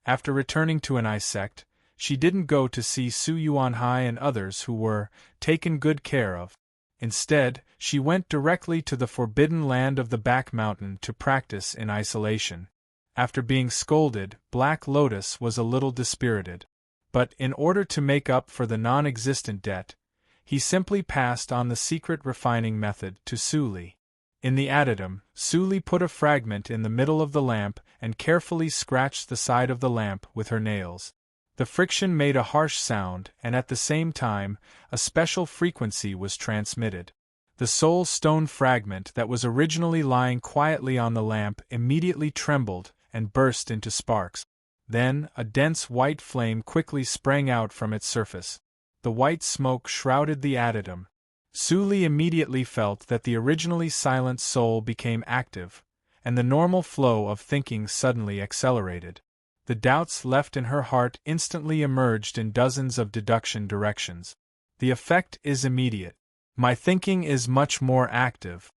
After returning to an ice sect, she didn't go to see Su Yuanhai and others who were taken good care of. Instead, she went directly to the forbidden land of the Back Mountain to practice in isolation. After being scolded, Black Lotus was a little dispirited. But in order to make up for the non-existent debt, he simply passed on the secret refining method to Su Li. In the addendum, Su Li put a fragment in the middle of the lamp and carefully scratched the side of the lamp with her nails. The friction made a harsh sound, and at the same time, a special frequency was transmitted. The soul stone fragment that was originally lying quietly on the lamp immediately trembled and burst into sparks. Then, a dense white flame quickly sprang out from its surface. The white smoke shrouded the addendum. Su Li immediately felt that the originally silent soul became active, and the normal flow of thinking suddenly accelerated. The doubts left in her heart instantly emerged in dozens of deduction directions. The effect is immediate. My thinking is much more active.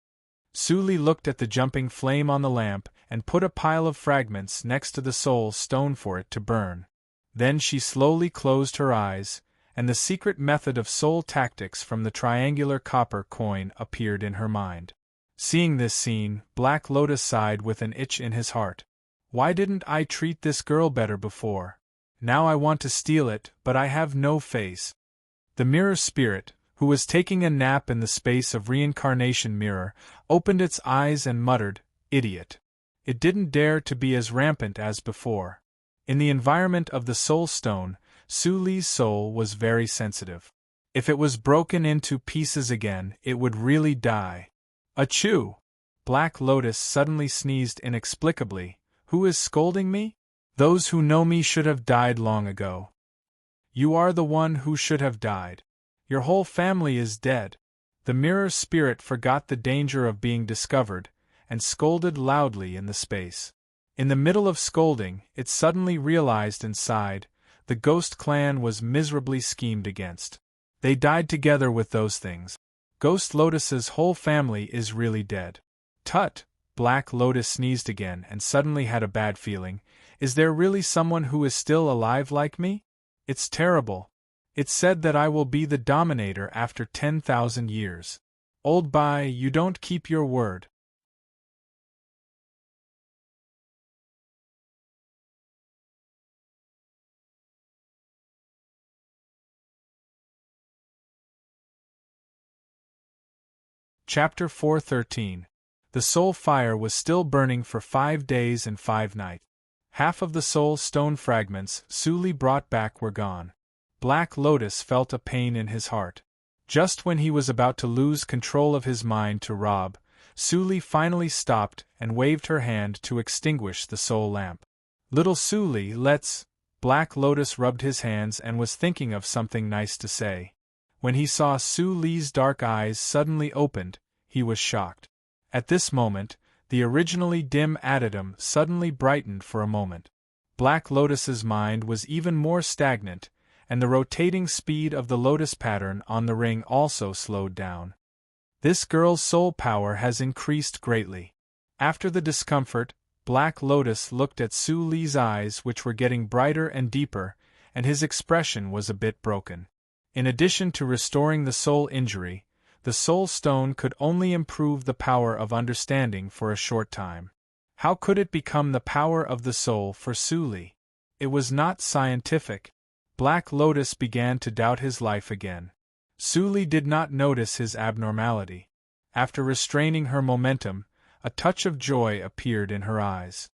Su Li looked at the jumping flame on the lamp and put a pile of fragments next to the soul stone for it to burn. Then she slowly closed her eyes, and the secret method of soul tactics from the triangular copper coin appeared in her mind. Seeing this scene, Black Lotus sighed with an itch in his heart. Why didn't I treat this girl better before? Now I want to steal it, but I have no face. The mirror spirit, who was taking a nap in the space of reincarnation mirror, opened its eyes and muttered, "Idiot." It didn't dare to be as rampant as before. In the environment of the soul stone, Su Li's soul was very sensitive. If it was broken into pieces again, it would really die. Achoo! Black Lotus suddenly sneezed inexplicably. Who is scolding me? Those who know me should have died long ago. You are the one who should have died. Your whole family is dead. The mirror spirit forgot the danger of being discovered, and scolded loudly in the space. In the middle of scolding, it suddenly realized and sighed. The Ghost Clan was miserably schemed against. They died together with those things. Ghost Lotus's whole family is really dead. Tut! Black Lotus sneezed again and suddenly had a bad feeling. Is there really someone who is still alive like me? It's terrible. It's said that I will be the dominator after 10,000 years. Old Bai, you don't keep your word. Chapter 413. The soul fire was still burning for 5 days and 5 nights. Half of the soul stone fragments Su Li brought back were gone. Black Lotus felt a pain in his heart. Just when he was about to lose control of his mind to rob, Su Li finally stopped and waved her hand to extinguish the soul lamp. Little Su Li, let's... Black Lotus rubbed his hands and was thinking of something nice to say. When he saw Su Li's dark eyes suddenly opened, he was shocked. At this moment, the originally dim addendum suddenly brightened for a moment. Black Lotus's mind was even more stagnant, and the rotating speed of the lotus pattern on the ring also slowed down. This girl's soul power has increased greatly. After the discomfort, Black Lotus looked at Su Li's eyes, which were getting brighter and deeper, and his expression was a bit broken. In addition to restoring the soul injury, the soul stone could only improve the power of understanding for a short time. How could it become the power of the soul for Su Li? It was not scientific. Black Lotus began to doubt his life again. Su Li did not notice his abnormality. After restraining her momentum, a touch of joy appeared in her eyes.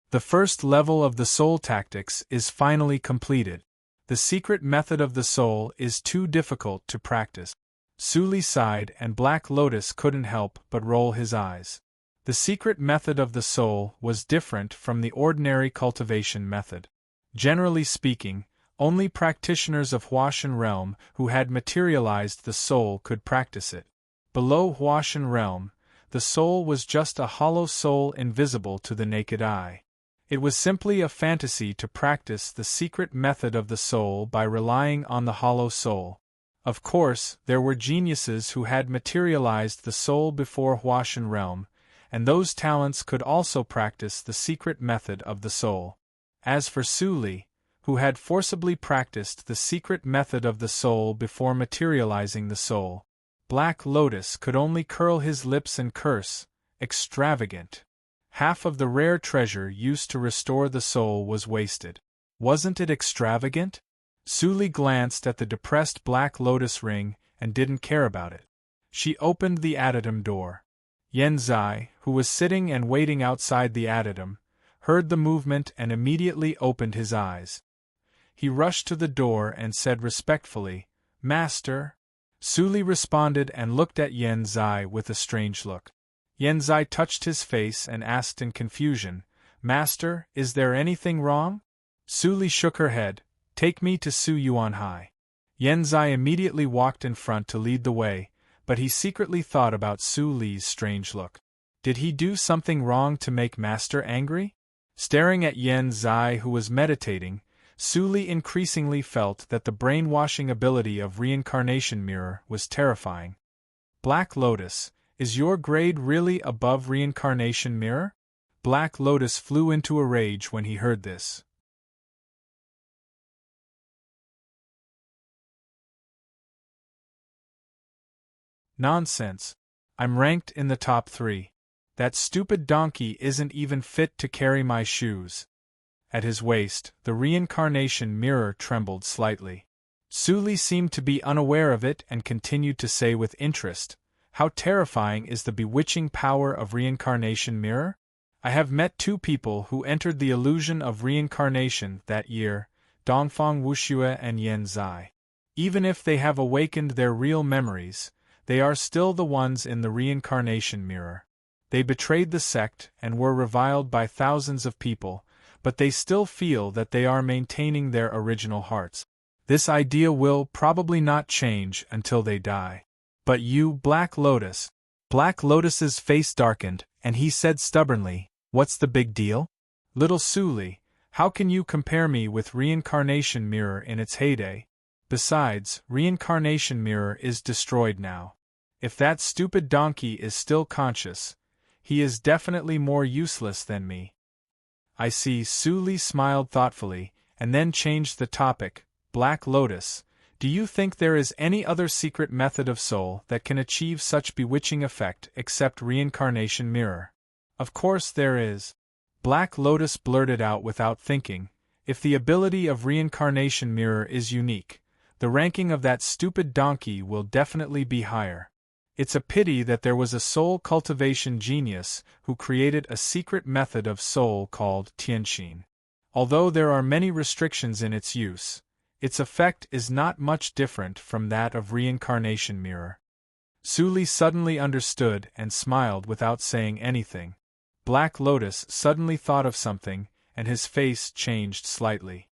The first level of the soul tactics is finally completed. The secret method of the soul is too difficult to practice. Su Li sighed, and Black Lotus couldn't help but roll his eyes. The secret method of the soul was different from the ordinary cultivation method. Generally speaking, only practitioners of Huashan realm who had materialized the soul could practice it. Below Huashan realm, the soul was just a hollow soul invisible to the naked eye. It was simply a fantasy to practice the secret method of the soul by relying on the hollow soul. Of course, there were geniuses who had materialized the soul before Huashan realm, and those talents could also practice the secret method of the soul. As for Su Li, who had forcibly practiced the secret method of the soul before materializing the soul, Black Lotus could only curl his lips and curse, extravagant. Half of the rare treasure used to restore the soul was wasted. Wasn't it extravagant? Su Li glanced at the depressed Black Lotus ring and didn't care about it. She opened the adytum door. Yen Zai, who was sitting and waiting outside the adytum, heard the movement and immediately opened his eyes. He rushed to the door and said respectfully, "Master." Su Li responded and looked at Yen Zai with a strange look. Yen Zai touched his face and asked in confusion, "Master, is there anything wrong?" Su Li shook her head, "Take me to Su Yuan Hai." Yen Zai immediately walked in front to lead the way, but he secretly thought about Su Li's strange look. Did he do something wrong to make Master angry? Staring at Yen Zai, who was meditating, Su Li increasingly felt that the brainwashing ability of Reincarnation Mirror was terrifying. Black Lotus, is your grade really above Reincarnation Mirror? Black Lotus flew into a rage when he heard this. Nonsense. I'm ranked in the top 3. That stupid donkey isn't even fit to carry my shoes. At his waist, the Reincarnation Mirror trembled slightly. Su Li seemed to be unaware of it and continued to say with interest, "How terrifying is the bewitching power of Reincarnation Mirror? I have met 2 people who entered the illusion of reincarnation that year, Dongfang Wuxue and Yen Zai. Even if they have awakened their real memories, they are still the ones in the Reincarnation Mirror. They betrayed the sect and were reviled by thousands of people, but they still feel that they are maintaining their original hearts. This idea will probably not change until they die. But you, Black Lotus." Black Lotus's face darkened, and he said stubbornly, "What's the big deal? Little Su Li, how can you compare me with Reincarnation Mirror in its heyday? Besides, Reincarnation Mirror is destroyed now. If that stupid donkey is still conscious, he is definitely more useless than me." "I see." Su Li smiled thoughtfully, and then changed the topic. "Black Lotus, do you think there is any other secret method of soul that can achieve such bewitching effect except Reincarnation Mirror?" "Of course there is." Black Lotus blurted out without thinking, "If the ability of Reincarnation Mirror is unique, the ranking of that stupid donkey will definitely be higher. It's a pity that there was a soul cultivation genius who created a secret method of soul called Tianxin. Although there are many restrictions in its use, its effect is not much different from that of Reincarnation Mirror." Su Li suddenly understood and smiled without saying anything. Black Lotus suddenly thought of something, and his face changed slightly.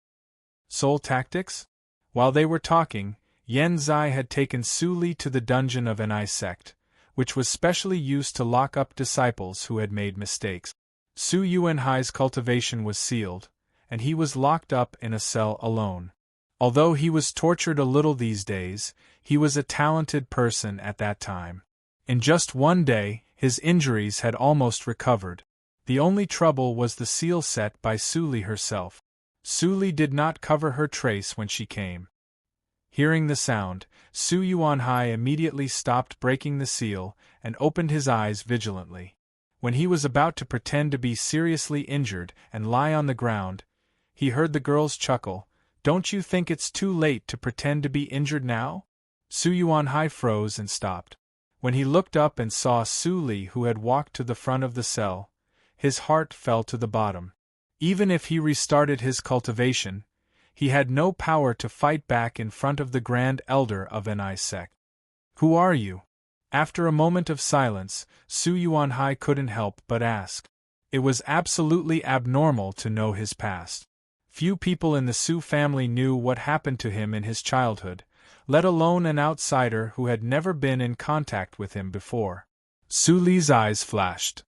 Soul tactics? While they were talking, Yen Zai had taken Su Li to the dungeon of an eye sect, which was specially used to lock up disciples who had made mistakes. Su Yuanhai's cultivation was sealed, and he was locked up in a cell alone. Although he was tortured a little these days, he was a talented person at that time. In just one day, his injuries had almost recovered. The only trouble was the seal set by Su Li herself. Su Li did not cover her trace when she came. Hearing the sound, Su Yuanhai immediately stopped breaking the seal and opened his eyes vigilantly. When he was about to pretend to be seriously injured and lie on the ground, he heard the girl's chuckle, Don't you think it's too late to pretend to be injured now? Su Yuanhai froze and stopped. When he looked up and saw Su Li, who had walked to the front of the cell, his heart fell to the bottom. Even if he restarted his cultivation, he had no power to fight back in front of the Grand Elder of an sect. Who are you? After a moment of silence, Su Yuanhai couldn't help but ask. It was absolutely abnormal to know his past. Few people in the Su family knew what happened to him in his childhood, let alone an outsider who had never been in contact with him before. Su Li's eyes flashed.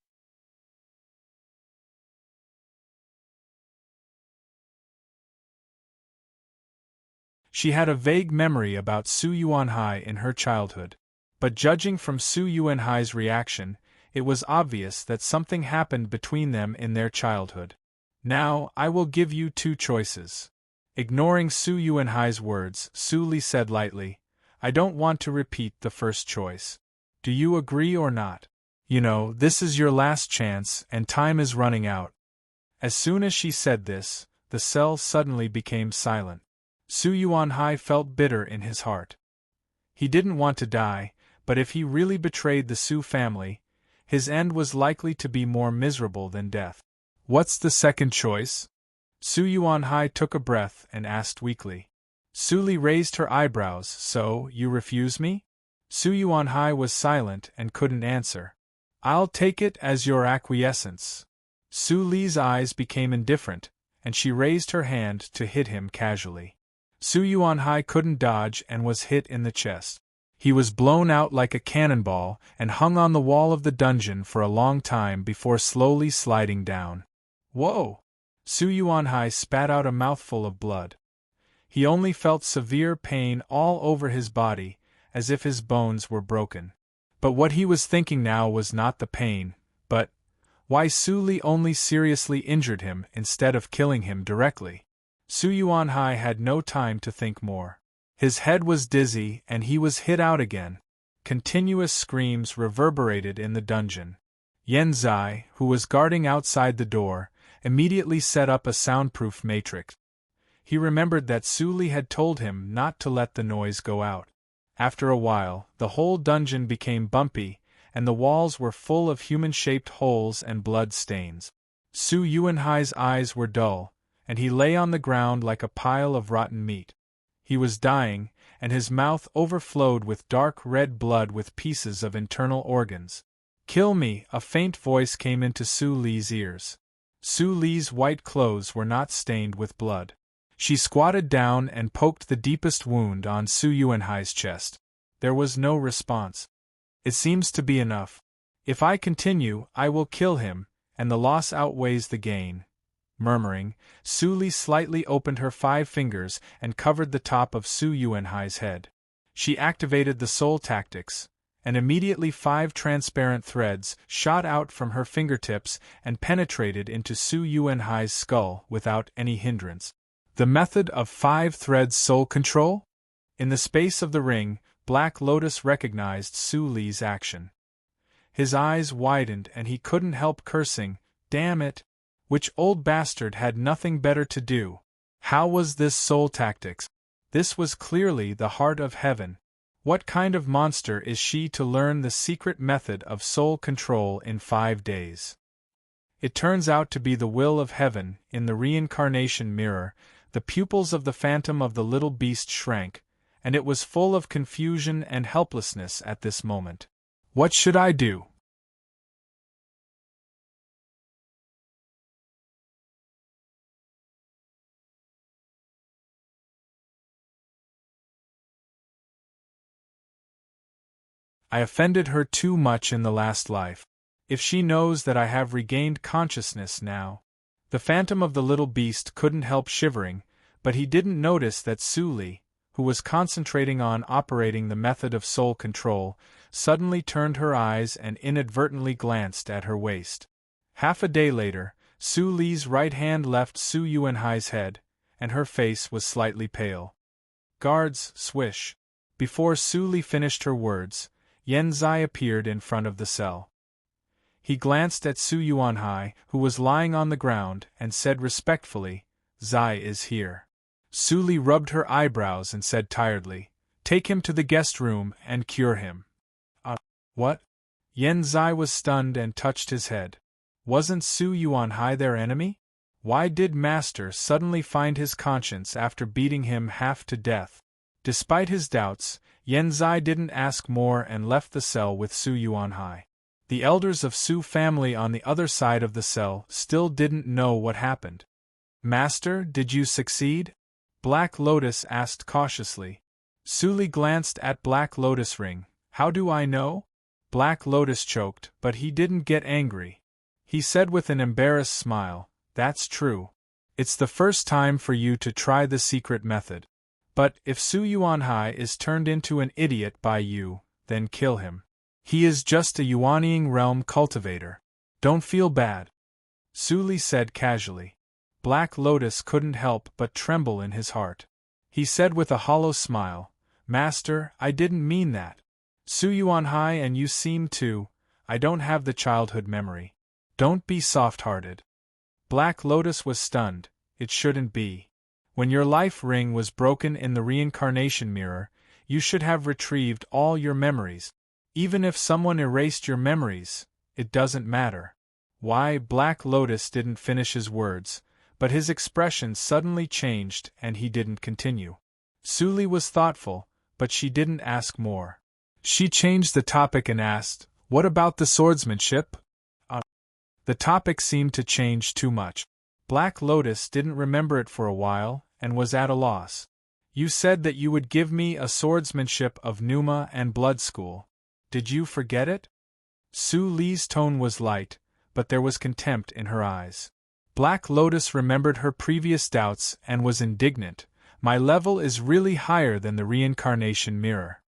She had a vague memory about Su Yuanhai in her childhood, but judging from Su Yuanhai's reaction, it was obvious that something happened between them in their childhood. Now, I will give you two choices. Ignoring Su Yuanhai's words, Su Li said lightly, I don't want to repeat the first choice. Do you agree or not? You know, this is your last chance, and time is running out. As soon as she said this, the cell suddenly became silent. Su Yuanhai felt bitter in his heart. He didn't want to die, but if he really betrayed the Su family, his end was likely to be more miserable than death. What's the second choice? Su Yuanhai took a breath and asked weakly. Su Li raised her eyebrows. So, you refuse me? Su Yuanhai was silent and couldn't answer. I'll take it as your acquiescence. Su Li's eyes became indifferent, and she raised her hand to hit him casually. Su Yuanhai couldn't dodge and was hit in the chest. He was blown out like a cannonball and hung on the wall of the dungeon for a long time before slowly sliding down. Whoa! Su Yuanhai spat out a mouthful of blood. He only felt severe pain all over his body, as if his bones were broken. But what he was thinking now was not the pain, but why Su Li only seriously injured him instead of killing him directly. Su Yuanhai had no time to think more. His head was dizzy and he was hit out again. Continuous screams reverberated in the dungeon. Yan Zai, who was guarding outside the door, immediately set up a soundproof matrix. He remembered that Su Li had told him not to let the noise go out. After a while, the whole dungeon became bumpy, and the walls were full of human-shaped holes and blood stains. Su Yuanhai's eyes were dull, and he lay on the ground like a pile of rotten meat. He was dying, and his mouth overflowed with dark red blood with pieces of internal organs. Kill me, a faint voice came into Su Li's ears. Su Li's white clothes were not stained with blood. She squatted down and poked the deepest wound on Su Yuanhai's chest. There was no response. It seems to be enough. If I continue, I will kill him, and the loss outweighs the gain. Murmuring, Su Li slightly opened her 5 fingers and covered the top of Su Yuanhai's head. She activated the soul tactics, and immediately 5 transparent threads shot out from her fingertips and penetrated into Su Yuanhai's skull without any hindrance. The method of 5 threads soul control? In the space of the ring, Black Lotus recognized Su Li's action. His eyes widened and he couldn't help cursing, damn it! Which old bastard had nothing better to do? How was this soul tactics? This was clearly the heart of heaven. What kind of monster is she to learn the secret method of soul control in 5 days? It turns out to be the will of heaven. In the reincarnation mirror, the pupils of the phantom of the little beast shrank, and it was full of confusion and helplessness at this moment. What should I do? I offended her too much in the last life. If she knows that I have regained consciousness now. The phantom of the little beast couldn't help shivering, but he didn't notice that Su Li, who was concentrating on operating the method of soul control, suddenly turned her eyes and inadvertently glanced at her waist. Half a day later, Su Li's right hand left Su Yuanhai's head, and her face was slightly pale. Guards, swish. Before Su Li finished her words, Yan Zai appeared in front of the cell. He glanced at Su Yuanhai, who was lying on the ground, and said respectfully, Zai is here. Suli rubbed her eyebrows and said tiredly, "Take him to the guest room and cure him." What? Yen Zai was stunned and touched his head. Wasn't Su Yuanhai their enemy? Why did Master suddenly find his conscience after beating him half to death? Despite his doubts, Yen Zai didn't ask more and left the cell with Su Yuanhai. The elders of Su family on the other side of the cell still didn't know what happened. "Master, did you succeed?" Black Lotus asked cautiously. Suli glanced at Black Lotus ring. "How do I know?" Black Lotus choked, but he didn't get angry. He said with an embarrassed smile, "That's true. It's the first time for you to try the secret method. But if Su Yuanhai is turned into an idiot by you, then kill him. He is just a Yuanying realm cultivator. Don't feel bad," Suli said casually. Black Lotus couldn't help but tremble in his heart. He said with a hollow smile, "Master, I didn't mean that. Su Yuanhai and you seem to. I don't have the childhood memory. Don't be soft-hearted." Black Lotus was stunned. It shouldn't be. When your life ring was broken in the reincarnation mirror, you should have retrieved all your memories. Even if someone erased your memories, it doesn't matter. Why? Black Lotus didn't finish his words, but his expression suddenly changed and he didn't continue. Suli was thoughtful, but she didn't ask more. She changed the topic and asked, "What about the swordsmanship?" The topic seemed to change too much. Black Lotus didn't remember it for a while, and was at a loss. "You said that you would give me a swordsmanship of Numa and Blood School. Did you forget it?" Su Li's tone was light, but there was contempt in her eyes. Black Lotus remembered her previous doubts and was indignant. "My level is really higher than the reincarnation mirror."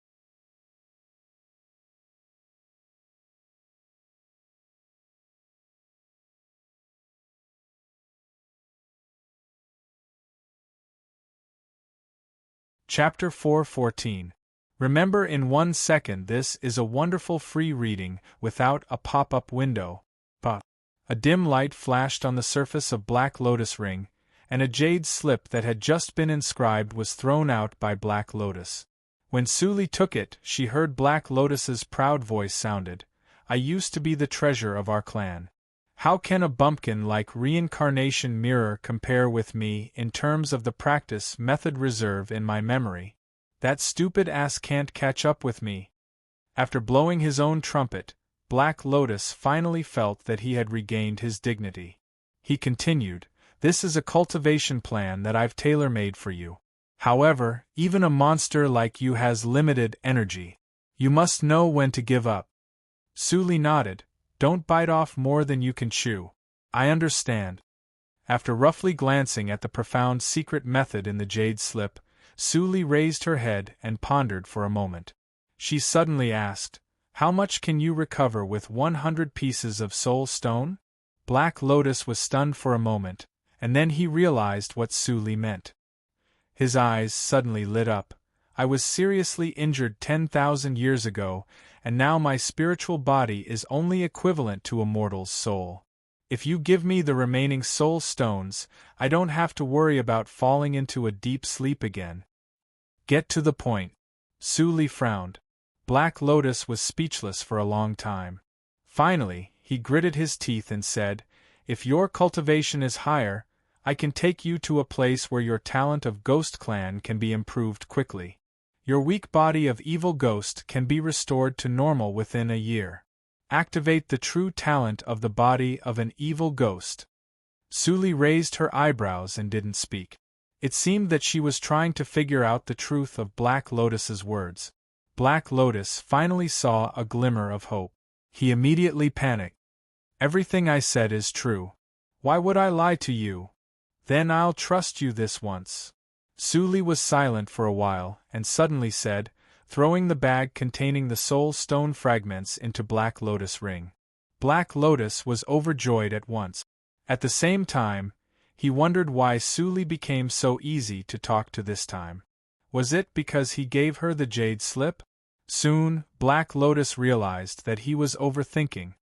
Chapter 4:14. Remember in 1 second. This is a wonderful free reading without a pop-up window. A dim light flashed on the surface of Black Lotus ring, and a jade slip that had just been inscribed was thrown out by Black Lotus. When Suli took it, she heard Black Lotus's proud voice sounded, "I used to be the treasure of our clan. How can a bumpkin like reincarnation mirror compare with me in terms of the practice method reserve in my memory? That stupid ass can't catch up with me." After blowing his own trumpet, Black Lotus finally felt that he had regained his dignity. He continued, "This is a cultivation plan that I've tailor-made for you. However, even a monster like you has limited energy. You must know when to give up." Suli nodded. "Don't bite off more than you can chew." "I understand." After roughly glancing at the profound secret method in the jade slip, Suli raised her head and pondered for a moment. She suddenly asked, "How much can you recover with 100 pieces of soul stone?" Black Lotus was stunned for a moment, and then he realized what Suli meant. His eyes suddenly lit up. "I was seriously injured 10,000 years ago, and now my spiritual body is only equivalent to a mortal's soul. If you give me the remaining soul stones, I don't have to worry about falling into a deep sleep again." "Get to the point." Suli frowned. Black Lotus was speechless for a long time. Finally, he gritted his teeth and said, "If your cultivation is higher, I can take you to a place where your talent of Ghost Clan can be improved quickly. Your weak body of Evil Ghost can be restored to normal within a year. Activate the true talent of the body of an Evil Ghost." Suli raised her eyebrows and didn't speak. It seemed that she was trying to figure out the truth of Black Lotus's words. Black Lotus finally saw a glimmer of hope. He immediately panicked. "Everything I said is true. Why would I lie to you? Then I'll trust you this once." Suli was silent for a while, and suddenly said, throwing the bag containing the soul stone fragments into Black Lotus ring. Black Lotus was overjoyed at once. At the same time, he wondered why Suli became so easy to talk to this time. Was it because he gave her the jade slip? Soon, Black Lotus realized that he was overthinking.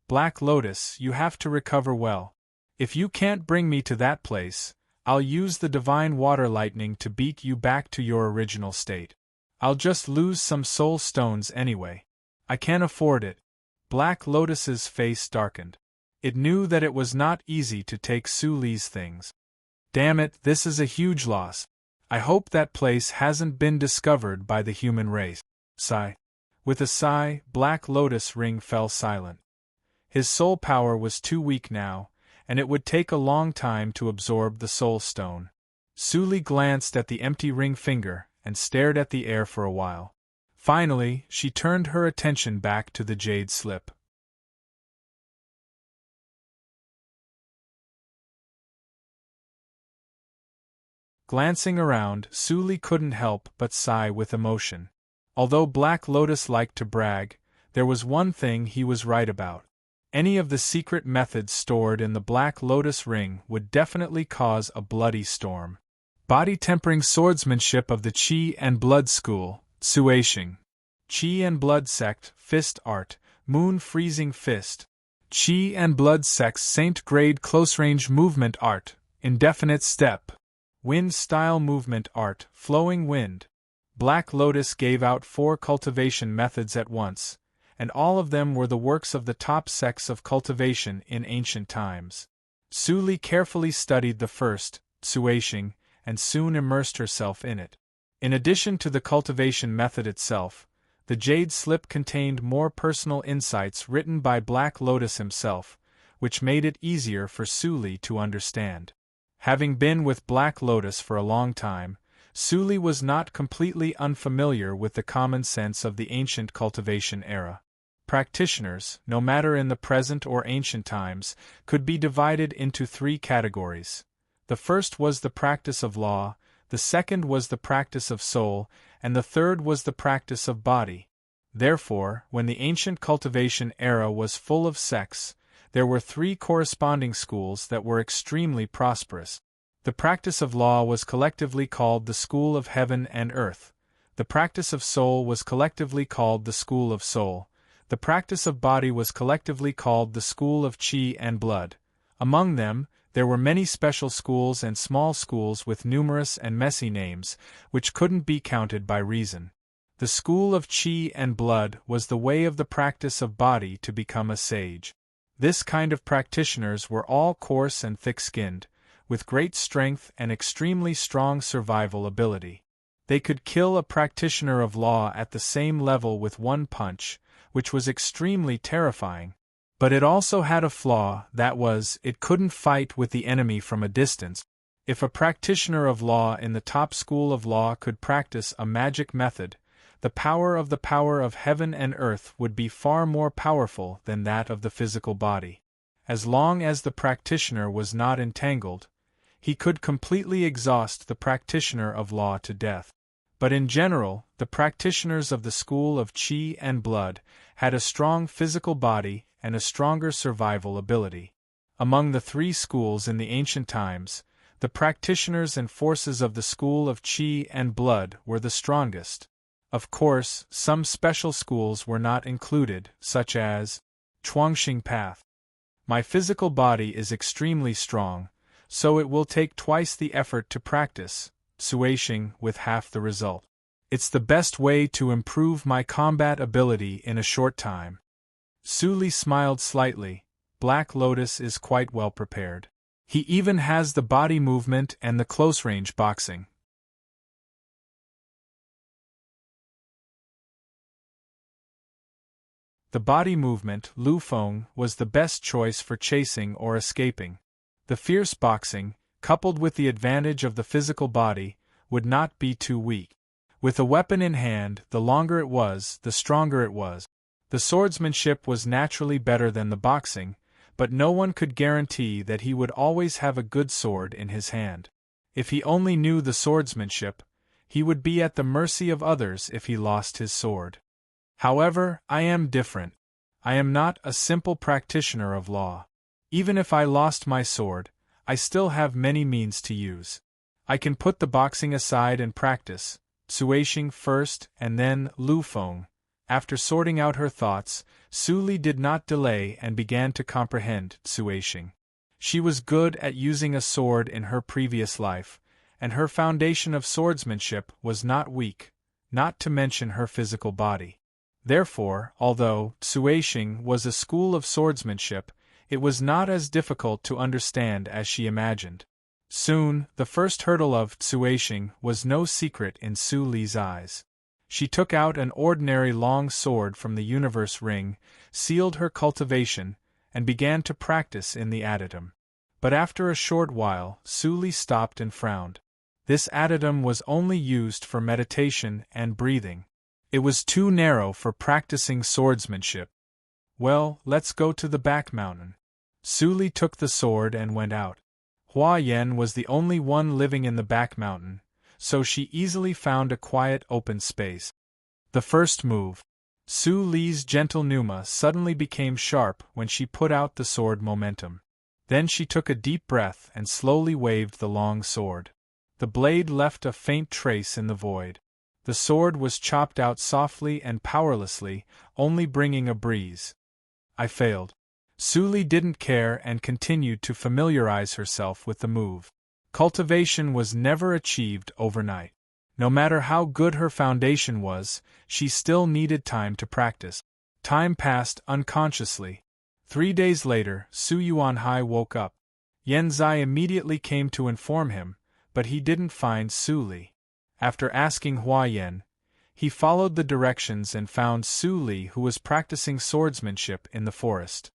"Black Lotus, you have to recover well. If you can't bring me to that place, I'll use the divine water lightning to beat you back to your original state. I'll just lose some soul stones anyway. I can't afford it. Black Lotus's face darkened. It knew that it was not easy to take Su Li's things. Damn it, this is a huge loss. I hope that place hasn't been discovered by the human race. Sigh. With a sigh, Black Lotus Ring fell silent. His soul power was too weak now, and it would take a long time to absorb the soul stone. Su Li glanced at the empty ring finger and stared at the air for a while. Finally, she turned her attention back to the jade slip. Glancing around, Su Li couldn't help but sigh with emotion. Although Black Lotus liked to brag, there was one thing he was right about. Any of the secret methods stored in the Black Lotus ring would definitely cause a bloody storm. Body-tempering swordsmanship of the Qi and Blood School, Suashing. Qi and Blood Sect, Fist Art, Moon Freezing Fist. Qi and Blood Sect Saint Grade Close-Range Movement Art, Indefinite Step. Wind Style Movement Art, Flowing Wind. Black Lotus gave out 4 cultivation methods at once, and all of them were the works of the top sects of cultivation in ancient times. Su Li carefully studied the first, Suashing, and soon immersed herself in it. In addition to the cultivation method itself, the jade slip contained more personal insights written by Black Lotus himself, which made it easier for Su Li to understand. Having been with Black Lotus for a long time, Su Li was not completely unfamiliar with the common sense of the ancient cultivation era. Practitioners, no matter in the present or ancient times, could be divided into 3 categories. The first was the practice of law, the second was the practice of soul, and the third was the practice of body. Therefore, when the ancient cultivation era was full of sects, there were 3 corresponding schools that were extremely prosperous. The practice of law was collectively called the School of Heaven and Earth. The practice of soul was collectively called the School of Soul. The practice of body was collectively called the School of Qi and Blood. Among them, there were many special schools and small schools with numerous and messy names, which couldn't be counted by reason. The School of Qi and Blood was the way of the practice of body to become a sage. This kind of practitioners were all coarse and thick-skinned, with great strength and extremely strong survival ability. They could kill a practitioner of law at the same level with one punch, which was extremely terrifying. But it also had a flaw, that was, it couldn't fight with the enemy from a distance. If a practitioner of law in the top school of law could practice a magic method, the power of heaven and earth would be far more powerful than that of the physical body. As long as the practitioner was not entangled, he could completely exhaust the practitioner of law to death. But in general, the practitioners of the school of Qi and Blood had a strong physical body and a stronger survival ability. Among the 3 schools in the ancient times, the practitioners and forces of the school of Qi and Blood were the strongest. Of course, some special schools were not included, such as Chuangxing Path. My physical body is extremely strong, so it will take twice the effort to practice, Suashing with half the result. It's the best way to improve my combat ability in a short time. Su Li smiled slightly. Black Lotus is quite well prepared. He even has the body movement and the close-range boxing. The body movement, Lu Feng, was the best choice for chasing or escaping. The fierce boxing, coupled with the advantage of the physical body, would not be too weak. With a weapon in hand, the longer it was, the stronger it was. The swordsmanship was naturally better than the boxing, but no one could guarantee that he would always have a good sword in his hand. If he only knew the swordsmanship, he would be at the mercy of others if he lost his sword. However, I am different. I am not a simple practitioner of law. Even if I lost my sword, I still have many means to use. I can put the boxing aside and practice, Suashing first and then Lu Feng. After sorting out her thoughts, Su Li did not delay and began to comprehend Suashing. She was good at using a sword in her previous life, and her foundation of swordsmanship was not weak, not to mention her physical body. Therefore, although Tsueshing was a school of swordsmanship, it was not as difficult to understand as she imagined. Soon, the first hurdle of Tsueshing was no secret in Su Li's eyes. She took out an ordinary long sword from the universe ring, sealed her cultivation, and began to practice in the adytum. But after a short while, Su Li stopped and frowned. This adytum was only used for meditation and breathing. It was too narrow for practicing swordsmanship. Well, let's go to the back mountain. Su Li took the sword and went out. Hua Yan was the only one living in the back mountain, so she easily found a quiet open space. The first move. Su Li's gentle pneuma suddenly became sharp when she put out the sword momentum. Then she took a deep breath and slowly waved the long sword. The blade left a faint trace in the void. The sword was chopped out softly and powerlessly, only bringing a breeze. I failed. Su Li didn't care and continued to familiarize herself with the move. Cultivation was never achieved overnight. No matter how good her foundation was, she still needed time to practice. Time passed unconsciously. 3 days later, Su Yuanhai woke up. Yan Zai immediately came to inform him, but he didn't find Su Li. After asking Hua Yan, he followed the directions and found Su Li, who was practicing swordsmanship in the forest.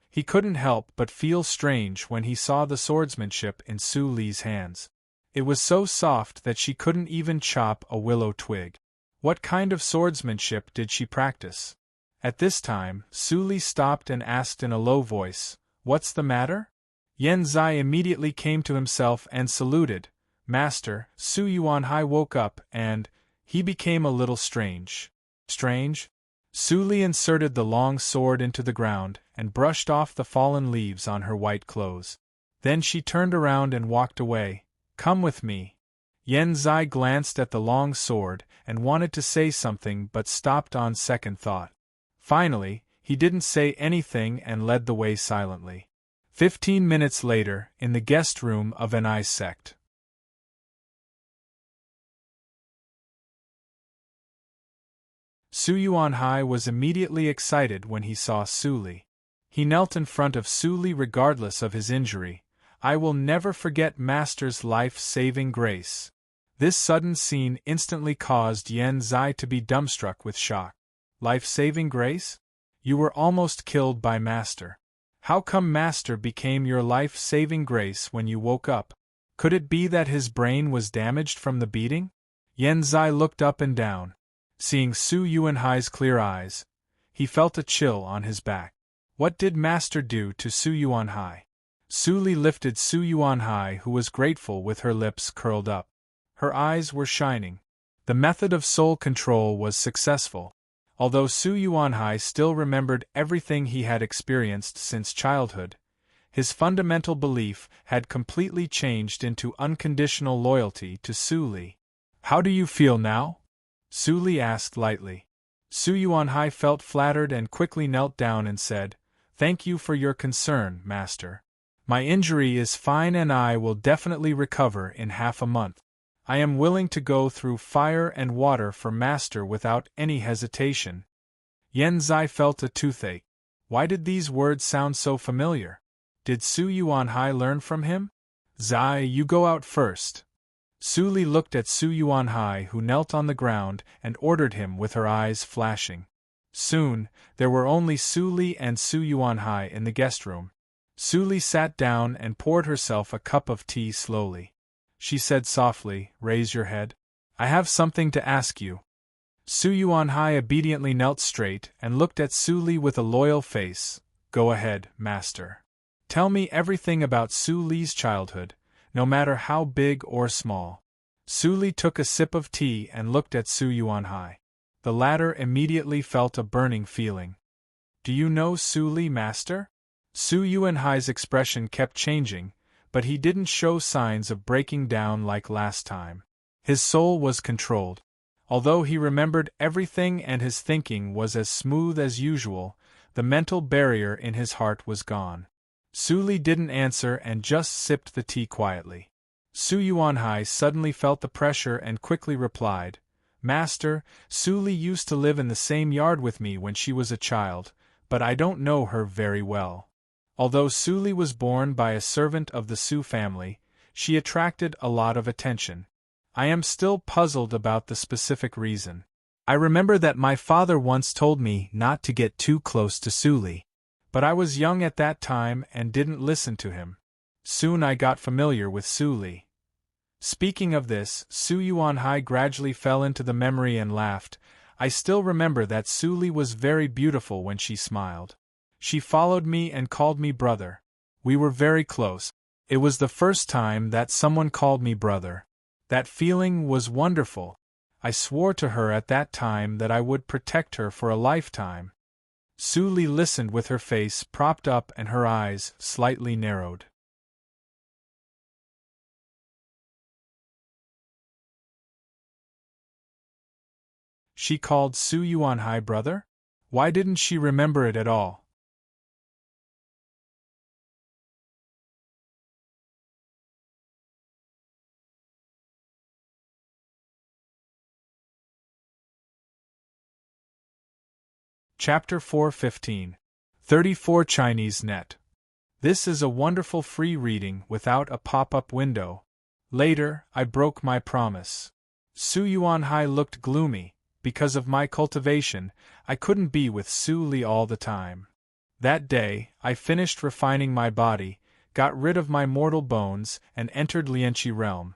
He couldn't help but feel strange when he saw the swordsmanship in Su Li's hands. It was so soft that she couldn't even chop a willow twig. What kind of swordsmanship did she practice? At this time, Su Li stopped and asked in a low voice, "What's the matter?" Yan Zai immediately came to himself and saluted. "Master." Su Yuanhai woke up and he became a little strange. Strange? Su Li inserted the long sword into the ground and brushed off the fallen leaves on her white clothes. Then she turned around and walked away. "Come with me." Yan Zai glanced at the long sword and wanted to say something but stopped on second thought. Finally, he didn't say anything and led the way silently. 15 minutes later, in the guest room of an ice sect. Su Yuanhai was immediately excited when he saw Su Li. He knelt in front of Su Li regardless of his injury. "I will never forget Master's life-saving grace." This sudden scene instantly caused Yan Zai to be dumbstruck with shock. "Life-saving grace? You were almost killed by Master. How come Master became your life-saving grace when you woke up? Could it be that his brain was damaged from the beating?" Yan Zai looked up and down. Seeing Su Yuanhai's clear eyes, he felt a chill on his back. What did Master do to Su Yuanhai? Su Li lifted Su Yuanhai, who was grateful with her lips curled up. Her eyes were shining. The method of soul control was successful. Although Su Yuanhai still remembered everything he had experienced since childhood, his fundamental belief had completely changed into unconditional loyalty to Su Li. "How do you feel now?" Su Li asked lightly. Su Yuanhai felt flattered and quickly knelt down and said, "Thank you for your concern, Master. My injury is fine and I will definitely recover in half a month. I am willing to go through fire and water for Master without any hesitation." Yan Zai felt a toothache. Why did these words sound so familiar? Did Su Yuanhai learn from him? "Zai, you go out first." Su Li looked at Su Yuanhai, who knelt on the ground, and ordered him with her eyes flashing. Soon, there were only Su Li and Su Yuanhai in the guest room. Su Li sat down and poured herself a cup of tea slowly. She said softly, "Raise your head. I have something to ask you." Su Yuanhai obediently knelt straight and looked at Su Li with a loyal face. "Go ahead, Master. Tell me everything about Su Li's childhood, no matter how big or small." Su Li took a sip of tea and looked at Su Yuanhai. The latter immediately felt a burning feeling. "Do you know Su Li, Master?" Su Yuanhai's expression kept changing, but he didn't show signs of breaking down like last time. His soul was controlled. Although he remembered everything and his thinking was as smooth as usual, the mental barrier in his heart was gone. Su Li didn't answer and just sipped the tea quietly. Su Yuanhai suddenly felt the pressure and quickly replied, Master, Su Li used to live in the same yard with me when she was a child, but I don't know her very well. Although Su Li was born by a servant of the Su family, she attracted a lot of attention. I am still puzzled about the specific reason. I remember that my father once told me not to get too close to Su Li. But I was young at that time and didn't listen to him. Soon I got familiar with Su Li. Speaking of this, Su Yuanhai gradually fell into the memory and laughed. I still remember that Su Li was very beautiful when she smiled. She followed me and called me brother. We were very close. It was the first time that someone called me brother. That feeling was wonderful. I swore to her at that time that I would protect her for a lifetime. Su Li listened with her face propped up and her eyes slightly narrowed. She called Su Yuanhai brother? Why didn't she remember it at all? Chapter 4:15. 34 Chinese Net. This is a wonderful free reading without a pop-up window. Later, I broke my promise. Su Yuanhai looked gloomy. Because of my cultivation, I couldn't be with Su Li all the time. That day, I finished refining my body, got rid of my mortal bones, and entered Lianqi realm.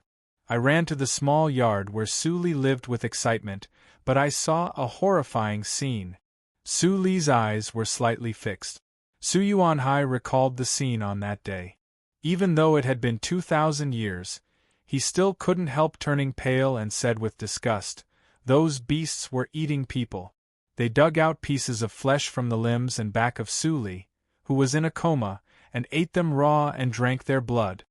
I ran to the small yard where Su Li lived with excitement, but I saw a horrifying scene. Su Li's eyes were slightly fixed. Su Yuanhai recalled the scene on that day. Even though it had been 2,000 years, he still couldn't help turning pale and said with disgust, Those beasts were eating people. They dug out pieces of flesh from the limbs and back of Su Li, who was in a coma, and ate them raw and drank their blood.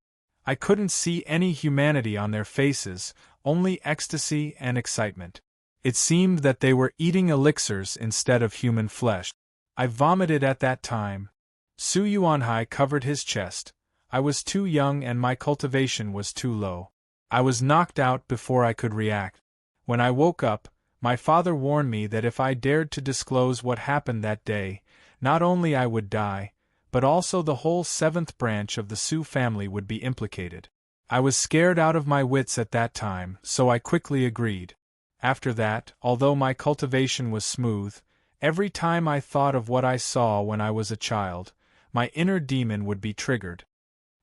I couldn't see any humanity on their faces, only ecstasy and excitement. It seemed that they were eating elixirs instead of human flesh. I vomited at that time. Su Yuanhai covered his chest. I was too young and my cultivation was too low. I was knocked out before I could react. When I woke up, my father warned me that if I dared to disclose what happened that day, not only I would die, but also the whole seventh branch of the Su family would be implicated. I was scared out of my wits at that time, so I quickly agreed. After that, although my cultivation was smooth, every time I thought of what I saw when I was a child, my inner demon would be triggered.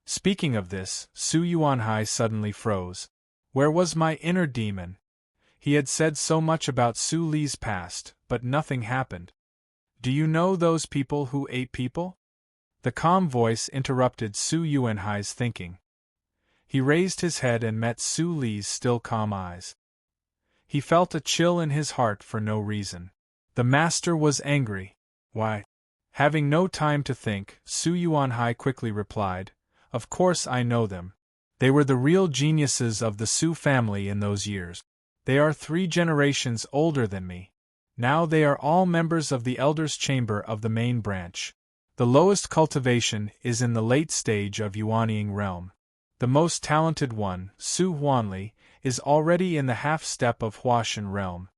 Speaking of this, Su Yuanhai suddenly froze. Where was my inner demon? He had said so much about Su Li's past, but nothing happened. Do you know those people who ate people? The calm voice interrupted Su Yuanhai's thinking. He raised his head and met Su Li's still calm eyes. He felt a chill in his heart for no reason. The master was angry. Why? Having no time to think, Su Yuanhai quickly replied, Of course I know them. They were the real geniuses of the Su family in those years. They are 3 generations older than me. Now they are all members of the Elders' Chamber of the main branch. The lowest cultivation is in the late stage of Yuanying realm. The most talented one, Su Huanli, is already in the half-step of Huashan realm.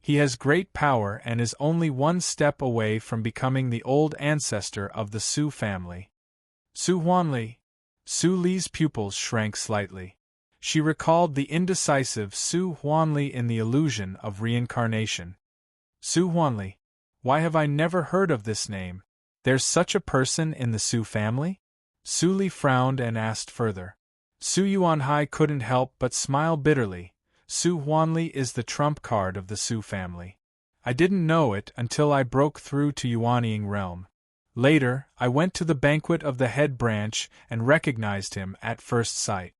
He has great power and is only 1 step away from becoming the old ancestor of the Su family. Su Huanli. Su Li's pupils shrank slightly. She recalled the indecisive Su Huanli in the illusion of reincarnation. Su Huanli. Why have I never heard of this name? There's such a person in the Su family? Su Li frowned and asked further. Su Yuanhai couldn't help but smile bitterly. Su Huanli is the trump card of the Su family. I didn't know it until I broke through to Yuanying realm. Later, I went to the banquet of the head branch and recognized him at first sight.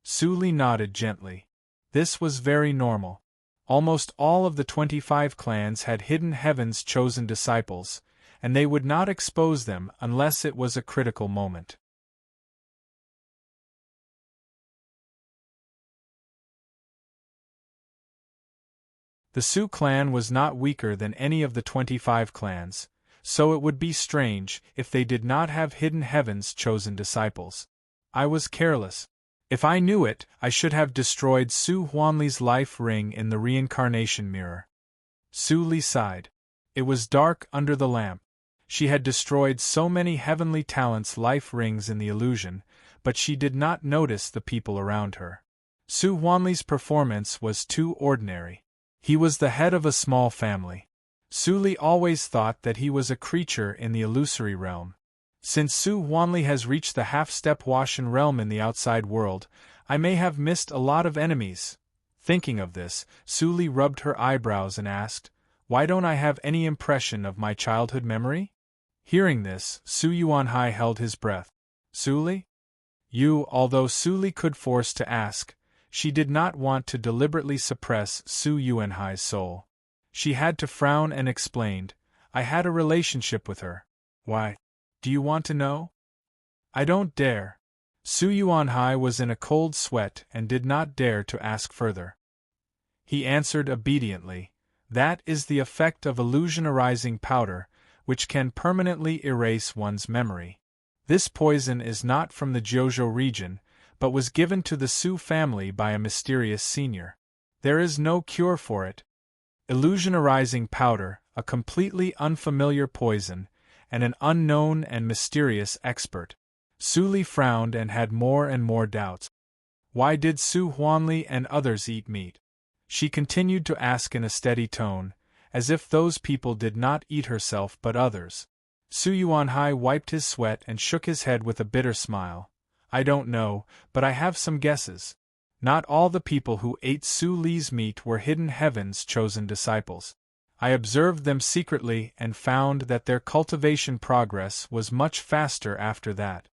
Su Li nodded gently. This was very normal. Almost all of the 25 clans had hidden heaven's chosen disciples, and they would not expose them unless it was a critical moment. The Su clan was not weaker than any of the 25 clans, so it would be strange if they did not have hidden heaven's chosen disciples. I was careless. If I knew it, I should have destroyed Su Huanli's life ring in the reincarnation mirror. Su Li sighed. It was dark under the lamp. She had destroyed so many heavenly talents' life rings in the illusion, but she did not notice the people around her. Su Huanli's performance was too ordinary. He was the head of a small family. Su Li always thought that he was a creature in the illusory realm. Since Su Huanli has reached the half-step Huashan realm in the outside world, I may have missed a lot of enemies. Thinking of this, Su Li rubbed her eyebrows and asked, "Why don't I have any impression of my childhood memory?" Hearing this, Su Yuanhai held his breath. Su Li? Although Su Li could force to ask, she did not want to deliberately suppress Su Yuanhai's soul. She had to frown and explained, "I had a relationship with her." "Why? Do you want to know?" "I don't dare." Su Yuanhai was in a cold sweat and did not dare to ask further. He answered obediently, "That is the effect of illusion-arising powder, which can permanently erase one's memory. This poison is not from the Jiuzhou region, but was given to the Su family by a mysterious senior. There is no cure for it. Illusion-arising powder, a completely unfamiliar poison, and an unknown and mysterious expert." Su Li frowned and had more and more doubts. Why did Su Huanli and others eat meat? She continued to ask in a steady tone, as if those people did not eat herself but others. Su Yuanhai wiped his sweat and shook his head with a bitter smile. "I don't know, but I have some guesses. Not all the people who ate Su Li's meat were hidden heaven's chosen disciples. I observed them secretly and found that their cultivation progress was much faster after that."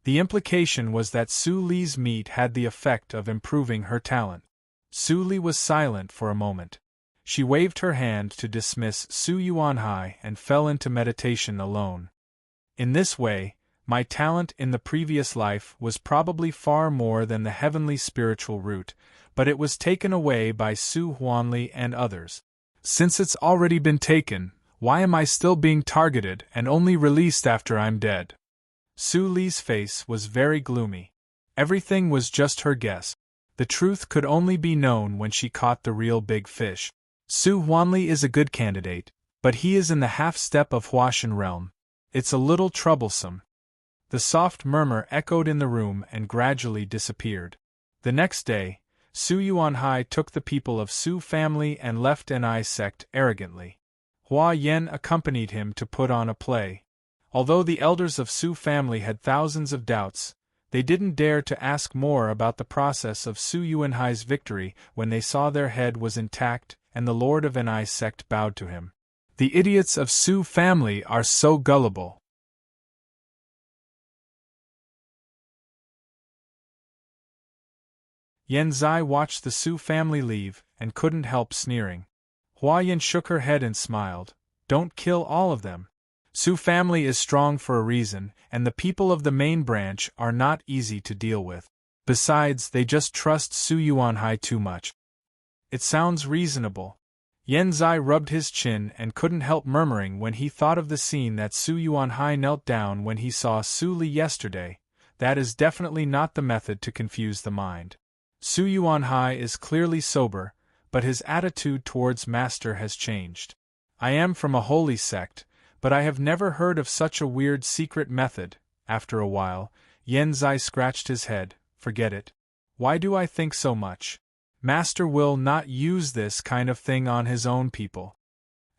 The implication was that Su Li's meat had the effect of improving her talent. Su Li was silent for a moment. She waved her hand to dismiss Su Yuanhai and fell into meditation alone. In this way, my talent in the previous life was probably far more than the heavenly spiritual root, but it was taken away by Su Huanli and others. Since it's already been taken, why am I still being targeted and only released after I'm dead? Su Li's face was very gloomy. Everything was just her guess. The truth could only be known when she caught the real big fish. Su Huanli is a good candidate, but he is in the half-step of Huashan realm. It's a little troublesome. The soft murmur echoed in the room and gradually disappeared. The next day, Su Yuanhai took the people of Su family and left Ni sect arrogantly. Hua Yen accompanied him to put on a play. Although the elders of Su family had thousands of doubts, they didn't dare to ask more about the process of Su Yuanhai's victory when they saw their head was intact and the lord of Ni sect bowed to him. The idiots of Su family are so gullible. Yan Zai watched the Su family leave and couldn't help sneering. Hua Yin shook her head and smiled. "Don't kill all of them. Su family is strong for a reason, and the people of the main branch are not easy to deal with. Besides, they just trust Su Yuanhai too much." "It sounds reasonable." Yan Zai rubbed his chin and couldn't help murmuring when he thought of the scene that Su Yuanhai knelt down when he saw Su Li yesterday. That is definitely not the method to confuse the mind. Su Yuanhai is clearly sober, but his attitude towards Master has changed. "I am from a holy sect, but I have never heard of such a weird secret method." After a while, Yan Zai scratched his head. "Forget it. Why do I think so much? Master will not use this kind of thing on his own people."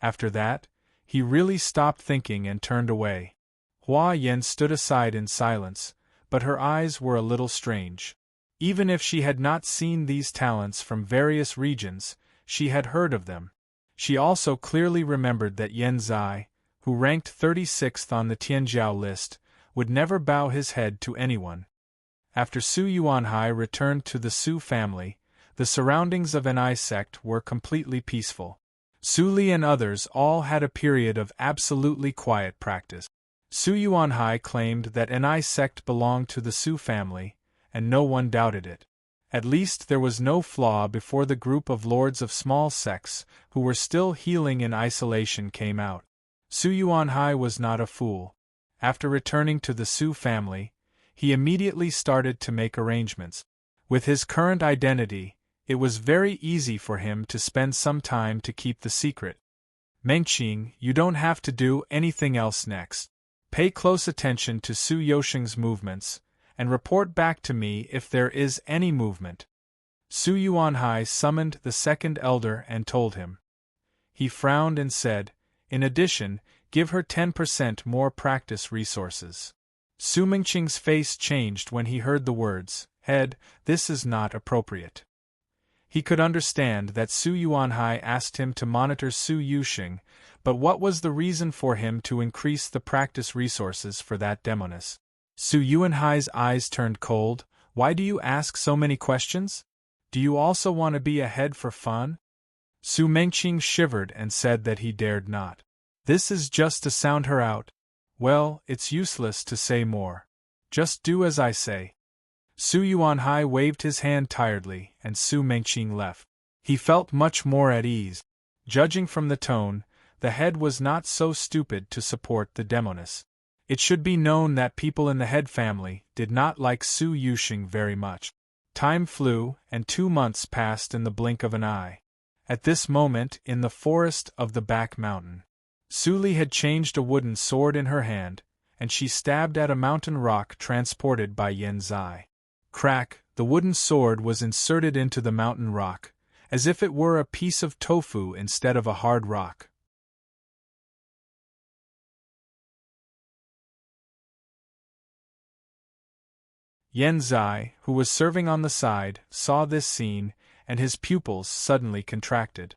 After that, he really stopped thinking and turned away. Hua Yen stood aside in silence, but her eyes were a little strange. Even if she had not seen these talents from various regions, she had heard of them. She also clearly remembered that Yan Zai, who ranked 36th on the Tianjiao list, would never bow his head to anyone. After Su Yuanhai returned to the Su family, the surroundings of Ni sect were completely peaceful. Su Li and others all had a period of absolutely quiet practice. Su Yuanhai claimed that Ni sect belonged to the Su family, and no one doubted it. At least there was no flaw before the group of lords of small sects, who were still healing in isolation, came out. Su Yuanhai was not a fool. After returning to the Su family, he immediately started to make arrangements. With his current identity, it was very easy for him to spend some time to keep the secret. Mengqing, you don't have to do anything else next. Pay close attention to Su Yosheng's movements, and report back to me if there is any movement. Su Yuanhai summoned the second elder and told him. He frowned and said, in addition, give her 10% more practice resources. Su Mengqing's face changed when he heard the words, Head, this is not appropriate. He could understand that Su Yuanhai asked him to monitor Su Yusheng, but what was the reason for him to increase the practice resources for that demoness? Su Yuanhai's eyes turned cold. Why do you ask so many questions? Do you also want to be a head for fun? Su Mengqing shivered and said that he dared not. This is just to sound her out. Well, it's useless to say more. Just do as I say. Su Yuanhai waved his hand tiredly, and Su Mengqing left. He felt much more at ease. Judging from the tone, the head was not so stupid to support the demoness. It should be known that people in the head family did not like Su Yusheng very much. Time flew, and 2 months passed in the blink of an eye. At this moment, in the forest of the back mountain, Su Li had changed a wooden sword in her hand, and she stabbed at a mountain rock transported by Yan Zai. Crack, the wooden sword was inserted into the mountain rock, as if it were a piece of tofu instead of a hard rock. Yan Zai, who was serving on the side, saw this scene, and his pupils suddenly contracted.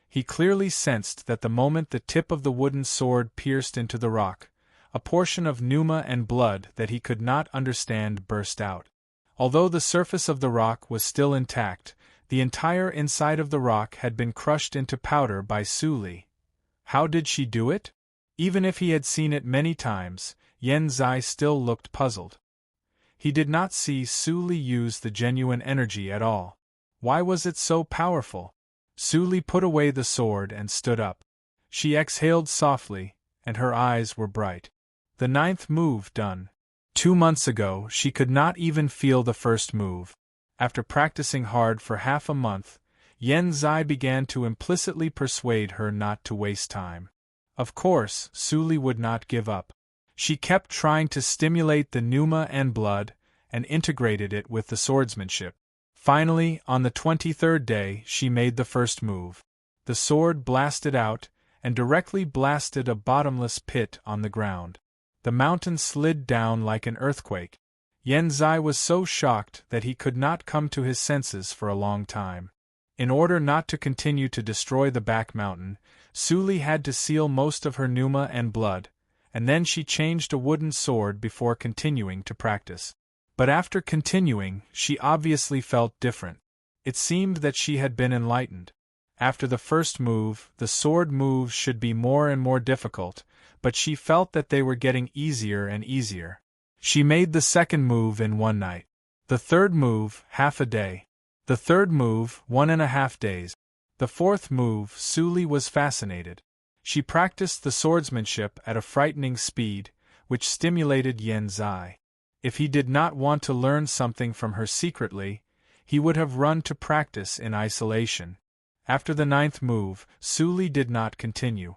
He clearly sensed that the moment the tip of the wooden sword pierced into the rock, a portion of pneuma and blood that he could not understand burst out. Although the surface of the rock was still intact, the entire inside of the rock had been crushed into powder by Su Li. How did she do it? Even if he had seen it many times, Yan Zai still looked puzzled. He did not see Su Li use the genuine energy at all. Why was it so powerful? Su Li put away the sword and stood up. She exhaled softly, and her eyes were bright. The 9th move done. 2 months ago, she could not even feel the first move. After practicing hard for half a month, Yan Zai began to implicitly persuade her not to waste time. Of course, Su Li would not give up. She kept trying to stimulate the pneuma and blood, and integrated it with the swordsmanship. Finally, on the 23rd day, she made the first move. The sword blasted out, and directly blasted a bottomless pit on the ground. The mountain slid down like an earthquake. Yan Zai was so shocked that he could not come to his senses for a long time. In order not to continue to destroy the back mountain, Su Li had to seal most of her pneuma and blood, and then she changed a wooden sword before continuing to practice. But after continuing, she obviously felt different. It seemed that she had been enlightened. After the first move, the sword moves should be more and more difficult, but she felt that they were getting easier and easier. She made the second move in 1 night. The third move, half a day. The third move, 1.5 days. The fourth move, Su Li was fascinated. She practiced the swordsmanship at a frightening speed, which stimulated Yan Zai. If he did not want to learn something from her secretly, he would have run to practice in isolation. After the 9th move, Su Li did not continue.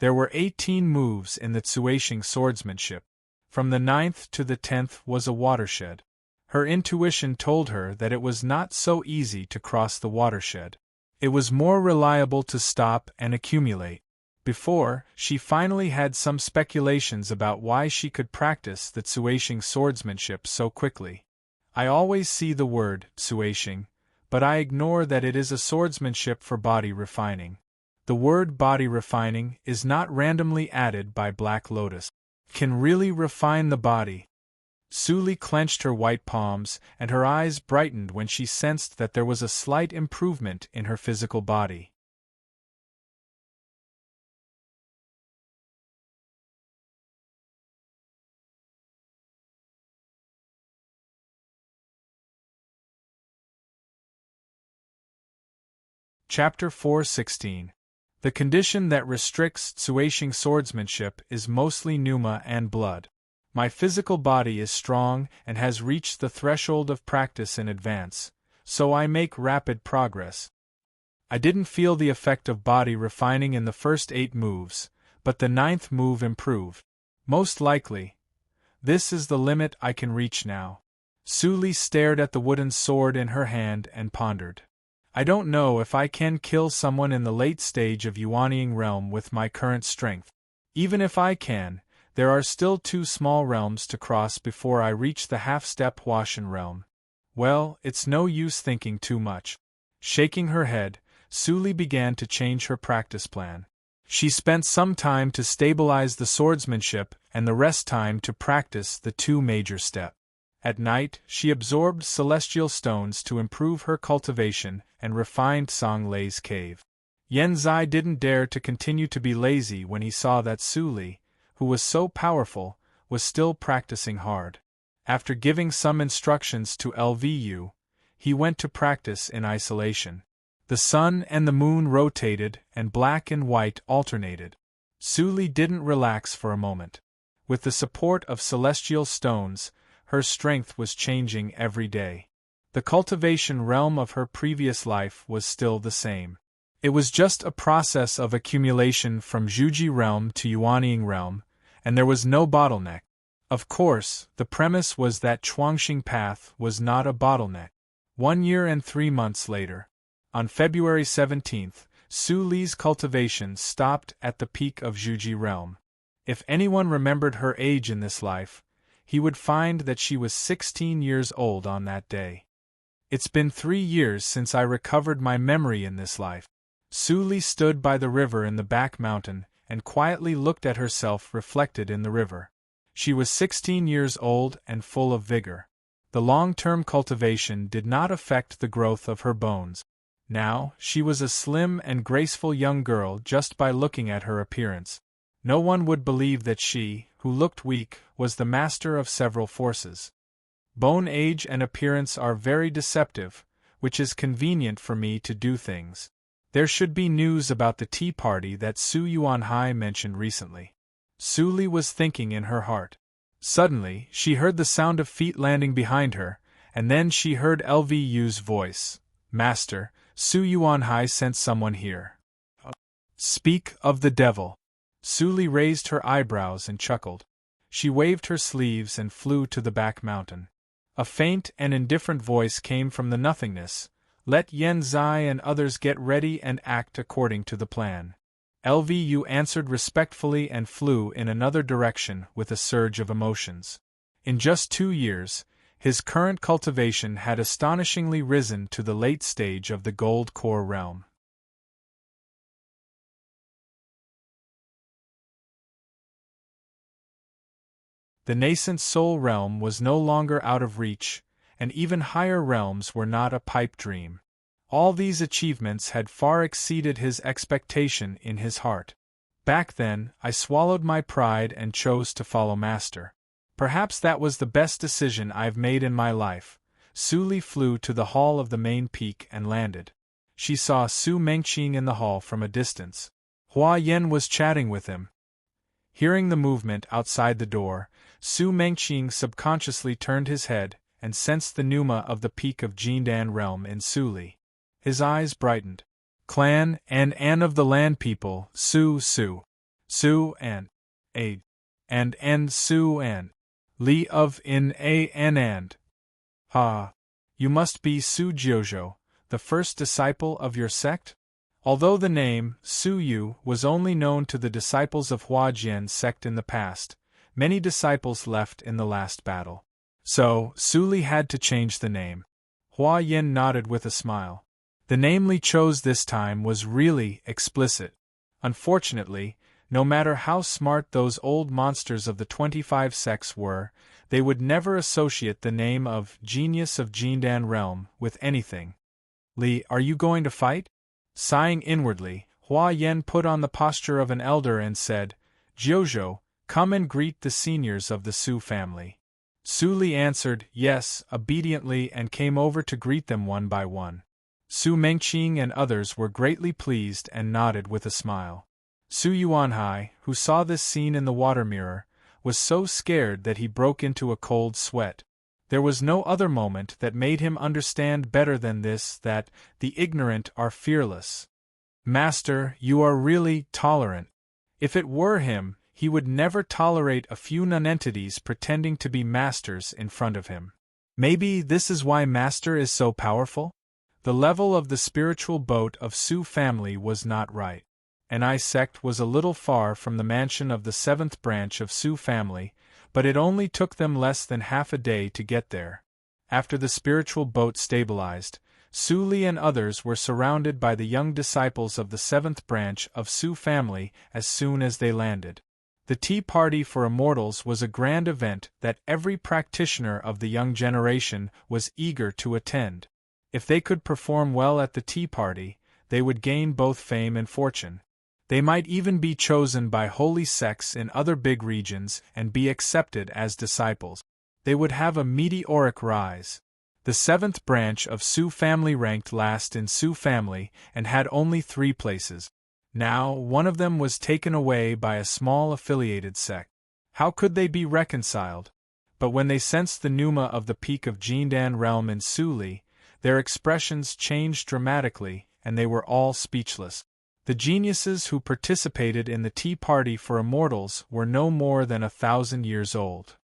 There were 18 moves in the Tsueshing swordsmanship. From the 9th to the 10th was a watershed. Her intuition told her that it was not so easy to cross the watershed. It was more reliable to stop and accumulate. Before, she finally had some speculations about why she could practice the Tsueshing swordsmanship so quickly. I always see the word Tsueshing, but I ignore that it is a swordsmanship for body refining. The word body refining is not randomly added by Black Lotus. Can really refine the body. Su Li clenched her white palms, and her eyes brightened when she sensed that there was a slight improvement in her physical body. Chapter 4:16. The condition that restricts Tsuashing swordsmanship is mostly pneuma and blood. My physical body is strong and has reached the threshold of practice in advance, so I make rapid progress. I didn't feel the effect of body refining in the first 8 moves, but the 9th move improved. Most likely, this is the limit I can reach now. Su Li stared at the wooden sword in her hand and pondered. I don't know if I can kill someone in the late stage of Yuanying realm with my current strength. Even if I can, there are still 2 small realms to cross before I reach the half-step Huashan realm. Well, it's no use thinking too much. Shaking her head, Su Li began to change her practice plan. She spent some time to stabilize the swordsmanship and the rest time to practice the 2 major steps. At night, she absorbed celestial stones to improve her cultivation and refined Song Lei's cave. Yan Zai didn't dare to continue to be lazy when he saw that Su Li, who was so powerful, was still practicing hard. After giving some instructions to Lvu, he went to practice in isolation. The sun and the moon rotated and black and white alternated. Su Li didn't relax for a moment. With the support of celestial stones, her strength was changing every day. The cultivation realm of her previous life was still the same. It was just a process of accumulation from Zhuji realm to Yuanying realm, and there was no bottleneck. Of course, the premise was that Chuangxing path was not a bottleneck. 1 year and 3 months later, on February 17th, Su Li's cultivation stopped at the peak of Zhuji realm. If anyone remembered her age in this life, he would find that she was 16 years old on that day. It's been 3 years since I recovered my memory in this life. Su Li stood by the river in the back mountain and quietly looked at herself reflected in the river. She was 16 years old and full of vigor. The long-term cultivation did not affect the growth of her bones. Now, she was a slim and graceful young girl just by looking at her appearance. No one would believe that she, who looked weak, was the master of several forces. Bone age and appearance are very deceptive, which is convenient for me to do things. There should be news about the tea party that Su Yuanhai mentioned recently. Su Li was thinking in her heart. Suddenly, she heard the sound of feet landing behind her, and then she heard Lvu's voice. Master, Su Yuanhai sent someone here. Speak of the devil. Su Li raised her eyebrows and chuckled. She waved her sleeves and flew to the back mountain. A faint and indifferent voice came from the nothingness. Let Yan Zai and others get ready and act according to the plan. Lvu answered respectfully and flew in another direction with a surge of emotions. In just 2 years, his current cultivation had astonishingly risen to the late stage of the gold core realm. The nascent soul realm was no longer out of reach, and even higher realms were not a pipe dream. All these achievements had far exceeded his expectation in his heart. Back then, I swallowed my pride and chose to follow Master. Perhaps that was the best decision I've made in my life. Su Li flew to the hall of the main peak and landed. She saw Su Mengqing in the hall from a distance. Hua Yen was chatting with him. Hearing the movement outside the door, Su Mengqing subconsciously turned his head and sensed the pneuma of the peak of Jindan realm in Su Li. His eyes brightened. Clan and of the land people, Su and A and Su and Li of in A and. Ha! You must be Su Jiuzhou, the first disciple of your sect? Although the name, Su Yu, was only known to the disciples of Hua Jian's sect in the past, many disciples left in the last battle. So, Su Li had to change the name. Hua Yin nodded with a smile. The name Li chose this time was really explicit. Unfortunately, no matter how smart those old monsters of the 25 sects were, they would never associate the name of Genius of Jindan Realm with anything. Li, are you going to fight? Sighing inwardly, Hua Yen put on the posture of an elder and said, Jiuzhou, come and greet the seniors of the Su family. Su Li answered, yes, obediently and came over to greet them one by one. Su Mengqing and others were greatly pleased and nodded with a smile. Su Yuanhai, who saw this scene in the water mirror, was so scared that he broke into a cold sweat. There was no other moment that made him understand better than this that the ignorant are fearless. Master, you are really tolerant. If it were him, he would never tolerate a few nonentities pretending to be masters in front of him. Maybe this is why Master is so powerful? The level of the spiritual boat of Su family was not right. An I sect was a little far from the mansion of the 7th branch of Su family, but it only took them less than half a day to get there. After the spiritual boat stabilized, Su Li and others were surrounded by the young disciples of the 7th branch of Su family as soon as they landed. The tea party for immortals was a grand event that every practitioner of the young generation was eager to attend. If they could perform well at the tea party, they would gain both fame and fortune. They might even be chosen by holy sects in other big regions and be accepted as disciples. They would have a meteoric rise. The 7th branch of Su family ranked last in Su family and had only 3 places. Now, one of them was taken away by a small affiliated sect. How could they be reconciled? But when they sensed the pneuma of the peak of Jindan realm in Su Li, their expressions changed dramatically, and they were all speechless. The geniuses who participated in the tea party for immortals were no more than 1,000 years old.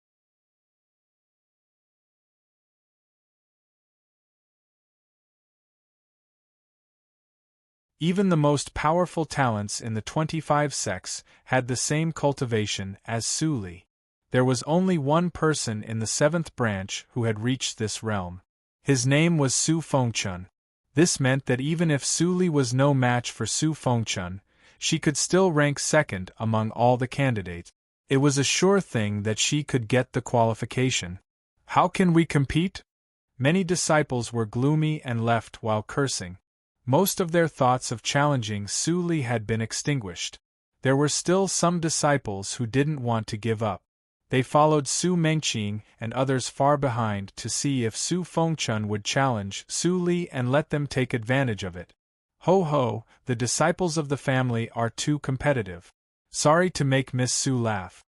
Even the most powerful talents in the 25 sects had the same cultivation as Su Li. There was only one person in the 7th branch who had reached this realm. His name was Su Fengchun. This meant that even if Su Li was no match for Su Fengchun, she could still rank second among all the candidates. It was a sure thing that she could get the qualification. How can we compete? Many disciples were gloomy and left while cursing. Most of their thoughts of challenging Su Li had been extinguished. There were still some disciples who didn't want to give up. They followed Su Mengqing and others far behind to see if Su Fengchun would challenge Su Li and let them take advantage of it. Ho ho, the disciples of the family are too competitive. Sorry to make Miss Su laugh.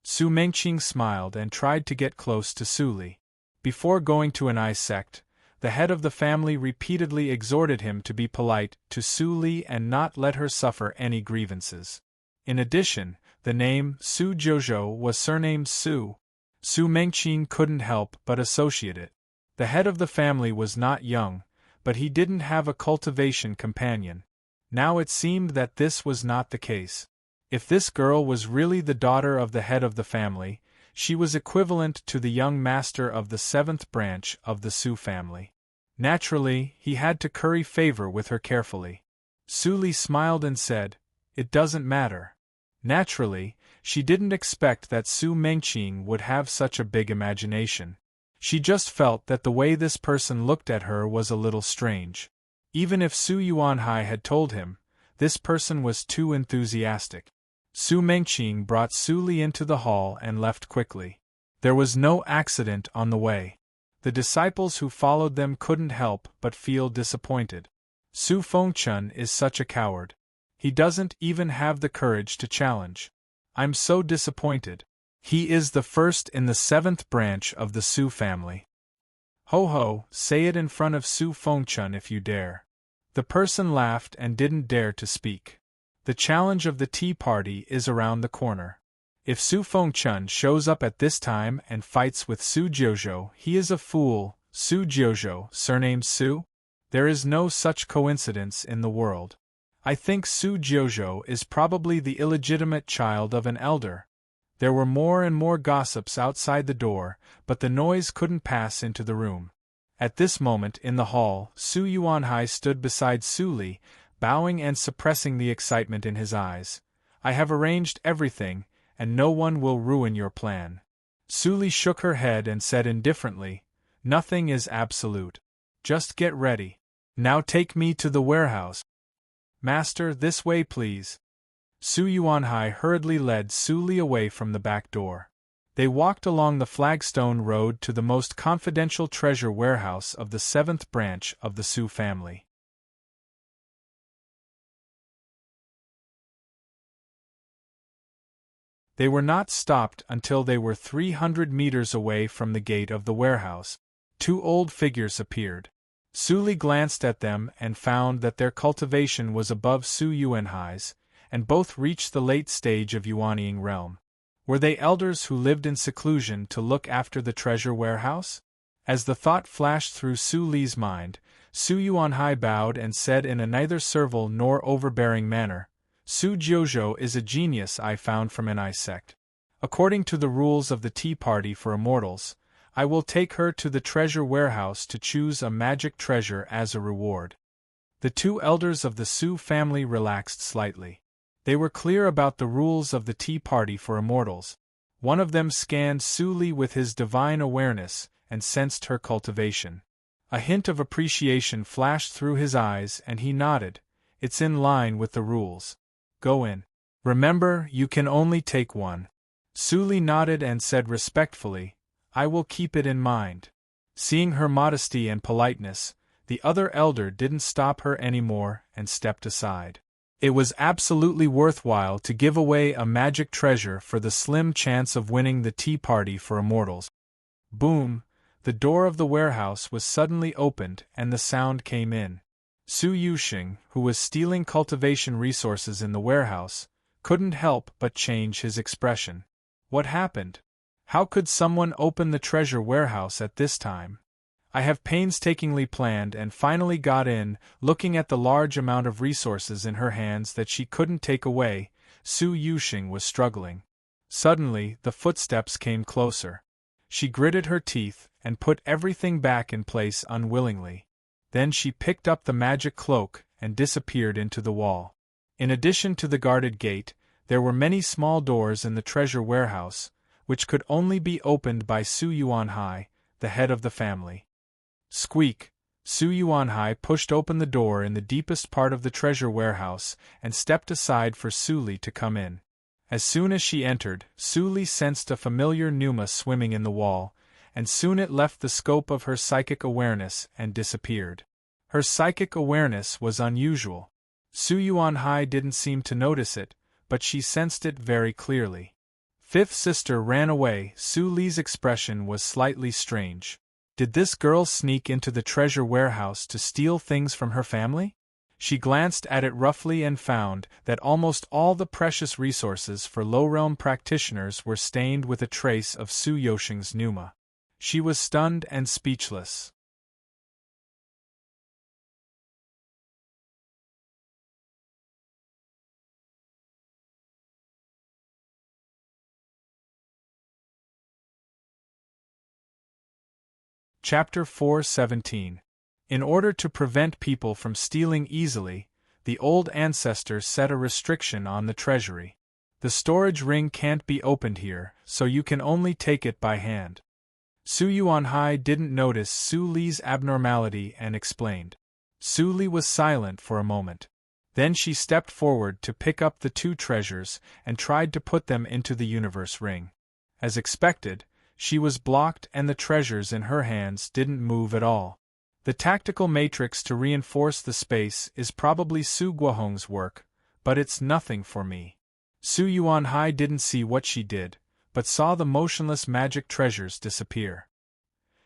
Su Mengqing smiled and tried to get close to Su Li. Before going to an I sect, the head of the family repeatedly exhorted him to be polite to Su Li and not let her suffer any grievances. In addition, the name Su Jojo was surnamed Su. Su Mengqing couldn't help but associate it. The head of the family was not young, but he didn't have a cultivation companion. Now it seemed that this was not the case. If this girl was really the daughter of the head of the family, she was equivalent to the young master of the 7th branch of the Su family. Naturally, he had to curry favor with her carefully. Su Li smiled and said, "It doesn't matter." Naturally, she didn't expect that Su Mengqing would have such a big imagination. She just felt that the way this person looked at her was a little strange. Even if Su Yuanhai had told him, this person was too enthusiastic. Su Mengqing brought Su Li into the hall and left quickly. There was no accident on the way. The disciples who followed them couldn't help but feel disappointed. Su Fengchun is such a coward. He doesn't even have the courage to challenge. I'm so disappointed. He is the first in the 7th branch of the Su family. Ho ho, say it in front of Su Fengchun if you dare. The person laughed and didn't dare to speak. The challenge of the tea party is around the corner. If Su Fengchun shows up at this time and fights with Su Jojo, he is a fool. Su Jojo, surnamed Su? There is no such coincidence in the world. I think Su Jojo is probably the illegitimate child of an elder. There were more and more gossips outside the door, but the noise couldn't pass into the room. At this moment in the hall, Su Yuanhai stood beside Su Li, bowing and suppressing the excitement in his eyes. I have arranged everything, and no one will ruin your plan. Su Li shook her head and said indifferently, "Nothing is absolute. Just get ready. Now take me to the warehouse." "Master, this way please." Su Yuanhai hurriedly led Su Li away from the back door. They walked along the flagstone road to the most confidential treasure warehouse of the 7th branch of the Su family. They were not stopped until they were 300 meters away from the gate of the warehouse. Two old figures appeared. Su Li glanced at them and found that their cultivation was above Su Yuanhai's, and both reached the late stage of Yuanying realm. Were they elders who lived in seclusion to look after the treasure warehouse? As the thought flashed through Su Li's mind, Su Yuanhai bowed and said in a neither servile nor overbearing manner, "Su Jiuzhou is a genius I found from an I sect. According to the rules of the Tea Party for Immortals, I will take her to the treasure warehouse to choose a magic treasure as a reward." The two elders of the Su family relaxed slightly. They were clear about the rules of the Tea Party for Immortals. One of them scanned Su Li with his divine awareness and sensed her cultivation. A hint of appreciation flashed through his eyes and he nodded. "It's in line with the rules. Go in. Remember, you can only take one." Su Li nodded and said respectfully, "I will keep it in mind." Seeing her modesty and politeness, the other elder didn't stop her anymore and stepped aside. It was absolutely worthwhile to give away a magic treasure for the slim chance of winning the Tea Party for Immortals. Boom! The door of the warehouse was suddenly opened and the sound came in. Su Yuxing, who was stealing cultivation resources in the warehouse, couldn't help but change his expression. What happened? How could someone open the treasure warehouse at this time? I have painstakingly planned and finally got in. Looking at the large amount of resources in her hands that she couldn't take away, Su Yuxing was struggling. Suddenly, the footsteps came closer. She gritted her teeth and put everything back in place unwillingly. Then she picked up the magic cloak and disappeared into the wall. In addition to the guarded gate, there were many small doors in the treasure warehouse, which could only be opened by Su Yuanhai, the head of the family. Squeak! Su Yuanhai pushed open the door in the deepest part of the treasure warehouse and stepped aside for Su Li to come in. As soon as she entered, Su Li sensed a familiar pneuma swimming in the wall, and soon it left the scope of her psychic awareness and disappeared. Her psychic awareness was unusual. Su Yuanhai didn't seem to notice it, but she sensed it very clearly. Fifth sister ran away. Su Li's expression was slightly strange. Did this girl sneak into the treasure warehouse to steal things from her family? She glanced at it roughly and found that almost all the precious resources for low-realm practitioners were stained with a trace of Su Yuxing's pneuma. She was stunned and speechless. Chapter 4:17. In order to prevent people from stealing easily, the old ancestors set a restriction on the treasury. The storage ring can't be opened here, so you can only take it by hand. Su Yuanhai didn't notice Su Li's abnormality and explained. Su Li was silent for a moment. Then she stepped forward to pick up the two treasures and tried to put them into the universe ring. As expected, she was blocked and the treasures in her hands didn't move at all. The tactical matrix to reinforce the space is probably Su Guohong's work, but it's nothing for me. Su Yuanhai didn't see what she did, but saw the motionless magic treasures disappear.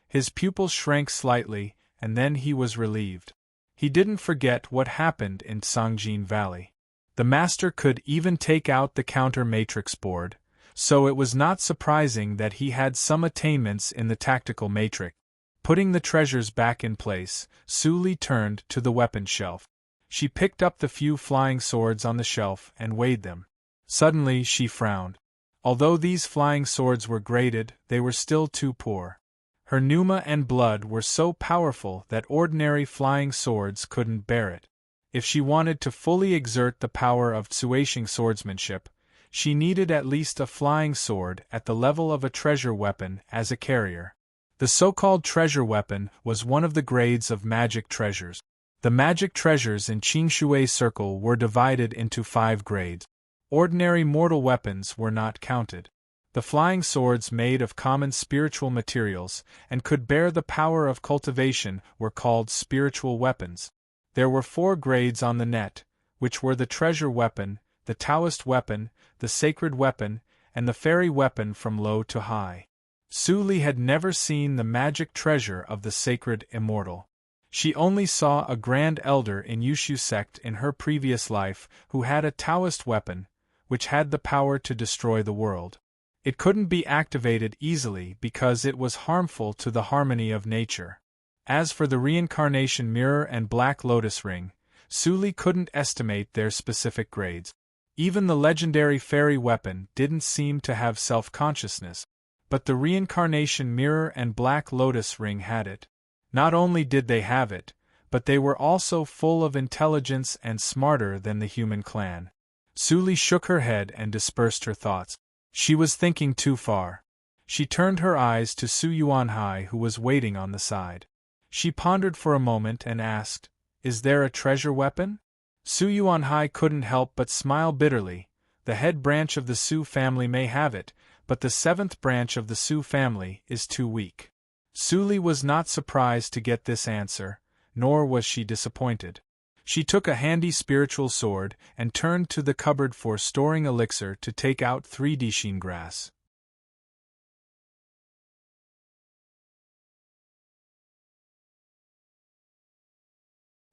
His pupils shrank slightly, and then he was relieved. He didn't forget what happened in Songjin Valley. The master could even take out the counter matrix board, so it was not surprising that he had some attainments in the tactical matrix. Putting the treasures back in place, Su Li turned to the weapon shelf. She picked up the few flying swords on the shelf and weighed them. Suddenly she frowned. Although these flying swords were graded, they were still too poor. Her pneuma and blood were so powerful that ordinary flying swords couldn't bear it. If she wanted to fully exert the power of Tsuashing swordsmanship, she needed at least a flying sword at the level of a treasure weapon as a carrier. The so-called treasure weapon was one of the grades of magic treasures. The magic treasures in Qingshui Circle were divided into 5 grades. Ordinary mortal weapons were not counted. The flying swords made of common spiritual materials and could bear the power of cultivation were called spiritual weapons. There were 4 grades on the net, which were the treasure weapon, the Taoist weapon, the sacred weapon, and the fairy weapon from low to high. Su Li had never seen the magic treasure of the sacred immortal. She only saw a grand elder in Yushu sect in her previous life who had a Taoist weapon, which had the power to destroy the world. It couldn't be activated easily because it was harmful to the harmony of nature. As for the reincarnation mirror and black lotus ring, Su Li couldn't estimate their specific grades. Even the legendary fairy weapon didn't seem to have self-consciousness, but the reincarnation mirror and black lotus ring had it. Not only did they have it, but they were also full of intelligence and smarter than the human clan. Su Li shook her head and dispersed her thoughts. She was thinking too far. She turned her eyes to Su Yuanhai, who was waiting on the side. She pondered for a moment and asked, "Is there a treasure weapon?" Su Yuanhai couldn't help but smile bitterly. The head branch of the Su family may have it, but the seventh branch of the Su family is too weak. Su Li was not surprised to get this answer, nor was she disappointed. She took a handy spiritual sword and turned to the cupboard for storing elixir to take out 3 Dishin grass.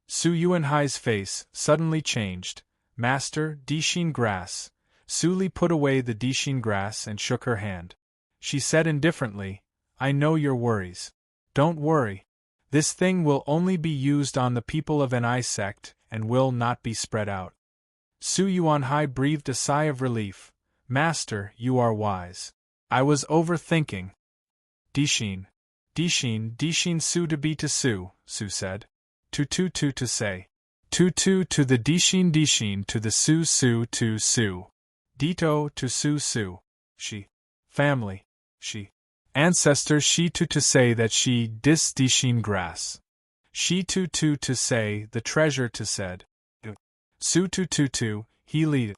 Su Yuanhai's face suddenly changed. "Master, Dishin grass." Su Li put away the Dishin grass and shook her hand. She said indifferently, "I know your worries. Don't worry. This thing will only be used on the people of an sect and will not be spread out." Su Yuanhai breathed a sigh of relief. "Master, you are wise. I was overthinking." Dishin. Dishin Su to be to Su, Su said. To say. To the Dishin to the Su to Su. Dito to Su. She. Family. She. Ancestors she to say that she Dishin grass. She to say the treasure to said. Su to he lead.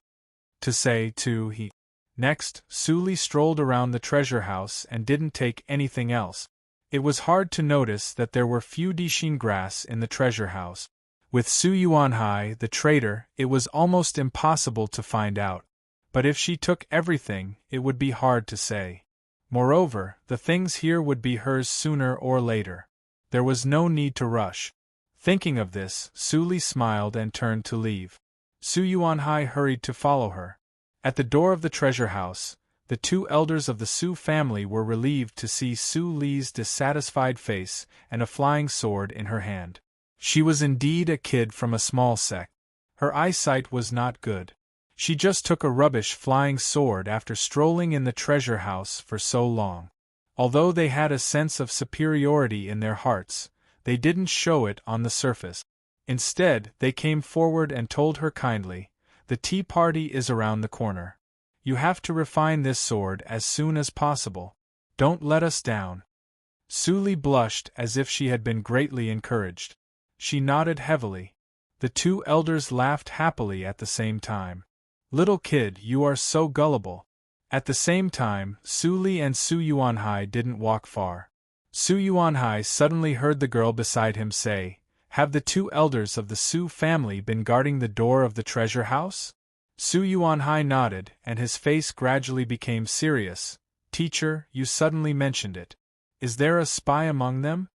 To say to he. Next, Su Li strolled around the treasure house and didn't take anything else. It was hard to notice that there were few Dishin grass in the treasure house. With Su Yuanhai, the trader, it was almost impossible to find out. But if she took everything, it would be hard to say. Moreover, the things here would be hers sooner or later. There was no need to rush. Thinking of this, Su Li smiled and turned to leave. Su Yuanhai hurried to follow her. At the door of the treasure house, the 2 elders of the Su family were relieved to see Su Li's dissatisfied face and a flying sword in her hand. She was indeed a kid from a small sect. Her eyesight was not good. She just took a rubbish flying sword after strolling in the treasure house for so long. Although they had a sense of superiority in their hearts, they didn't show it on the surface. Instead, they came forward and told her kindly, "The tea party is around the corner. You have to refine this sword as soon as possible. Don't let us down." Su Li blushed as if she had been greatly encouraged. She nodded heavily. The 2 elders laughed happily at the same time. "Little kid, you are so gullible." At the same time, Su Li and Su Yuanhai didn't walk far. Su Yuanhai suddenly heard the girl beside him say, "Have the 2 elders of the Su family been guarding the door of the treasure house?" Su Yuanhai nodded, and his face gradually became serious. "Teacher, you suddenly mentioned it. Is there a spy among them?"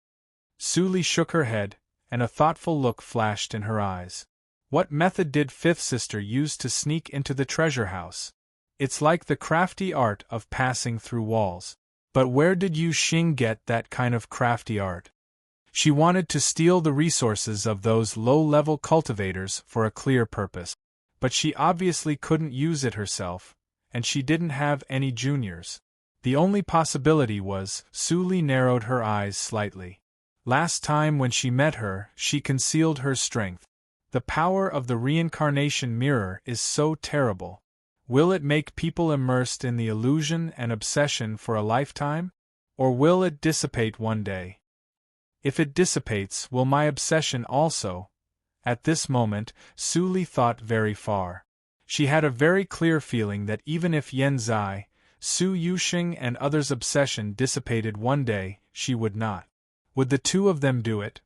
Su Li shook her head, and a thoughtful look flashed in her eyes. "What method did fifth sister use to sneak into the treasure house? It's like the crafty art of passing through walls. But where did Yu Xing get that kind of crafty art? She wanted to steal the resources of those low-level cultivators for a clear purpose. But she obviously couldn't use it herself, and she didn't have any juniors. The only possibility was, Su Li narrowed her eyes slightly. Last time when she met her, she concealed her strength. The power of the reincarnation mirror is so terrible. Will it make people immersed in the illusion and obsession for a lifetime? Or will it dissipate one day? If it dissipates, will my obsession also? At this moment, Su Li thought very far. She had a very clear feeling that even if Yan Zai, Su Yuxing and others' obsession dissipated one day, she would not. Would the 2 of them do it?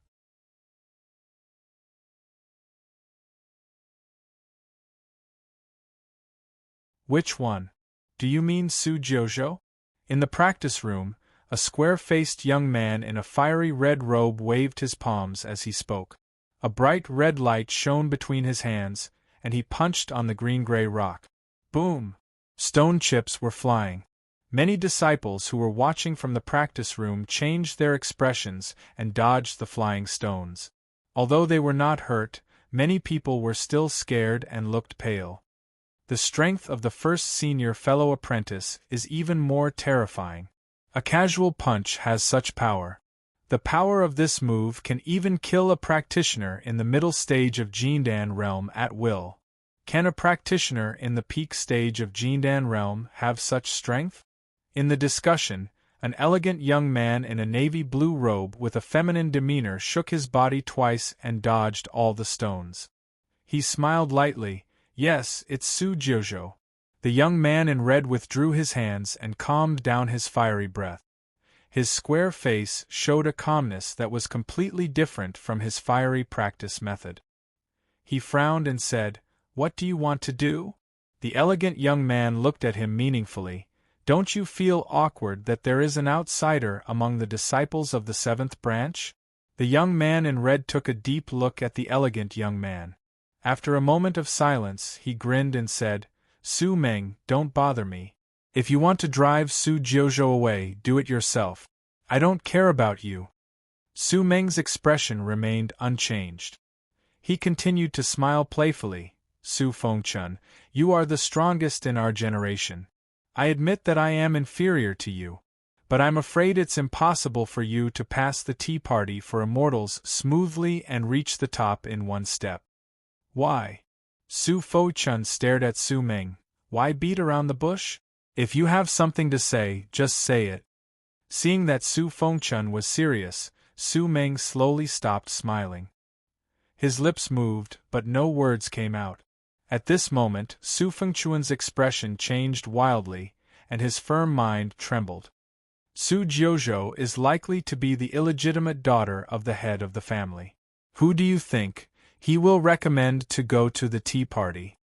Which one? Do you mean Su Jojo? In the practice room, a square-faced young man in a fiery red robe waved his palms as he spoke. A bright red light shone between his hands, and he punched on the green-gray rock. Boom! Stone chips were flying. Many disciples who were watching from the practice room changed their expressions and dodged the flying stones. Although they were not hurt, many people were still scared and looked pale. The strength of the first senior fellow apprentice is even more terrifying. A casual punch has such power. The power of this move can even kill a practitioner in the middle stage of Jindan realm at will. Can a practitioner in the peak stage of Jindan realm have such strength? In the discussion, an elegant young man in a navy blue robe with a feminine demeanor shook his body twice and dodged all the stones. He smiled lightly. Yes, it's Su Jojo. The young man in red withdrew his hands and calmed down his fiery breath. His square face showed a calmness that was completely different from his fiery practice method. He frowned and said, "What do you want to do?" The elegant young man looked at him meaningfully. "Don't you feel awkward that there is an outsider among the disciples of the seventh branch?" The young man in red took a deep look at the elegant young man. After a moment of silence, he grinned and said, "Su Meng, don't bother me. If you want to drive Su Jojo away, do it yourself. I don't care about you." Su Meng's expression remained unchanged. He continued to smile playfully. "Su Fengchun, you are the strongest in our generation. I admit that I am inferior to you, but I'm afraid it's impossible for you to pass the tea party for immortals smoothly and reach the top in one step." "Why?" Su Fengchun stared at Su Meng. "Why beat around the bush? If you have something to say, just say it." Seeing that Su Fengchun was serious, Su Meng slowly stopped smiling. His lips moved, but no words came out. At this moment, Su Fengchun's expression changed wildly, and his firm mind trembled. Su Jojo is likely to be the illegitimate daughter of the head of the family. Who do you think he will recommend to go to the tea party?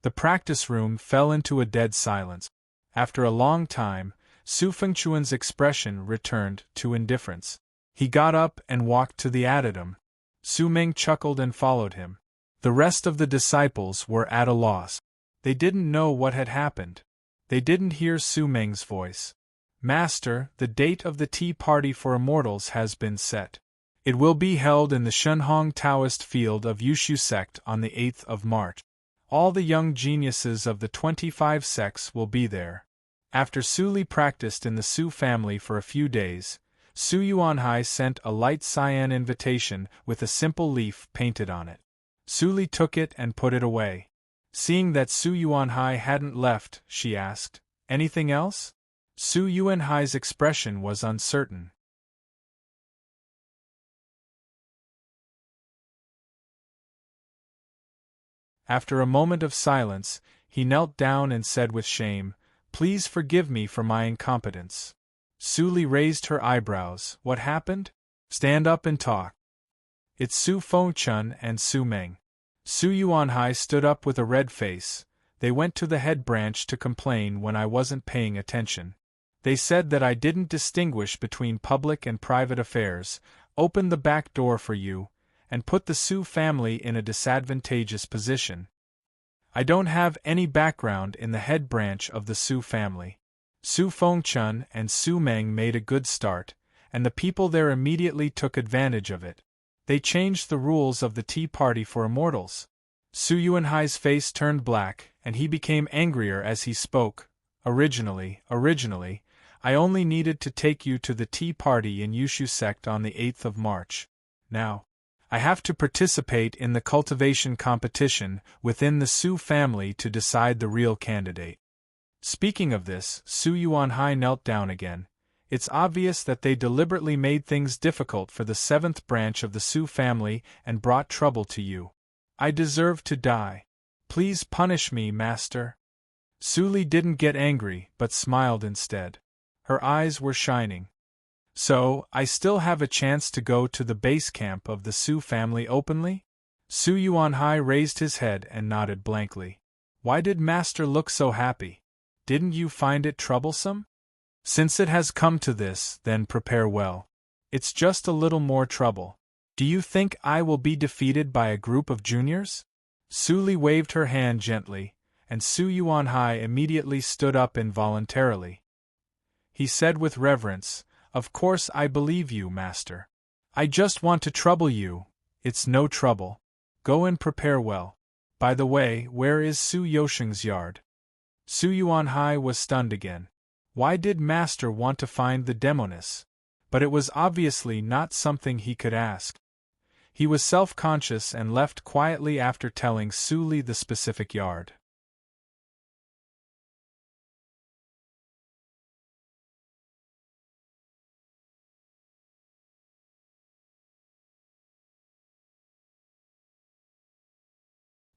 The practice room fell into a dead silence. After a long time, Su Fengchun's expression returned to indifference. He got up and walked to the adytum. Su Meng chuckled and followed him. The rest of the disciples were at a loss. They didn't know what had happened. They didn't hear Su Meng's voice. "Master, the date of the tea party for immortals has been set. It will be held in the Shunhong Taoist field of Yushu sect on the 8th of March. All the young geniuses of the 25 sects will be there." After Su Li practiced in the Su family for a few days, Su Yuanhai sent a light cyan invitation with a simple leaf painted on it. Su Li took it and put it away. Seeing that Su Yuanhai hadn't left, she asked, "Anything else?" Su Yuanhai's expression was uncertain. After a moment of silence, he knelt down and said with shame, "Please forgive me for my incompetence." Su Li raised her eyebrows. "What happened? Stand up and talk." "It's Su Fengchun and Su Meng." Su Yuanhai stood up with a red face. "They went to the head branch to complain when I wasn't paying attention. They said that I didn't distinguish between public and private affairs, opened the back door for you, and put the Su family in a disadvantageous position. I don't have any background in the head branch of the Su family." Su Fengchun and Su Meng made a good start, and the people there immediately took advantage of it. They changed the rules of the tea party for immortals. Su Yuanhai's face turned black, and he became angrier as he spoke. Originally, I only needed to take you to the tea party in Yushu sect on the 8th of March. Now, I have to participate in the cultivation competition within the Su family to decide the real candidate." Speaking of this, Su Yuanhai knelt down again. "It's obvious that they deliberately made things difficult for the 7th branch of the Su family and brought trouble to you. I deserve to die. Please punish me, master." Su Li didn't get angry, but smiled instead. Her eyes were shining. "So, I still have a chance to go to the base camp of the Su family openly?" Su Yuanhai raised his head and nodded blankly. Why did master look so happy? Didn't you find it troublesome? Since it has come to this, then prepare well. It's just a little more trouble. Do you think I will be defeated by a group of juniors? Su Li waved her hand gently, and Su Yuanhai immediately stood up involuntarily. He said with reverence, "Of course I believe you, master. I just want to trouble you. It's no trouble. Go and prepare well. By the way, where is Su Yosheng's yard?" Su Yuanhai was stunned again. Why did master want to find the demoness? But it was obviously not something he could ask. He was self-conscious and left quietly after telling Su Li the specific yard.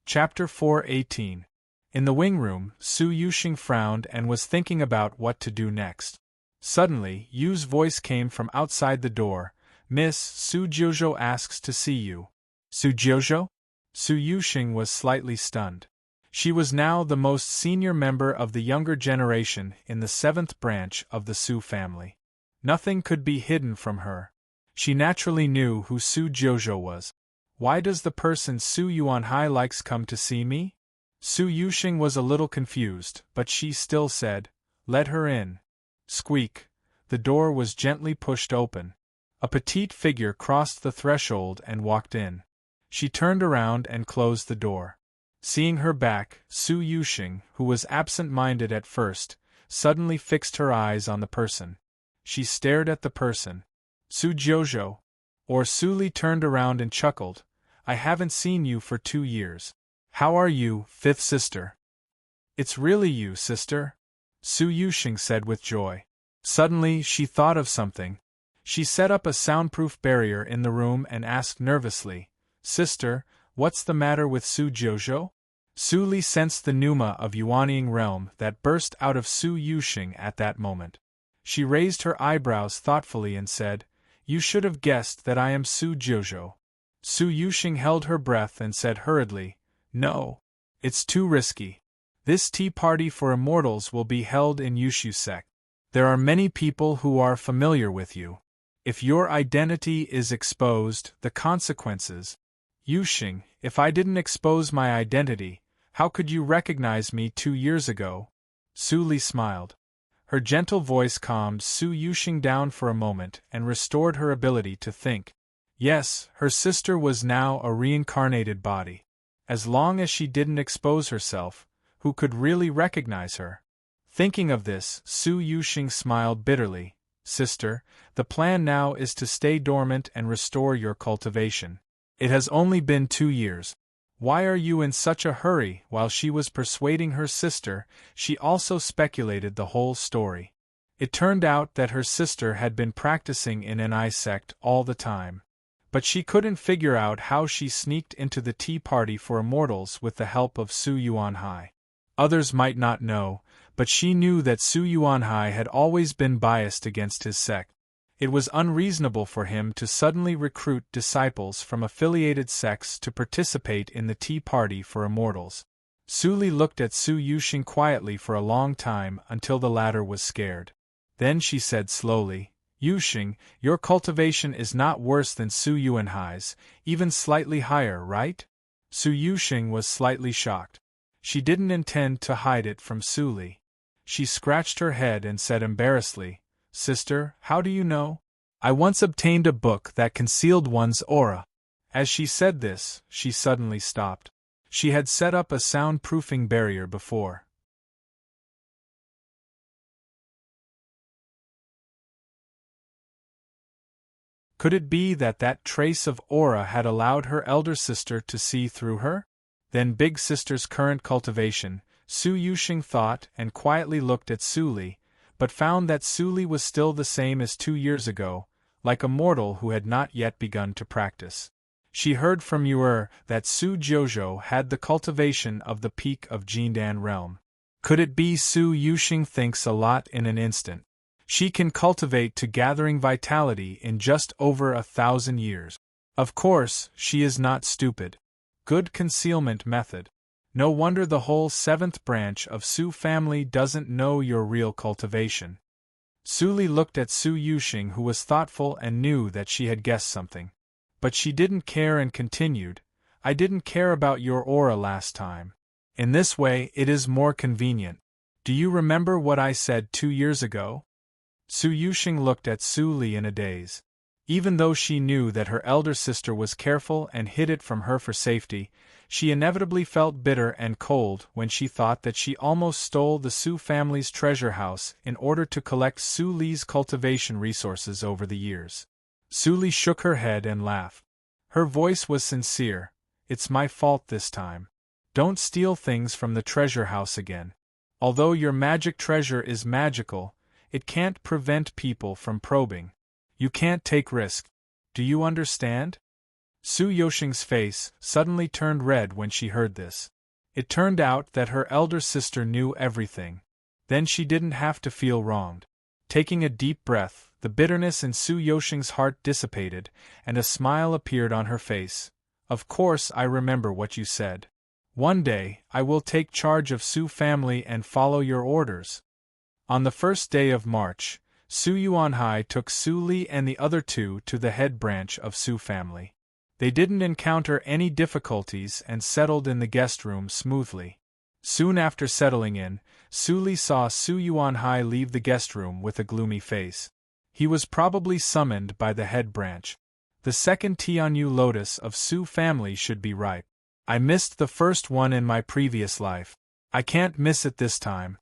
Chapter 4:18. In the wing room, Su Yusheng frowned and was thinking about what to do next. Suddenly, Yu's voice came from outside the door. "Miss, Su Jojo asks to see you." Su Jojo? Su Yusheng was slightly stunned. She was now the most senior member of the younger generation in the 7th branch of the Su family. Nothing could be hidden from her. She naturally knew who Su Jojo was. Why does the person Su Yuanhai likes come to see me? Su Yusheng was a little confused, but she still said, "Let her in." Squeak. The door was gently pushed open. A petite figure crossed the threshold and walked in. She turned around and closed the door. Seeing her back, Su Yusheng, who was absent-minded at first, suddenly fixed her eyes on the person. She stared at the person. "Su Jojo." Or Su Li turned around and chuckled. "I haven't seen you for 2 years. How are you, 5th sister?" "It's really you, sister," Su Yusheng said with joy. Suddenly, she thought of something. She set up a soundproof barrier in the room and asked nervously, "Sister, what's the matter with Su Jojo?" Su Li sensed the pneuma of Yuanying realm that burst out of Su Yusheng at that moment. She raised her eyebrows thoughtfully and said, "You should have guessed that I am Su Jojo." Su Yusheng held her breath and said hurriedly, "No. It's too risky. This tea party for immortals will be held in Yushu sect. There are many people who are familiar with you. If your identity is exposed, the consequences—" "Yusheng, if I didn't expose my identity, how could you recognize me 2 years ago?" Su Li smiled. Her gentle voice calmed Su Yusheng down for a moment and restored her ability to think. Yes, her sister was now a reincarnated body. As long as she didn't expose herself, who could really recognize her? Thinking of this, Su Yusheng smiled bitterly. "Sister, the plan now is to stay dormant and restore your cultivation. It has only been 2 years. Why are you in such a hurry?" While she was persuading her sister, she also speculated the whole story. It turned out that her sister had been practicing in an sect all the time. But she couldn't figure out how she sneaked into the tea party for immortals with the help of Su Yuanhai. Others might not know, but she knew that Su Yuanhai had always been biased against his sect. It was unreasonable for him to suddenly recruit disciples from affiliated sects to participate in the tea party for immortals. Su Li looked at Su Yusheng quietly for a long time until the latter was scared. Then she said slowly, "Yusheng, your cultivation is not worse than Su Yuanhai's, even slightly higher, right?" Su Yusheng was slightly shocked. She didn't intend to hide it from Su Li. She scratched her head and said embarrassedly, "Sister, how do you know? I once obtained a book that concealed one's aura." As she said this, she suddenly stopped. She had set up a soundproofing barrier before. Could it be that that trace of aura had allowed her elder sister to see through her? Then big sister's current cultivation, Su Yusheng thought and quietly looked at Su Li, but found that Su Li was still the same as 2 years ago, like a mortal who had not yet begun to practice. She heard from Yuer that Su Jojo had the cultivation of the peak of Jindan realm. Could it be Su Yusheng thinks a lot in an instant? She can cultivate to gathering vitality in just over 1,000 years. Of course, she is not stupid. Good concealment method. No wonder the whole 7th branch of Su family doesn't know your real cultivation. Su Li looked at Su Yuxing, who was thoughtful and knew that she had guessed something. But she didn't care and continued, I didn't care about your aura last time. In this way it is more convenient. Do you remember what I said 2 years ago? Su Yuxing looked at Su Li in a daze. Even though she knew that her elder sister was careful and hid it from her for safety, she inevitably felt bitter and cold when she thought that she almost stole the Su family's treasure house in order to collect Su Li's cultivation resources over the years. Su Li shook her head and laughed. Her voice was sincere. It's my fault this time. Don't steal things from the treasure house again. Although your magic treasure is magical, it can't prevent people from probing. You can't take risks. Do you understand? Su Yuxing's face suddenly turned red when she heard this. It turned out that her elder sister knew everything. Then she didn't have to feel wronged. Taking a deep breath, the bitterness in Su Yuxing's heart dissipated, and a smile appeared on her face. Of course I remember what you said. One day, I will take charge of Su family and follow your orders. On the first day of March, Su Yuanhai took Su Li and the other two to the head branch of Su family. They didn't encounter any difficulties and settled in the guest room smoothly. Soon after settling in, Su Li saw Su Yuanhai leave the guest room with a gloomy face. He was probably summoned by the head branch. The second Tianyu lotus of Su family should be ripe. I missed the first one in my previous life. I can't miss it this time.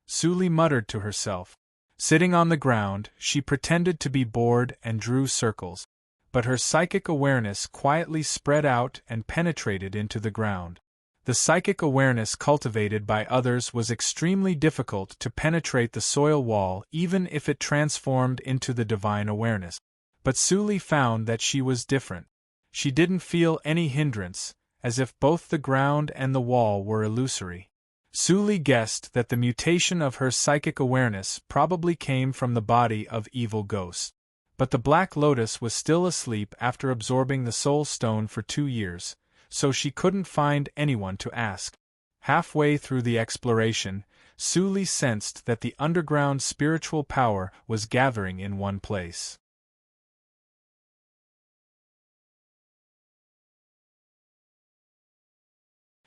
Su Li muttered to herself. Sitting on the ground, she pretended to be bored and drew circles. But her psychic awareness quietly spread out and penetrated into the ground. The psychic awareness cultivated by others was extremely difficult to penetrate the soil wall even if it transformed into the divine awareness. But Su Li found that she was different. She didn't feel any hindrance, as if both the ground and the wall were illusory. Su Li guessed that the mutation of her psychic awareness probably came from the body of evil ghosts. But the Black Lotus was still asleep after absorbing the Soul Stone for 2 years, so she couldn't find anyone to ask. Halfway through the exploration, Su Li sensed that the underground spiritual power was gathering in one place.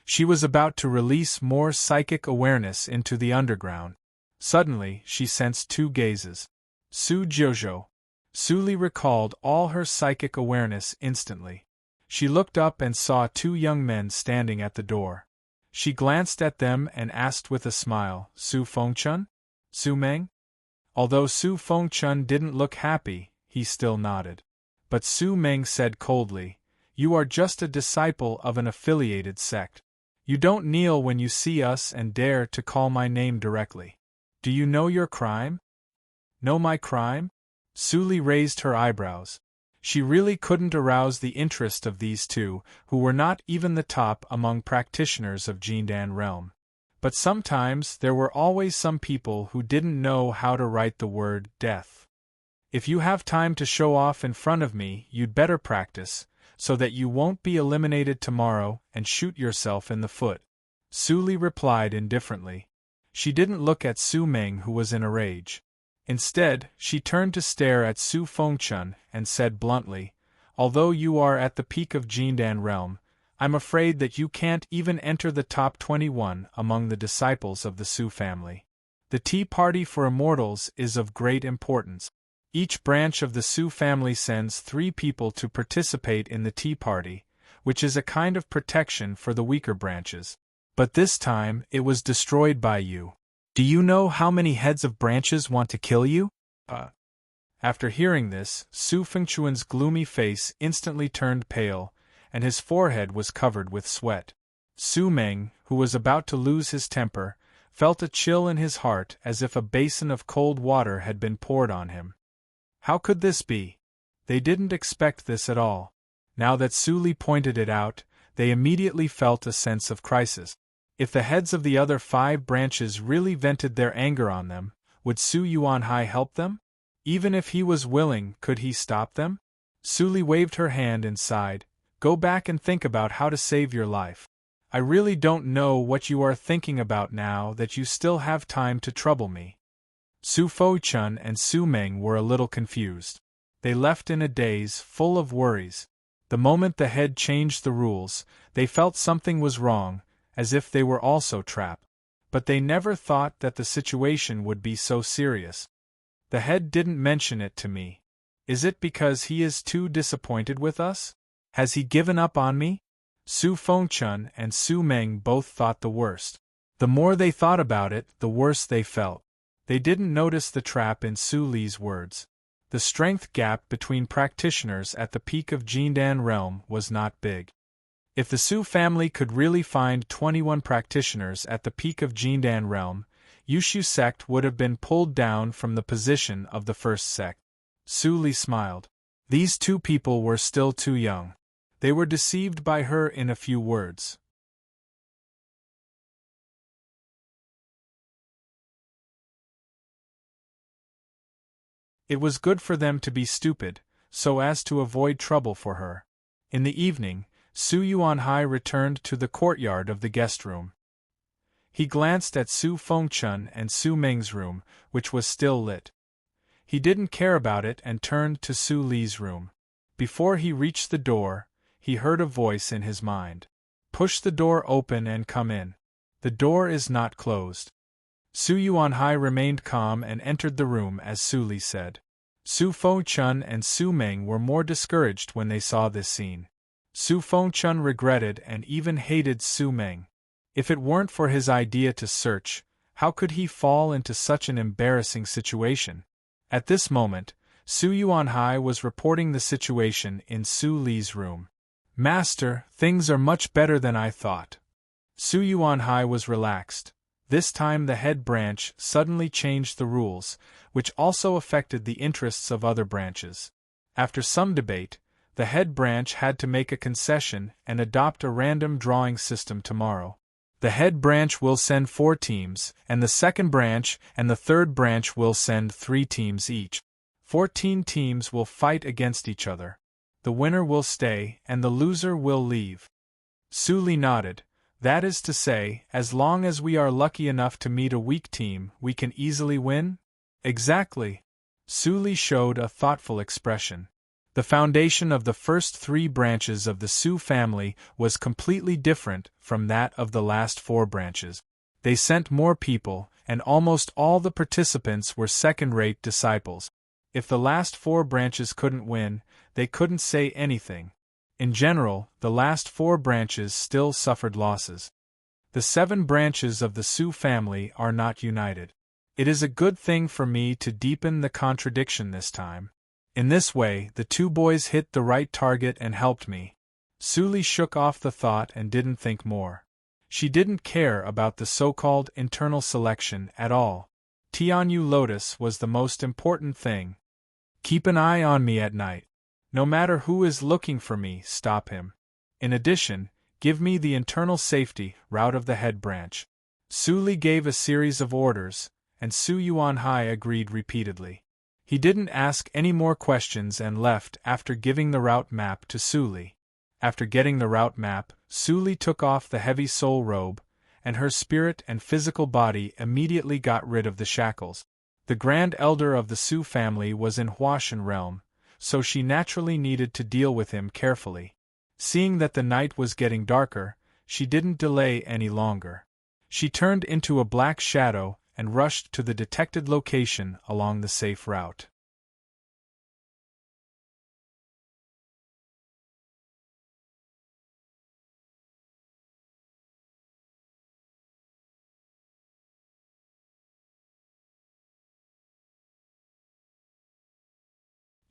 She was about to release more psychic awareness into the underground. Suddenly, she sensed 2 gazes. Su Jojo. Su Li recalled all her psychic awareness instantly. She looked up and saw 2 young men standing at the door. She glanced at them and asked with a smile, Su Fengchun? Su Meng? Although Su Fengchun didn't look happy, he still nodded. But Su Meng said coldly, You are just a disciple of an affiliated sect. You don't kneel when you see us and dare to call my name directly. Do you know your crime? Know my crime? Su Li raised her eyebrows. She really couldn't arouse the interest of these 2, who were not even the top among practitioners of Jindan realm. But sometimes there were always some people who didn't know how to write the word death. If you have time to show off in front of me, you'd better practice, so that you won't be eliminated tomorrow and shoot yourself in the foot. Su Li replied indifferently. She didn't look at Su Meng, who was in a rage. Instead, she turned to stare at Su Fengchun and said bluntly, Although you are at the peak of Jindan realm, I'm afraid that you can't even enter the top 21 among the disciples of the Su family. The Tea Party for Immortals is of great importance. Each branch of the Su family sends 3 people to participate in the Tea Party, which is a kind of protection for the weaker branches. But this time, it was destroyed by you. Do you know how many heads of branches want to kill you? After hearing this, Su Fengchun's gloomy face instantly turned pale, and his forehead was covered with sweat. Su Meng, who was about to lose his temper, felt a chill in his heart as if a basin of cold water had been poured on him. How could this be? They didn't expect this at all. Now that Su Li pointed it out, they immediately felt a sense of crisis. If the heads of the other 5 branches really vented their anger on them, would Su Yuanhai help them? Even if he was willing, could he stop them? Su Li waved her hand and sighed, Go back and think about how to save your life. I really don't know what you are thinking about now that you still have time to trouble me. Su Fo-chun and Su Meng were a little confused. They left in a daze, full of worries. The moment the head changed the rules, they felt something was wrong, as if they were also trapped. But they never thought that the situation would be so serious. The head didn't mention it to me. Is it because he is too disappointed with us? Has he given up on me? Su Fo-chun and Su Meng both thought the worst. The more they thought about it, the worse they felt. They didn't notice the trap in Su Li's words. The strength gap between practitioners at the peak of Jindan realm was not big. If the Su family could really find 21 practitioners at the peak of Jindan realm, Yushu sect would have been pulled down from the position of the first sect. Su Li smiled. These two people were still too young. They were deceived by her in a few words. It was good for them to be stupid, so as to avoid trouble for her. In the evening, Su Yuanhai returned to the courtyard of the guest room. He glanced at Su Fo-chun and Su Meng's room, which was still lit. He didn't care about it and turned to Su Li's room. Before he reached the door, he heard a voice in his mind. Push the door open and come in. The door is not closed. Su Yuanhai remained calm and entered the room as Su Li said. Su Fo-chun and Su Meng were more discouraged when they saw this scene. Su Fo-chun regretted and even hated Su Meng. If it weren't for his idea to search, how could he fall into such an embarrassing situation? At this moment, Su Yuanhai was reporting the situation in Su Li's room. Master, things are much better than I thought. Su Yuanhai was relaxed. This time the head branch suddenly changed the rules, which also affected the interests of other branches. After some debate, the head branch had to make a concession and adopt a random drawing system tomorrow. The head branch will send 4 teams, and the second branch and the third branch will send 3 teams each. 14 teams will fight against each other. The winner will stay, and the loser will leave. Su Li nodded. That is to say, as long as we are lucky enough to meet a weak team, we can easily win? Exactly. Su Li showed a thoughtful expression. The foundation of the first 3 branches of the Su family was completely different from that of the last 4 branches. They sent more people, and almost all the participants were second-rate disciples. If the last 4 branches couldn't win, they couldn't say anything. In general, the last 4 branches still suffered losses. The 7 branches of the Su family are not united. It is a good thing for me to deepen the contradiction this time. In this way, the 2 boys hit the right target and helped me. Su Li shook off the thought and didn't think more. She didn't care about the so-called internal selection at all. Tianyu Lotus was the most important thing. Keep an eye on me at night. No matter who is looking for me, stop him. In addition, give me the internal safety route of the head branch. Su Li gave a series of orders, and Su Yuanhai agreed repeatedly. He didn't ask any more questions and left after giving the route map to Su Li. After getting the route map, Su Li took off the heavy soul robe, and her spirit and physical body immediately got rid of the shackles. The Grand Elder of the Su family was in Huashan realm, so she naturally needed to deal with him carefully. Seeing that the night was getting darker, she didn't delay any longer. She turned into a black shadow and rushed to the detected location along the safe route.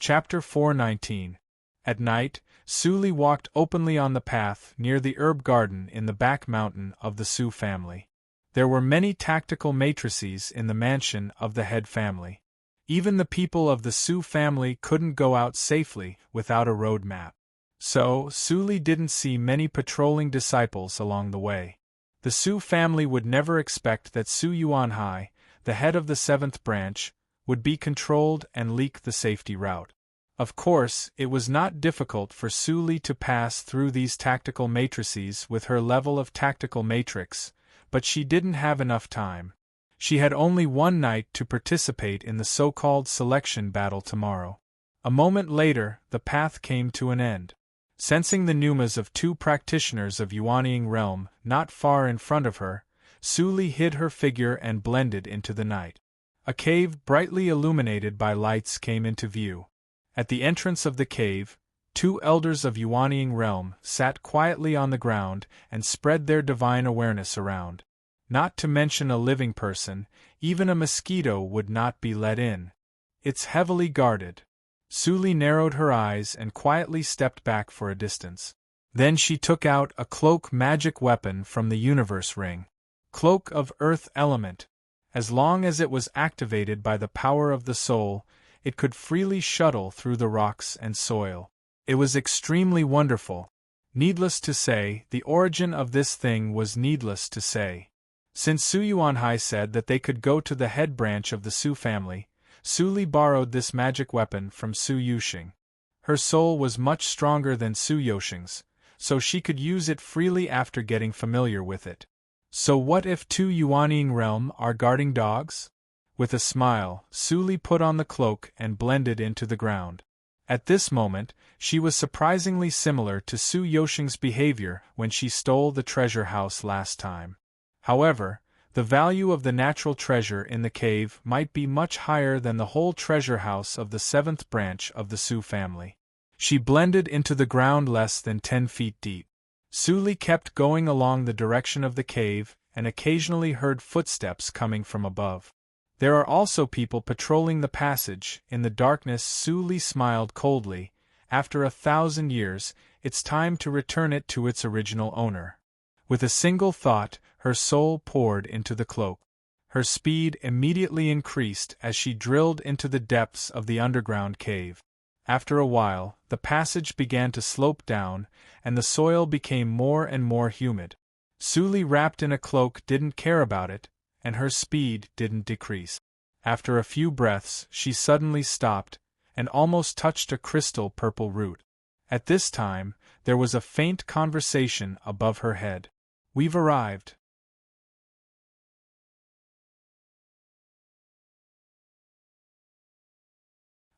Chapter 419. At night, Su Li walked openly on the path near the herb garden in the back mountain of the Su family. There were many tactical matrices in the mansion of the head family. Even the people of the Su family couldn't go out safely without a road map. So, Su Li didn't see many patrolling disciples along the way. The Su family would never expect that Su Yuanhai, the head of the 7th branch, would be controlled and leak the safety route. Of course, it was not difficult for Su Li to pass through these tactical matrices with her level of tactical matrix, but she didn't have enough time. She had only one night to participate in the so-called selection battle tomorrow. A moment later, the path came to an end. Sensing the pneumas of two practitioners of Yuanying realm not far in front of her, Su Li hid her figure and blended into the night. A cave brightly illuminated by lights came into view. At the entrance of the cave, two elders of Yuanying realm sat quietly on the ground and spread their divine awareness around. Not to mention a living person, even a mosquito would not be let in. It's heavily guarded. Su Li narrowed her eyes and quietly stepped back for a distance. Then she took out a cloak magic weapon from the universe ring. Cloak of Earth Element. As long as it was activated by the power of the soul, it could freely shuttle through the rocks and soil. It was extremely wonderful. Needless to say, the origin of this thing was needless to say. Since Su Yuanhai said that they could go to the head branch of the Su family, Su Li borrowed this magic weapon from Su Yuxing. Her soul was much stronger than Su Yoshing's, so she could use it freely after getting familiar with it. So what if two Yuanying realm are guarding dogs? With a smile, Su Li put on the cloak and blended into the ground. At this moment, she was surprisingly similar to Su Yoshing's behavior when she stole the treasure house last time. However, the value of the natural treasure in the cave might be much higher than the whole treasure house of the seventh branch of the Su family. She blended into the ground less than 10 feet deep. Su Li kept going along the direction of the cave and occasionally heard footsteps coming from above. There are also people patrolling the passage. In the darkness, Su Li smiled coldly. After 1,000 years, it's time to return it to its original owner. With a single thought, her soul poured into the cloak. Her speed immediately increased as she drilled into the depths of the underground cave. After a while, the passage began to slope down, and the soil became more and more humid. Su Li, wrapped in a cloak, didn't care about it, and her speed didn't decrease. After a few breaths, she suddenly stopped, and almost touched a crystal purple root. At this time, there was a faint conversation above her head. "We've arrived."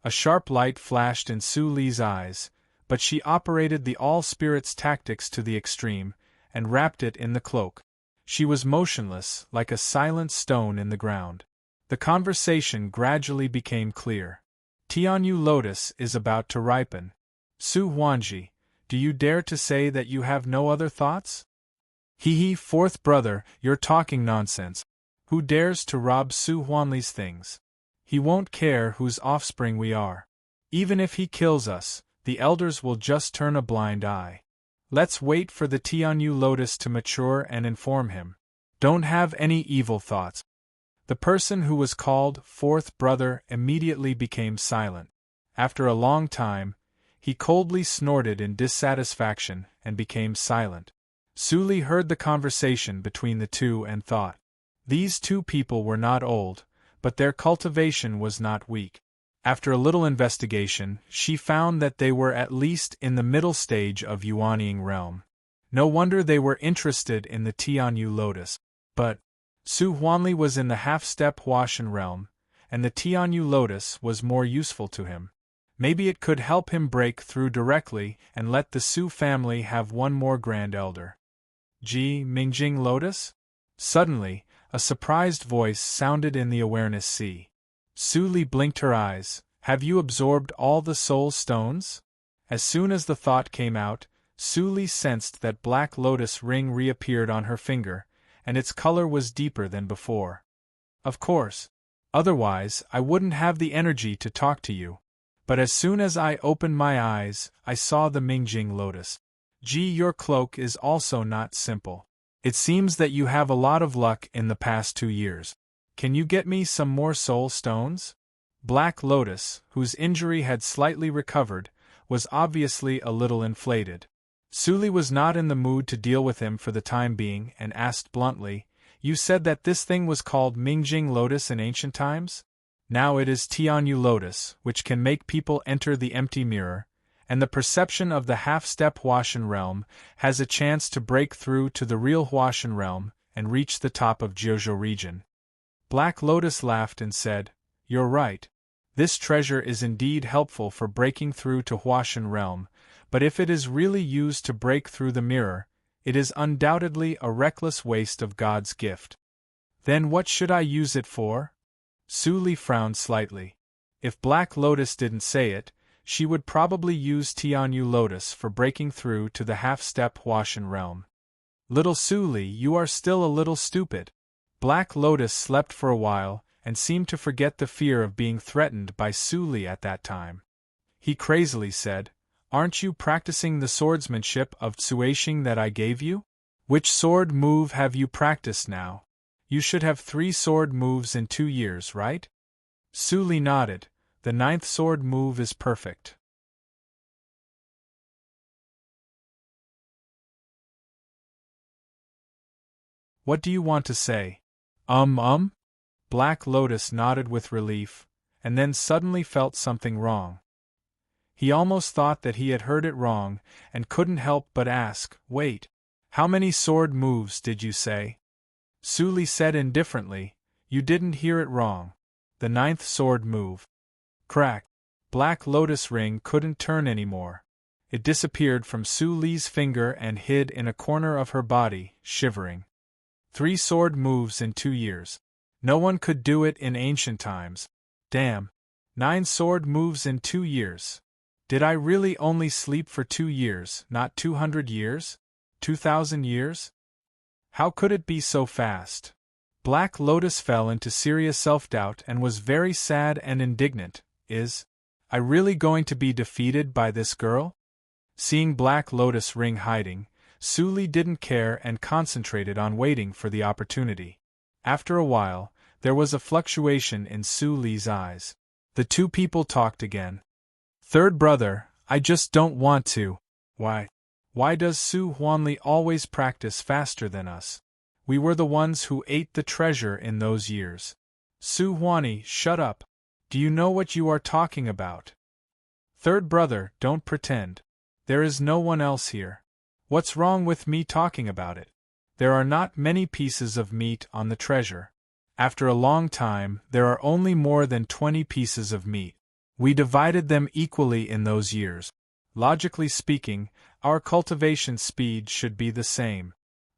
A sharp light flashed in Su Li's eyes, but she operated the all-spirits tactics to the extreme, and wrapped it in the cloak. She was motionless, like a silent stone in the ground. The conversation gradually became clear. "Tianyu Lotus is about to ripen. Su Huanji, do you dare to say that you have no other thoughts?" "Hee, fourth brother, you're talking nonsense. Who dares to rob Su Huanli's things? He won't care whose offspring we are. Even if he kills us, the elders will just turn a blind eye. Let's wait for the Tianyu Lotus to mature and inform him. Don't have any evil thoughts." The person who was called fourth brother immediately became silent. After a long time, he coldly snorted in dissatisfaction and became silent. Su Li heard the conversation between the two and thought. These two people were not old, but their cultivation was not weak. After a little investigation, she found that they were at least in the middle stage of Yuanying realm. No wonder they were interested in the Tianyu Lotus. But Su Huanli was in the half-step Huashan realm, and the Tianyu Lotus was more useful to him. Maybe it could help him break through directly and let the Su family have one more grand elder. "Ji Mingjing Lotus?" Suddenly, a surprised voice sounded in the awareness sea. Su Li blinked her eyes. "Have you absorbed all the soul stones?" As soon as the thought came out, Su Li sensed that black lotus ring reappeared on her finger, and its color was deeper than before. "Of course. Otherwise, I wouldn't have the energy to talk to you. But as soon as I opened my eyes, I saw the Mingjing Lotus. Gee, your cloak is also not simple. It seems that you have a lot of luck in the past 2 years. Can you get me some more soul stones?" Black Lotus, whose injury had slightly recovered, was obviously a little inflated. Su Li was not in the mood to deal with him for the time being and asked bluntly, "You said that this thing was called Mingjing Lotus in ancient times?" Now it is Tianyu Lotus, which can make people enter the empty mirror, and the perception of the half-step Huashan realm has a chance to break through to the real Huashan realm and reach the top of Jiuzhou region. Black Lotus laughed and said, "You're right. This treasure is indeed helpful for breaking through to Huashan realm, but if it is really used to break through the mirror, it is undoubtedly a reckless waste of God's gift." "Then what should I use it for?" Su Li frowned slightly. If Black Lotus didn't say it, she would probably use Tianyu Lotus for breaking through to the half-step Huashan realm. "Little Su Li, you are still a little stupid." Black Lotus slept for a while and seemed to forget the fear of being threatened by Su Li at that time. He crazily said, "Aren't you practicing the swordsmanship of Tsuashing that I gave you? Which sword move have you practiced now? You should have 3 sword moves in 2 years, right?" Su Li nodded. "The 9th sword move is perfect." "What do you want to say?" Black Lotus nodded with relief, and then suddenly felt something wrong. He almost thought that he had heard it wrong, and couldn't help but ask, "Wait, how many sword moves did you say?" Su Li said indifferently, "You didn't hear it wrong. The 9th sword move." Crack! Black Lotus ring couldn't turn anymore. It disappeared from Su Li's finger and hid in a corner of her body, shivering. 3 sword moves in 2 years. No one could do it in ancient times. Damn. 9 sword moves in 2 years. Did I really only sleep for 2 years, not 200 years? 2,000 years? How could it be so fast? Black Lotus fell into serious self-doubt and was very sad and indignant. Is I really going to be defeated by this girl? Seeing Black Lotus ring hiding, Su Li didn't care and concentrated on waiting for the opportunity. After a while, there was a fluctuation in Su Li's eyes. The two people talked again. "Third brother, I just don't want to." Why does Su Huanli always practice faster than us? We were the ones who ate the treasure in those years. Su Huani, shut up. Do you know what you are talking about? Third brother, don't pretend. There is no one else here. What's wrong with me talking about it? There are not many pieces of meat on the treasure. After a long time, there are only more than 20 pieces of meat. We divided them equally in those years. Logically speaking, our cultivation speed should be the same.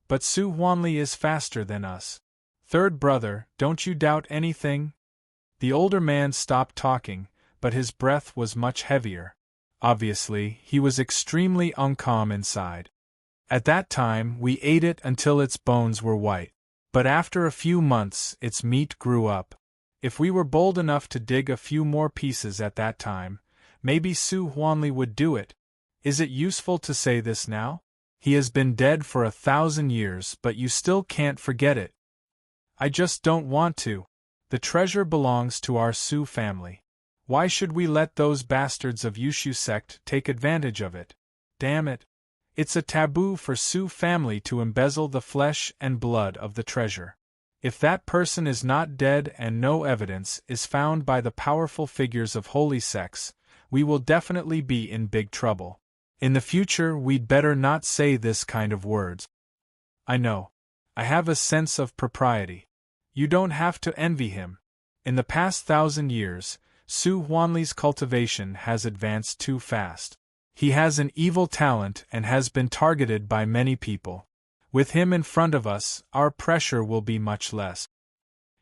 But Su Huanli is faster than us. Third brother, don't you doubt anything? The older man stopped talking, but his breath was much heavier. Obviously, he was extremely uncalm inside. At that time, we ate it until its bones were white. But after a few months, its meat grew up. If we were bold enough to dig a few more pieces at that time, maybe Su Huanli would do it. Is it useful to say this now? He has been dead for 1,000 years, but you still can't forget it. I just don't want to. The treasure belongs to our Su family. Why should we let those bastards of Yushu sect take advantage of it? Damn it. It's a taboo for Su family to embezzle the flesh and blood of the treasure. If that person is not dead and no evidence is found by the powerful figures of holy sects, we will definitely be in big trouble. In the future, we'd better not say this kind of words. I know. I have a sense of propriety. You don't have to envy him. In the past 1,000 years, Su Huanli's cultivation has advanced too fast. He has an evil talent and has been targeted by many people. With him in front of us, our pressure will be much less.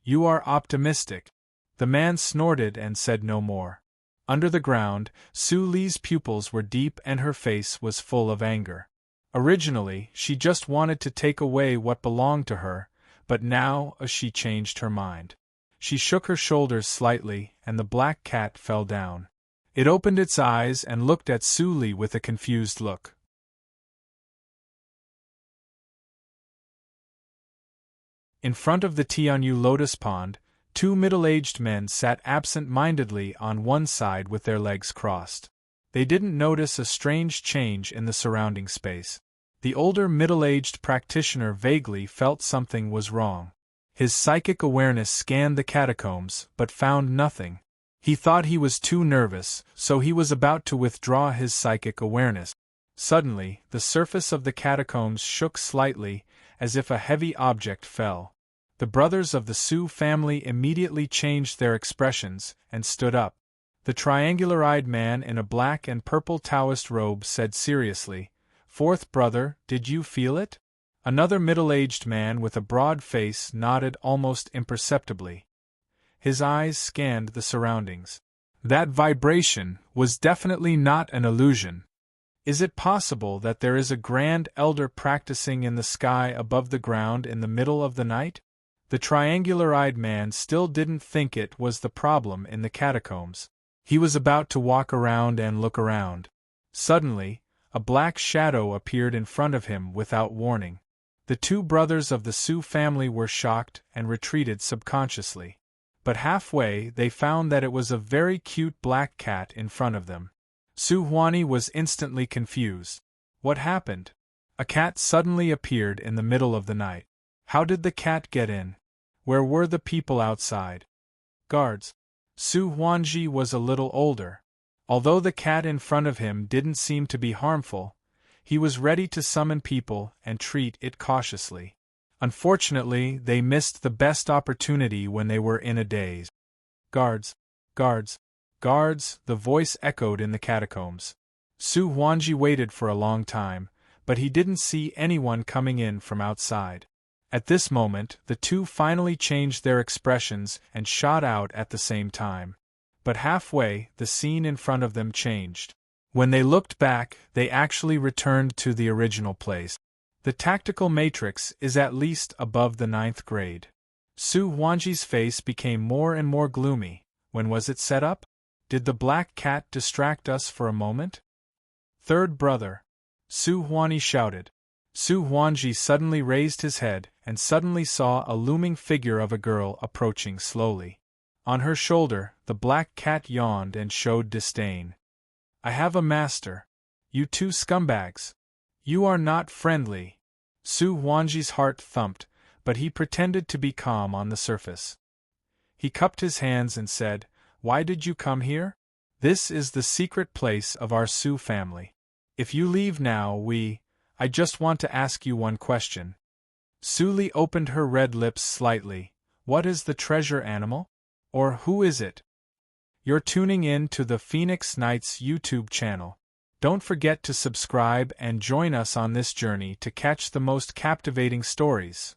You are optimistic. The man snorted and said no more. Under the ground, Su Li's pupils were deep and her face was full of anger. Originally, she just wanted to take away what belonged to her, but now she changed her mind. She shook her shoulders slightly, and the black cat fell down. It opened its eyes and looked at Su Li with a confused look. In front of the Tianyu lotus pond, 2 middle-aged men sat absent-mindedly on one side with their legs crossed. They didn't notice a strange change in the surrounding space. The older middle-aged practitioner vaguely felt something was wrong. His psychic awareness scanned the catacombs, but found nothing. He thought he was too nervous, so he was about to withdraw his psychic awareness. Suddenly, the surface of the catacombs shook slightly, as if a heavy object fell. The brothers of the Su family immediately changed their expressions and stood up. The triangular-eyed man in a black and purple Taoist robe said seriously, "Fourth brother, did you feel it?" Another middle-aged man with a broad face nodded almost imperceptibly. His eyes scanned the surroundings. That vibration was definitely not an illusion. Is it possible that there is a grand elder practicing in the sky above the ground in the middle of the night? The triangular-eyed man still didn't think it was the problem in the catacombs. He was about to walk around and look around. Suddenly, a black shadow appeared in front of him without warning. The two brothers of the Su family were shocked and retreated subconsciously. But halfway they found that it was a very cute black cat in front of them. Su Huani was instantly confused. What happened? A cat suddenly appeared in the middle of the night. How did the cat get in? Where were the people outside? Guards. Su Huanji was a little older. Although the cat in front of him didn't seem to be harmful, he was ready to summon people and treat it cautiously. Unfortunately, they missed the best opportunity when they were in a daze. Guards, guards, guards, the voice echoed in the catacombs. Su Huanji waited for a long time, but he didn't see anyone coming in from outside. At this moment, the two finally changed their expressions and shot out at the same time. But halfway, the scene in front of them changed. When they looked back, they actually returned to the original place. The tactical matrix is at least above the 9th grade. Su Huanji's face became more and more gloomy. When was it set up? Did the black cat distract us for a moment? Third brother. Su Huani shouted. Su Huanji suddenly raised his head and suddenly saw a looming figure of a girl approaching slowly. On her shoulder, the black cat yawned and showed disdain. "I have a master. You two scumbags. You are not friendly." Su Huanji's heart thumped, but he pretended to be calm on the surface. He cupped his hands and said, "Why did you come here? This is the secret place of our Su family. If you leave now, I just want to ask you one question." Su Li opened her red lips slightly. "What is the treasure animal? Or who is it?" You're tuning in to the Phoenix Nights YouTube channel. Don't forget to subscribe and join us on this journey to catch the most captivating stories.